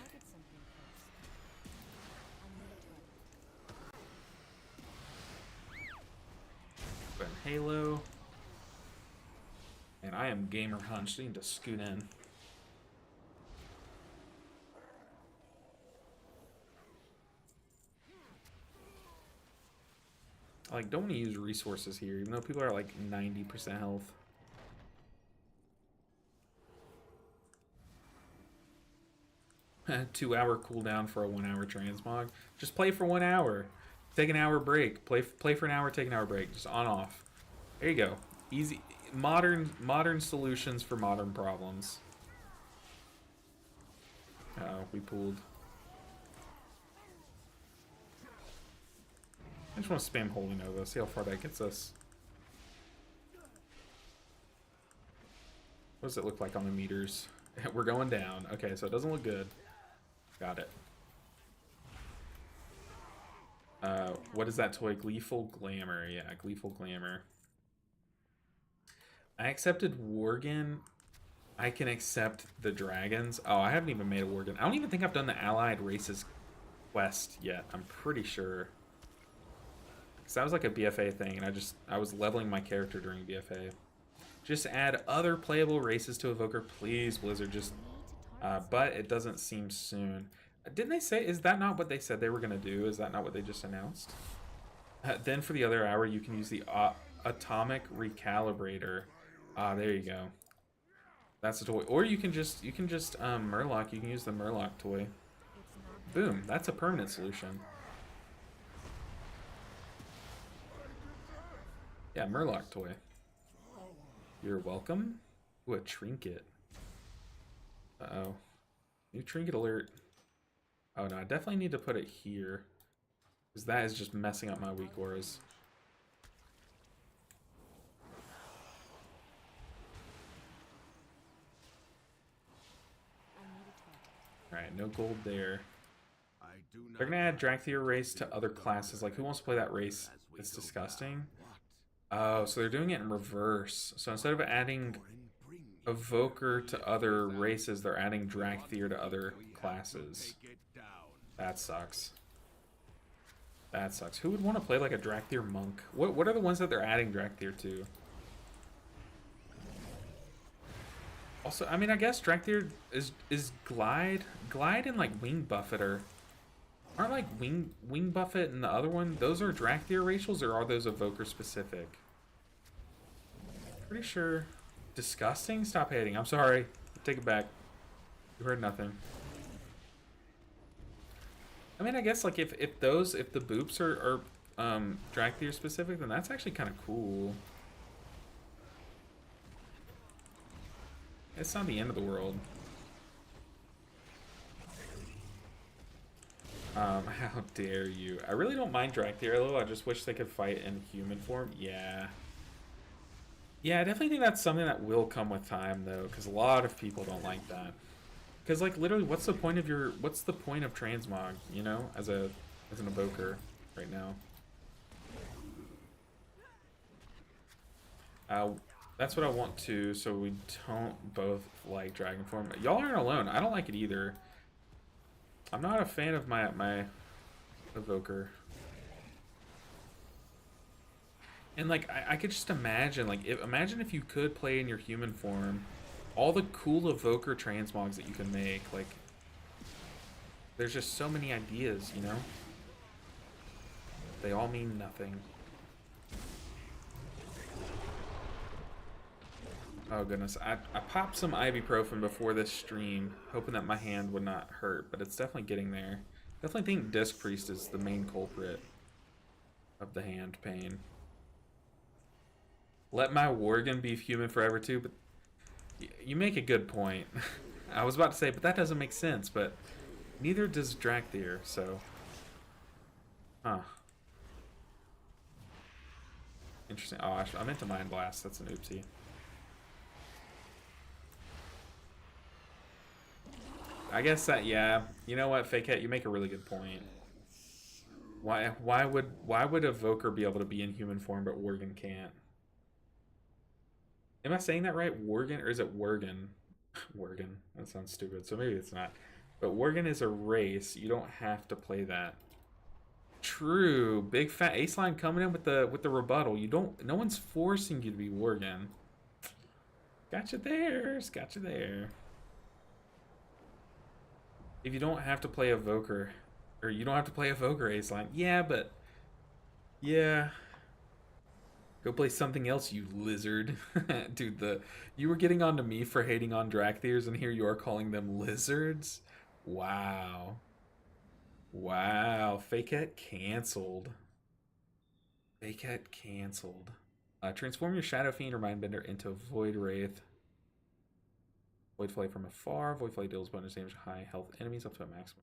Halo. And I am gamer hunched. I need to scoot in. I like don't want to use resources here, even though people are like 90% health. Two-hour cooldown for a 1-hour transmog. Just play for 1 hour. Take an hour break. Play for an hour, take an hour break. Just on off. There you go. Easy, modern solutions for modern problems. Uh-oh, we pulled. I just want to spam Holy Nova, see how far that gets us. What does it look like on the meters? We're going down. Okay, so it doesn't look good. Got it. What is that toy? Gleeful Glamour. Yeah, Gleeful Glamour. I accepted Worgen. I can accept the dragons. Oh, I haven't even made a Worgen. I don't even think I've done the Allied Races quest yet. I'm pretty sure. Because that was like a BFA thing, and I was leveling my character during BFA. Just add other playable races to Evoker, please, Blizzard. Just, but it doesn't seem soon. Didn't they say, is that not what they said they were going to do? Is that not what they just announced? Then for the other hour, you can use the Atomic Recalibrator. There you go. That's the toy. Or you can just Murloc. You can use the Murloc toy. Boom. That's a permanent solution. Yeah, Murloc toy. You're welcome. Ooh, a trinket. Uh-oh. New trinket alert. Oh no, I definitely need to put it here. Because that is just messing up my weak auras. Alright, no gold there. They're gonna add Drakthir race to other classes. Like, who wants to play that race? It's disgusting. Oh, so they're doing it in reverse. So instead of adding Evoker to other races, they're adding Drakthir to other classes. That sucks. That sucks. Who would want to play like a Drakthir monk? What are the ones that they're adding Drakthir to? Also, I mean, I guess Drakthir is Glide and like Wing Buffet aren't like Wing Buffet and the other one, those are Drakthir racials, or are those Evoker specific? Pretty sure. Disgusting? Stop hating. I'm sorry. Take it back. You heard nothing. I mean, I guess like if the boops are Drakthir specific, then that's actually kind of cool. It's not the end of the world. How dare you? I really don't mind Drakthir, I just wish they could fight in human form. Yeah. Yeah, I definitely think that's something that will come with time, though, because a lot of people don't like that. Because, like, literally, what's the point of transmog, you know, as an evoker right now? That's what I want to, so we don't both like dragon form. Y'all aren't alone. I don't like it either. I'm not a fan of my evoker. And like I could just imagine, like imagine if you could play in your human form, all the cool evoker transmogs that you can make. Like there's just so many ideas, you know? They all mean nothing. Oh goodness, I popped some ibuprofen before this stream, hoping that my hand would not hurt, but it's definitely getting there. Definitely think Disc Priest is the main culprit of the hand pain. Let my Worgen be human forever too, but you make a good point. I was about to say, but that doesn't make sense, but neither does Drakthir, so... Huh. Interesting. Oh, I meant to Mind Blast, that's an oopsie. I guess that, yeah. You know what, Fakehead, you make a really good point. Why would Evoker be able to be in human form but Worgen can't? Am I saying that right? Worgen, or is it Worgen? Worgen. That sounds stupid, so maybe it's not. But Worgen is a race. You don't have to play that. True. Big fat ace line coming in with the rebuttal. You don't. No one's forcing you to be Worgen. Gotcha there. Gotcha there. If you don't have to play Evoker, or you don't have to play Evoker ace line, yeah, but yeah. Go play something else, you lizard. Dude, you were getting on to me for hating on Drakthirs, and here you are calling them lizards? Wow. Wow. Fakehead canceled. Fakehead canceled. Transform your Shadow Fiend or Mindbender into Void Wraith. Void Flay from afar. Void Flay deals bonus damage to high health enemies up to a maximum.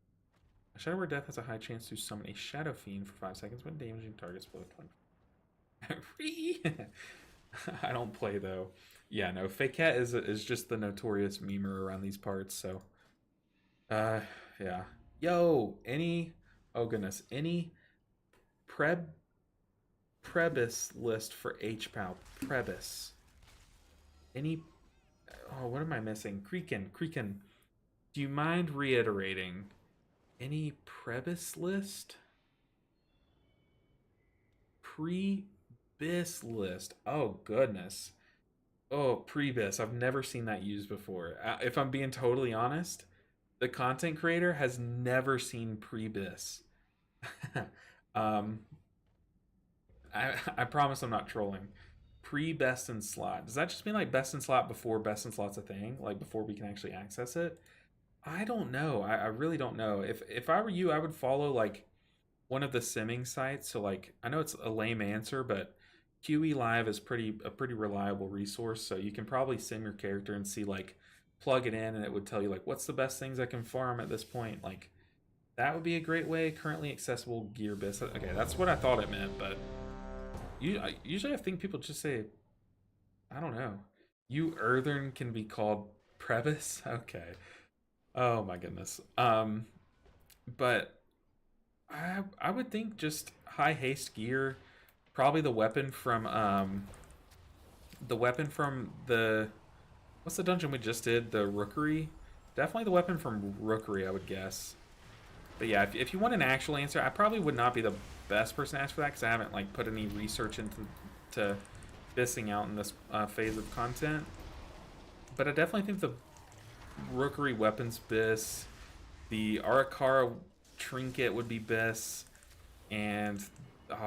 A Shadow Word Death has a high chance to summon a Shadow Fiend for 5 seconds when damaging targets below 20. I don't play though. Yeah, no, Fakehead is just the notorious memer around these parts, so yeah. Yo, oh goodness, any Prebis list for HPAL. Prebis. Oh, what am I missing? Creakin. Do you mind reiterating? Any Prebis list? Pre-bis list. Oh, goodness. Oh, pre-bis. I've never seen that used before. If I'm being totally honest, the content creator has never seen pre-bis. I promise I'm not trolling. Pre-best in slot. Does that just mean like best in slot before best in slot's a thing? Like before we can actually access it? I don't know. I really don't know. If I were you, I would follow like one of the simming sites. So like I know it's a lame answer, but QE Live is a pretty reliable resource. So you can probably sim your character and see like plug it in and it would tell you like what's the best things I can farm at this point. Like that would be a great way. Currently accessible gear bits. Okay, that's what I thought it meant, but usually I think people just say, I don't know. You Earthern can be called Previs? Okay. Oh my goodness. But I would think just high haste gear, probably the weapon from what's the dungeon we just did? The Rookery? Definitely the weapon from Rookery, I would guess. But yeah, if you want an actual answer, I probably would not be the best person to ask for that because I haven't like put any research into bissing out in this phase of content. But I definitely think the Rookery weapons bis, the Arakara trinket would be bis, and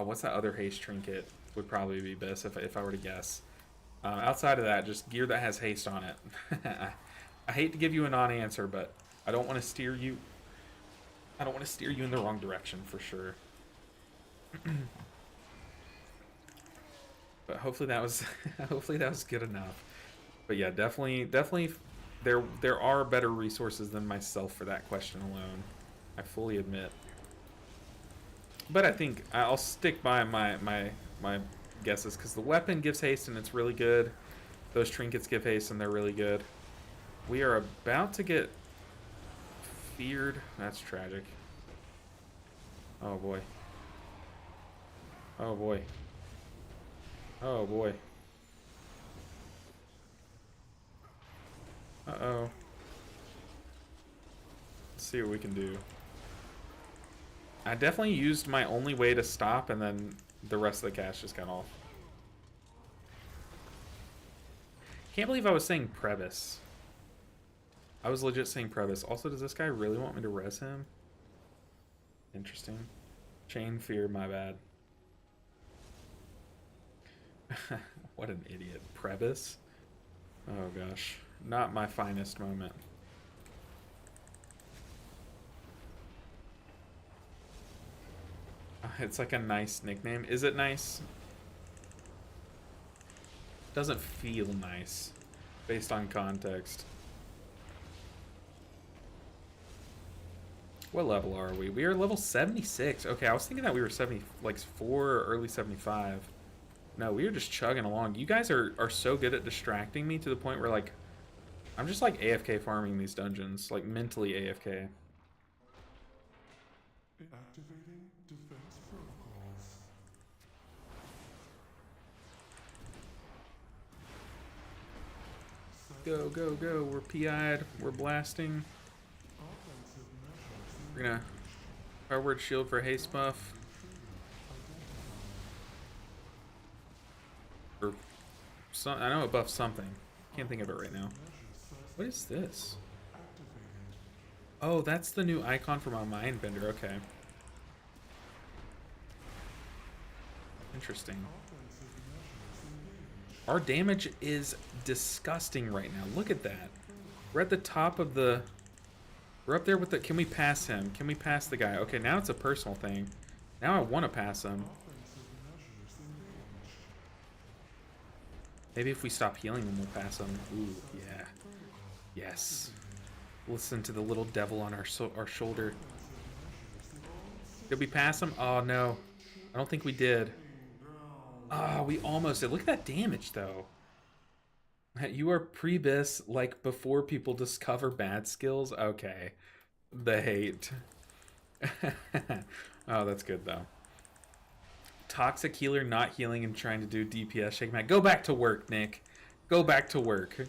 what's that other haste trinket would probably be bis if I were to guess. Outside of that, just gear that has haste on it. I hate to give you a non-answer, but I don't want to steer you. I don't want to steer you in the wrong direction for sure. But hopefully that was good enough. But yeah, definitely there are better resources than myself for that question alone. I fully admit. But I think I'll stick by my guesses, because the weapon gives haste and it's really good. Those trinkets give haste and they're really good. We are about to get feared. That's tragic. Oh boy. Oh boy. Oh boy. Uh-oh. Let's see what we can do. I definitely used my only way to stop, and then the rest of the cast just got off. Can't believe I was saying Previs. I was legit saying Previs. Also, does this guy really want me to res him? Interesting. Chain fear, my bad. What an idiot. Previs? Oh gosh. Not my finest moment. It's like a nice nickname. Is it nice? Doesn't feel nice based on context. What level are we? We are level 76. Okay, I was thinking that we were 74 or early 75. No, we are just chugging along. You guys are so good at distracting me to the point where, like, I'm just like AFK farming these dungeons, like mentally AFK.
Activating defense protocols.
Go, go, go. We're PI'd. We're blasting.
Offensive measures.
We're gonna forward shield for haste buff. Or some, I know it buffs something. Can't think of it right now. What is this? Oh, that's the new icon for my mind bender. Okay. Interesting. Our damage is disgusting right now. Look at that. We're at the top of the... We're up there with the... Can we pass him? Can we pass the guy? Okay, now it's a personal thing. Now I want to pass him. Maybe if we stop healing him, we'll pass him. Ooh, yeah. Yes. Listen to the little devil on our shoulder. Did we pass him? Oh, no. I don't think we did. Ah, oh, we almost did. Look at that damage, though. You are pre-bis, like, before people discover bad skills? Okay. The hate. Oh, that's good, though. Toxic healer not healing and trying to do DPS. Shake my... Go back to work, Nick. Go back to work.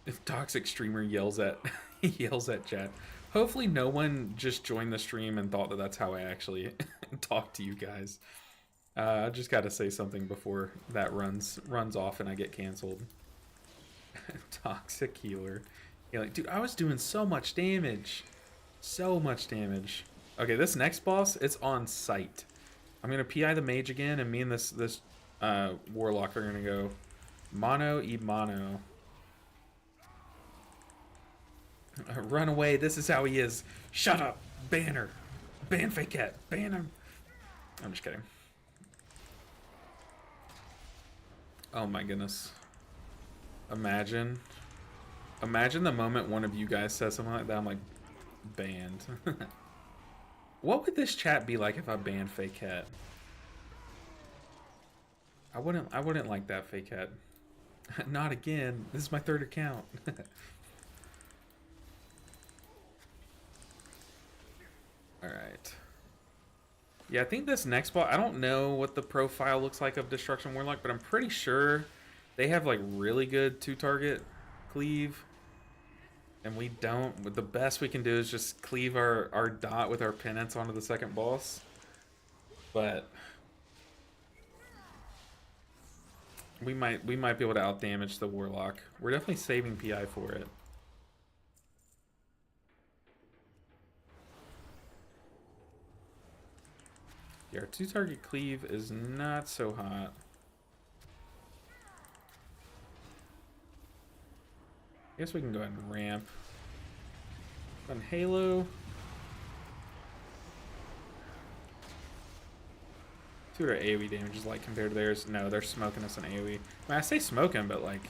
If toxic streamer yells at yells at chat. Hopefully no one just joined the stream and thought that that's how I actually talk to you guys. I just got to say something before that runs off and I get canceled. Toxic healer. Yeah, like, dude, I was doing so much damage. So much damage. Okay, this next boss, it's on site. I'm going to PI the mage again, and me and this warlock are going to go mono e mono. Run away. This is how he is. Shut up. Banner. Ban fake cat. Ban him. I'm just kidding. Oh my goodness. Imagine the moment one of you guys says something like that. I'm like, banned. What would this chat be like if I banned fake cat? I wouldn't like that, fake cat. Not again. This is my third account. Alright. Yeah, I think this next boss, I don't know what the profile looks like of Destruction Warlock, but I'm pretty sure they have like really good 2-target cleave. And we don't. The best we can do is just cleave our dot with our penance onto the second boss. But we might be able to outdamage the Warlock. We're definitely saving PI for it. Yeah, our 2-target cleave is not so hot. I guess we can go ahead and ramp. On Halo. See what our AoE damage is like compared to theirs. No, they're smoking us in AoE. I mean, I say smoking, but like,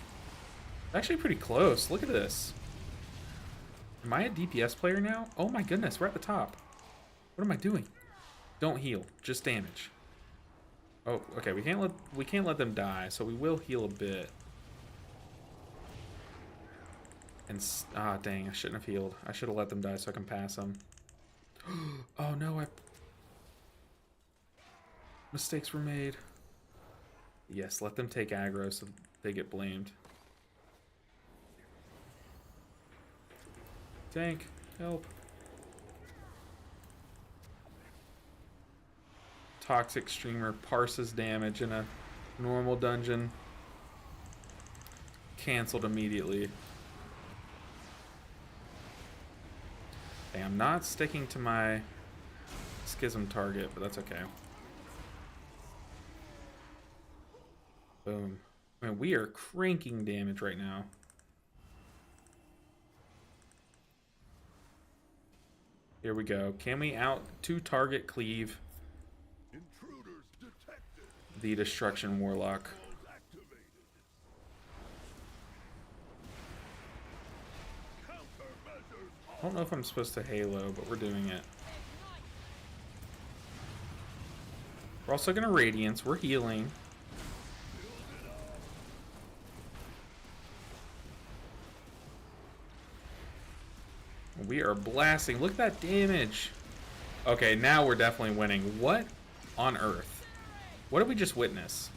it's actually pretty close. Look at this. Am I a DPS player now? Oh my goodness, we're at the top. What am I doing? Don't heal, just damage. Oh, okay, we can't let them die, so we will heal a bit. And dang, I shouldn't have healed. I should have let them die so I can pass them. Oh no, mistakes were made. Yes, let them take aggro so they get blamed. Tank, help. Toxic streamer parses damage in a normal dungeon. Cancelled immediately. Hey, I'm not sticking to my schism target, but that's okay. Boom. Man, we are cranking damage right now. Here we go. Can we out to target cleave
Intruders detected.
the destruction warlock?
Activated. Countermeasures.
I don't know if I'm supposed to halo, but we're doing it. We're also gonna radiance. We're healing. We are blasting. Look at that damage. Okay, now we're definitely winning. What on earth? What did we just witness?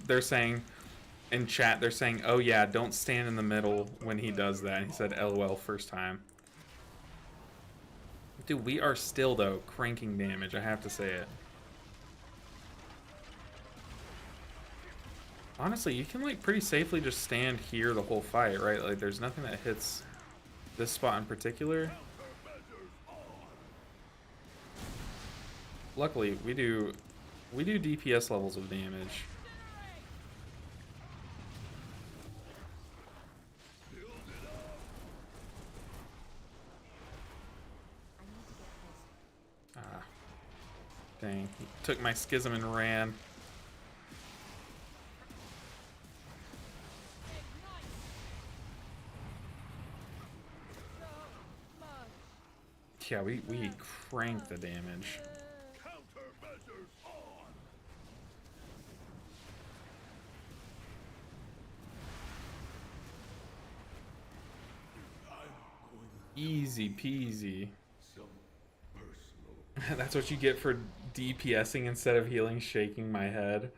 They're saying in chat, they're saying, oh yeah, don't stand in the middle when he does that. He said LOL first time. Dude, we are still, though, cranking damage. I have to say it. Honestly, you can, like, pretty safely just stand here the whole fight, right? Like, there's nothing that hits this spot in particular. Luckily, we do DPS levels of damage. Ah. Dang. He took my schism and ran. Yeah, we crank the damage.
Countermeasures on.
Easy peasy.
Some personal.
That's what you get for DPSing instead of healing, shaking my head.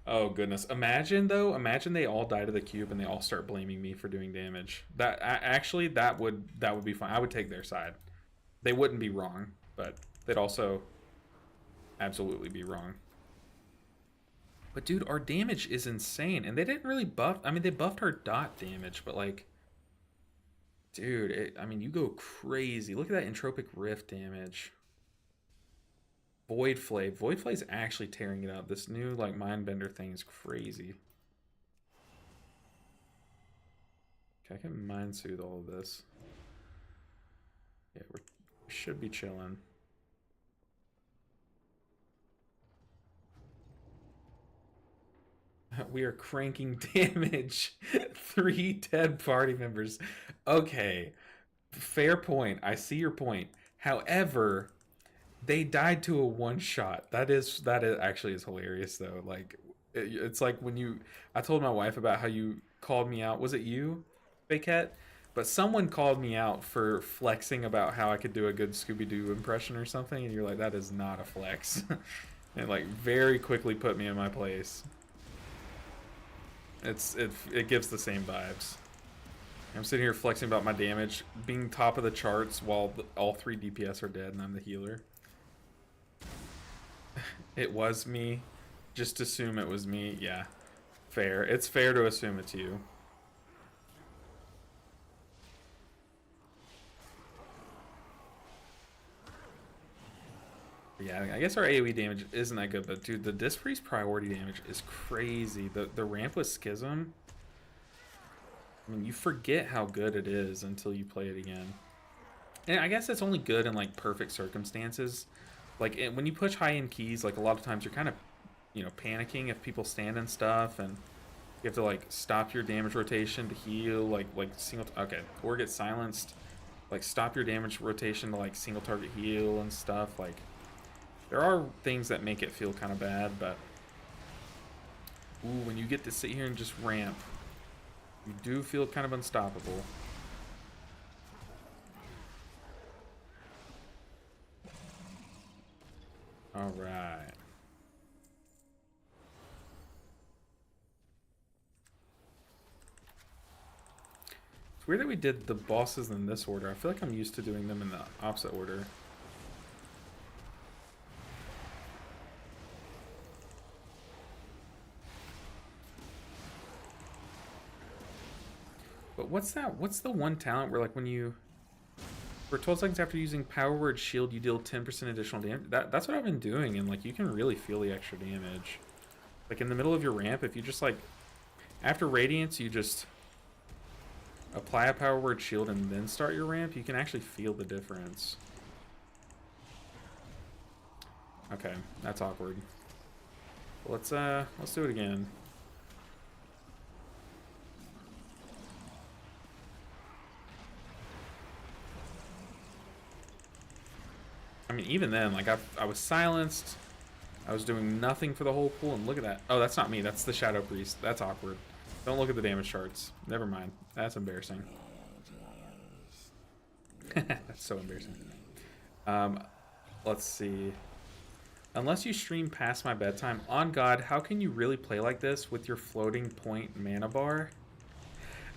Oh goodness. Imagine though, imagine they all die to the cube and they all start blaming me for doing damage. That actually that would be fine. I would take their side. They wouldn't be wrong, but they'd also absolutely be wrong. But dude, our damage is insane, and they didn't really buff. I mean, they buffed our dot damage, but like, dude, I mean, you go crazy. Look at that entropic rift damage. Void Flay. Void Flay's actually tearing it up. This new like Mindbender thing is crazy. Okay, I can Mind Soothe all of this. Yeah, we should be chilling. We are cranking damage. 3 dead party members. Okay, fair point. I see your point. However, they died to a one-shot. That is actually is hilarious though. Like, it's like when I told my wife about how you called me out. Was it you, Bakette? But someone called me out for flexing about how I could do a good Scooby-Doo impression or something, and you're like, that is not a flex. And like very quickly put me in my place. It gives the same vibes. I'm sitting here flexing about my damage, being top of the charts while all 3 DPS are dead and I'm the healer. It was me. Just assume it was me. Yeah, fair. It's fair to assume it's you. Yeah, I guess our AoE damage isn't that good, but dude, the Disc Priest priority damage is crazy. The ramp with Schism, I mean, you forget how good it is until you play it again. And I guess it's only good in like perfect circumstances. Like when you push high end keys, like a lot of times you're kind of, you know, panicking if people stand and stuff, and You have to like stop your damage rotation to heal, like single. Okay, or get silenced. Like stop your damage rotation to like single target heal and stuff. Like there are things that make it feel kind of bad, but ooh, when you get to sit here and just ramp, you do feel kind of unstoppable. All right. It's weird that we did the bosses in this order. I feel like I'm used to doing them in the opposite order. But what's that? What's the one talent where like when you for 12 seconds after using Power Word Shield, you deal 10% additional damage? That's what I've been doing, and like you can really feel the extra damage. Like in the middle of your ramp, if you just like after Radiance, you just apply a Power Word Shield and then start your ramp, you can actually feel the difference. Okay, that's awkward. Let's do it again. I mean, even then, like I was silenced. I was doing nothing for the whole pool, and look at that. Oh, that's not me. That's the Shadow Priest. That's awkward. Don't look at the damage charts. Never mind. That's embarrassing. That's so embarrassing. Let's see. Unless you stream past my bedtime, on God, how can you really play like this with your floating point mana bar?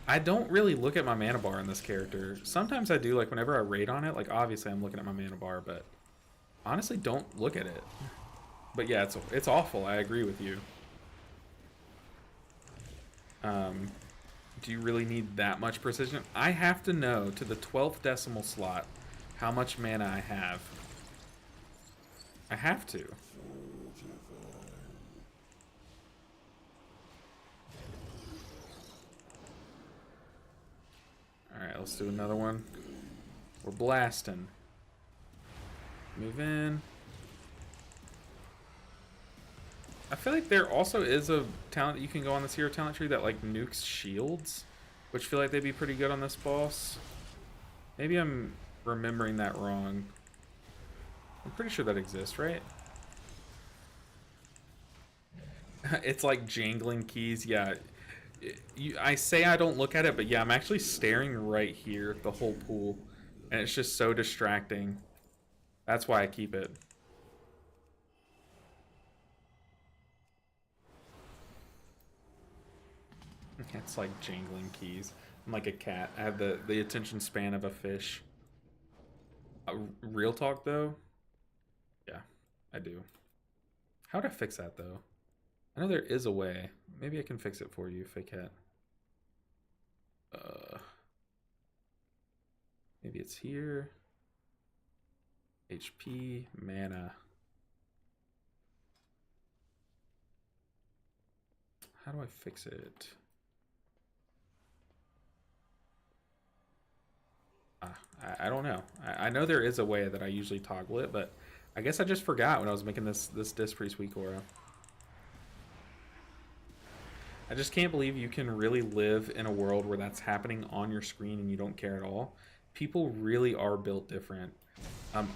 I don't really look at my mana bar in this character. Sometimes I do, like whenever I raid on it. Like obviously I'm looking at my mana bar, but honestly don't look at it. But yeah, it's awful. I agree with you. Do you really need that much precision? I have to know to the 12th decimal slot how much mana I have. I have to. Alright, let's do another one. We're blasting. Move in. I feel like there also is a talent that you can go on this hero talent tree that like nukes shields, which feel like they'd be pretty good on this boss. Maybe I'm remembering that wrong. I'm pretty sure that exists, right? It's like jangling keys. Yeah. I say I don't look at it, but yeah, I'm actually staring right here at the whole pool, and it's just so distracting. That's why I keep it. It's like jangling keys. I'm like a cat. I have the attention span of a fish. Real talk though? Yeah, I do. How would I fix that though? I know there is a way. Maybe I can fix it for you, fake cat. Maybe it's here. HP, mana. How do I fix it? I don't know. I know there is a way that I usually toggle it, but I guess I just forgot when I was making this Disc Priest week aura. I just can't believe you can really live in a world where that's happening on your screen and you don't care at all. People really are built different.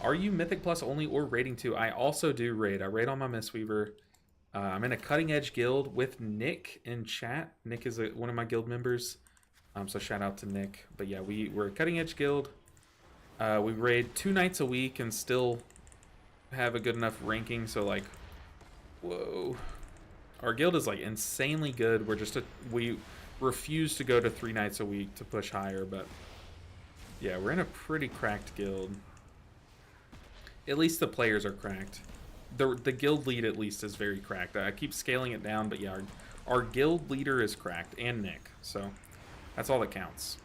Are you Mythic Plus only or raiding too? I also do raid. I raid on my Mistweaver. I'm in a cutting edge guild with Nick in chat. Nick is one of my guild members. So shout out to Nick. But yeah, we're a cutting edge guild. We raid 2 nights a week and still have a good enough ranking. So like, whoa. Our guild is like insanely good. We refuse to go to 3 nights a week to push higher, but yeah, we're in a pretty cracked guild. At least the players are cracked. The guild lead at least is very cracked. I keep scaling it down, but yeah, our guild leader is cracked, and Nick, so that's all that counts.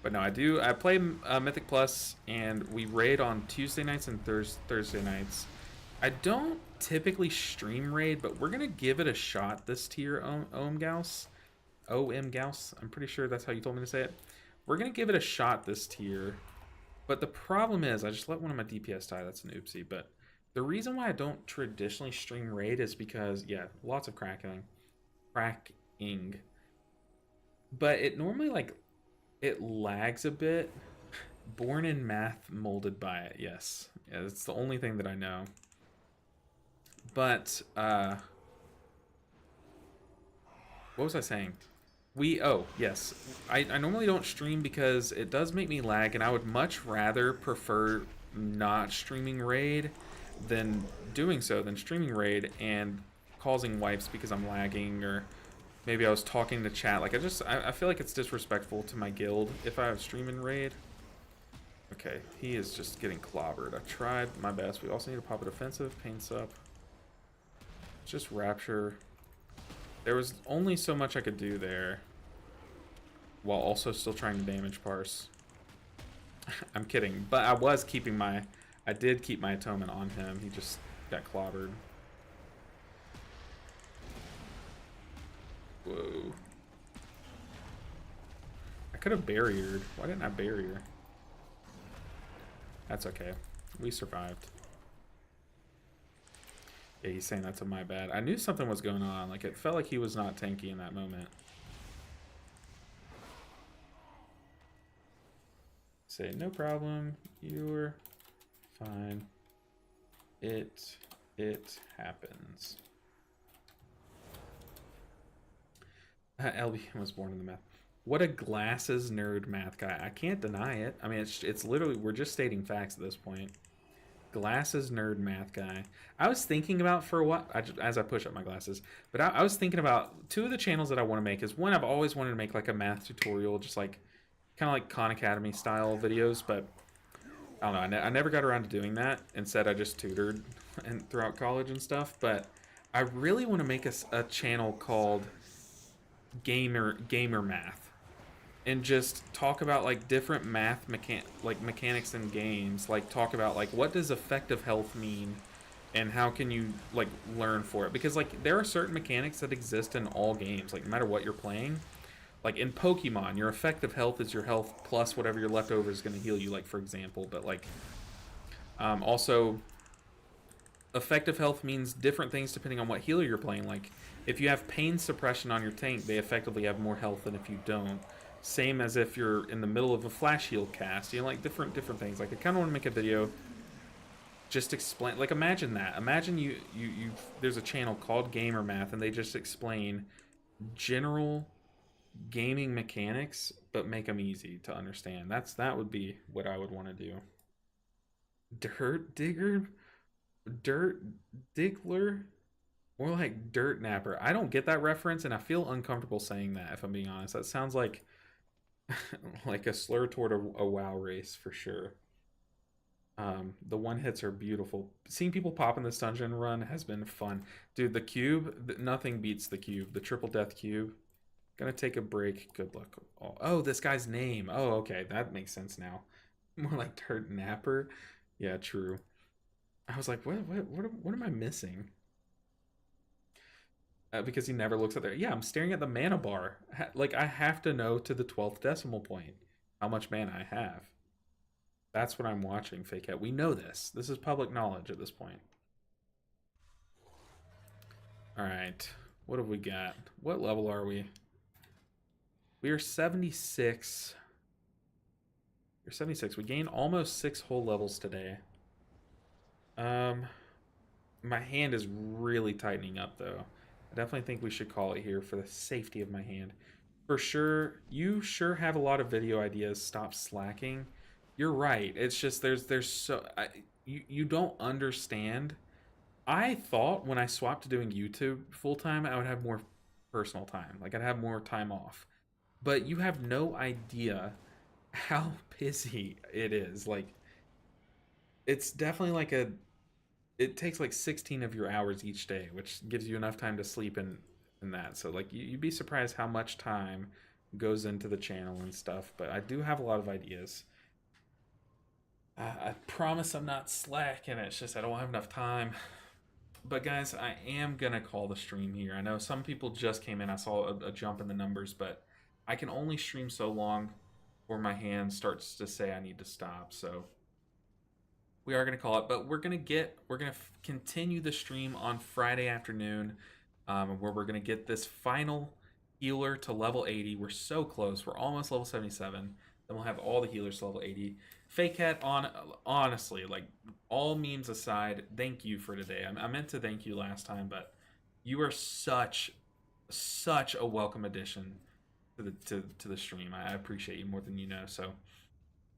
But no, I play Mythic Plus, and we raid on Tuesday nights and Thursday nights. I don't typically stream raid, but we're gonna give it a shot this tier, Omgaus. OM-Gaus. I'm pretty sure that's how you told me to say it. We're gonna give it a shot this tier. But the problem is, I just let one of my DPS die. That's an oopsie. But the reason why I don't traditionally stream raid is because, yeah, lots of cracking. cracking. But it normally, like, it lags a bit. Born in math, molded by it. Yes. Yeah, it's the only thing that I know. But, what was I saying? Oh, yes. I normally don't stream because it does make me lag, and I would much rather prefer not streaming Raid than doing so, than streaming Raid and causing wipes because I'm lagging, or maybe I was talking to chat. Like, I feel like it's disrespectful to my guild if I have streaming Raid. Okay, he is just getting clobbered. I tried my best. We also need to pop a defensive, paints up. Just Rapture. There was only so much I could do there, while also still trying to damage parse. I'm kidding, but I did keep my atonement on him. He just got clobbered. Whoa. I could have barriered. Why didn't I barrier? That's okay. We survived. Yeah, he's saying that's my bad. I knew something was going on. Like, it felt like he was not tanky in that moment. Say, no problem. You're fine. It happens. LB was born in the math. What a glasses nerd math guy. I can't deny it. I mean, it's literally, we're just stating facts at this point. Glasses nerd math guy. I was thinking about for a while, as I push up my glasses, but I was thinking about two of the channels that I want to make. Is one, I've always wanted to make like a math tutorial, just like kind of like Khan Academy style videos, but I don't know. I never got around to doing that. Instead, I just tutored and throughout college and stuff. But I really want to make a channel called Gamer Math, and just talk about like different math mechanics in games. Like, talk about like, what does effective health mean, and how can you like learn for it? Because like, there are certain mechanics that exist in all games, like no matter what you're playing. Like in Pokemon, your effective health is your health plus whatever your leftover is going to heal you, like, for example. But like, also effective health means different things depending on what healer you're playing. Like, if you have pain suppression on your tank, they effectively have more health than if you don't. Same as if you're in the middle of a flash heal cast. You know, like different things. Like, I kind of want to make a video just explain. Like, imagine that. Imagine you there's a channel called Gamer Math, and they just explain general gaming mechanics, but make them easy to understand. That would be what I would want to do. Dirt digger, dirt diggler. More like dirt napper. I don't get that reference, and I feel uncomfortable saying that, if I'm being honest. That sounds like like a slur toward a WoW race for sure. The one hits are beautiful. Seeing people pop in this dungeon run has been fun. Dude, the cube, nothing beats the cube. The triple death cube. Gonna take a break. Good luck. Oh, this guy's name. Oh, okay. That makes sense now. More like dirt napper. Yeah, true. I was like, what am I missing? Because he never looks at there. Yeah, I'm staring at the mana bar. Like, I have to know to the 12th decimal point how much mana I have. That's what I'm watching, Fake Hat. We know this. This is public knowledge at this point. All right. What have we got? What level are we? We are 76. We're 76. We gained almost 6 whole levels today. My hand is really tightening up, though. I definitely think we should call it here for the safety of my hand. For sure, you sure have a lot of video ideas. Stop slacking. You're right. It's just there's so you don't understand. I thought when I swapped to doing YouTube full time, I would have more personal time. Like, I'd have more time off. But you have no idea how busy it is. Like, it's definitely like it takes like 16 of your hours each day, which gives you enough time to sleep in that. So like, you'd be surprised how much time goes into the channel and stuff. But I do have a lot of ideas. I promise I'm not slacking. It's just I don't have enough time. But guys, I am gonna call the stream here. I know some people just came in. I saw a jump in the numbers, but I can only stream so long before my hand starts to say I need to stop. So we are going to call it, but we're going to continue the stream on Friday afternoon. where we're going to get this final healer to level 80. We're so close. We're almost level 77. Then we'll have all the healers to level 80. Fake Cat, honestly, like, all memes aside, thank you for today. I meant to thank you last time, but you are such a welcome addition to the stream. I appreciate you more than you know. So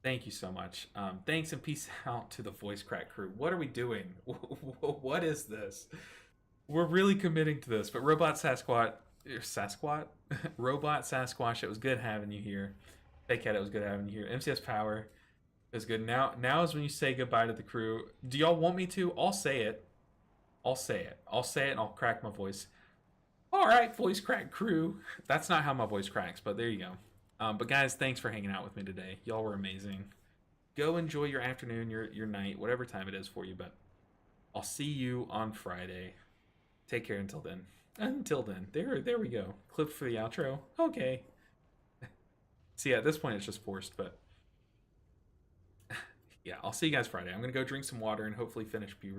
thank you so much. Thanks and peace out to the voice crack crew. What are we doing? What is this? We're really committing to this. But Robot Sasquatch, Robot Sasquatch, it was good having you here. Fake Cat, it was good having you here. MCS Power is good. Now is when you say goodbye to the crew. Do y'all want me to? I'll say it. I'll say it and I'll crack my voice. All right, voice crack crew. That's not how my voice cracks, but there you go. But guys, thanks for hanging out with me today. Y'all were amazing. Go enjoy your afternoon, your night, whatever time it is for you. But I'll see you on Friday. Take care until then. Until then. There we go. Clip for the outro. Okay. See, at this point, it's just forced, but yeah, I'll see you guys Friday. I'm going to go drink some water and hopefully finish puberty.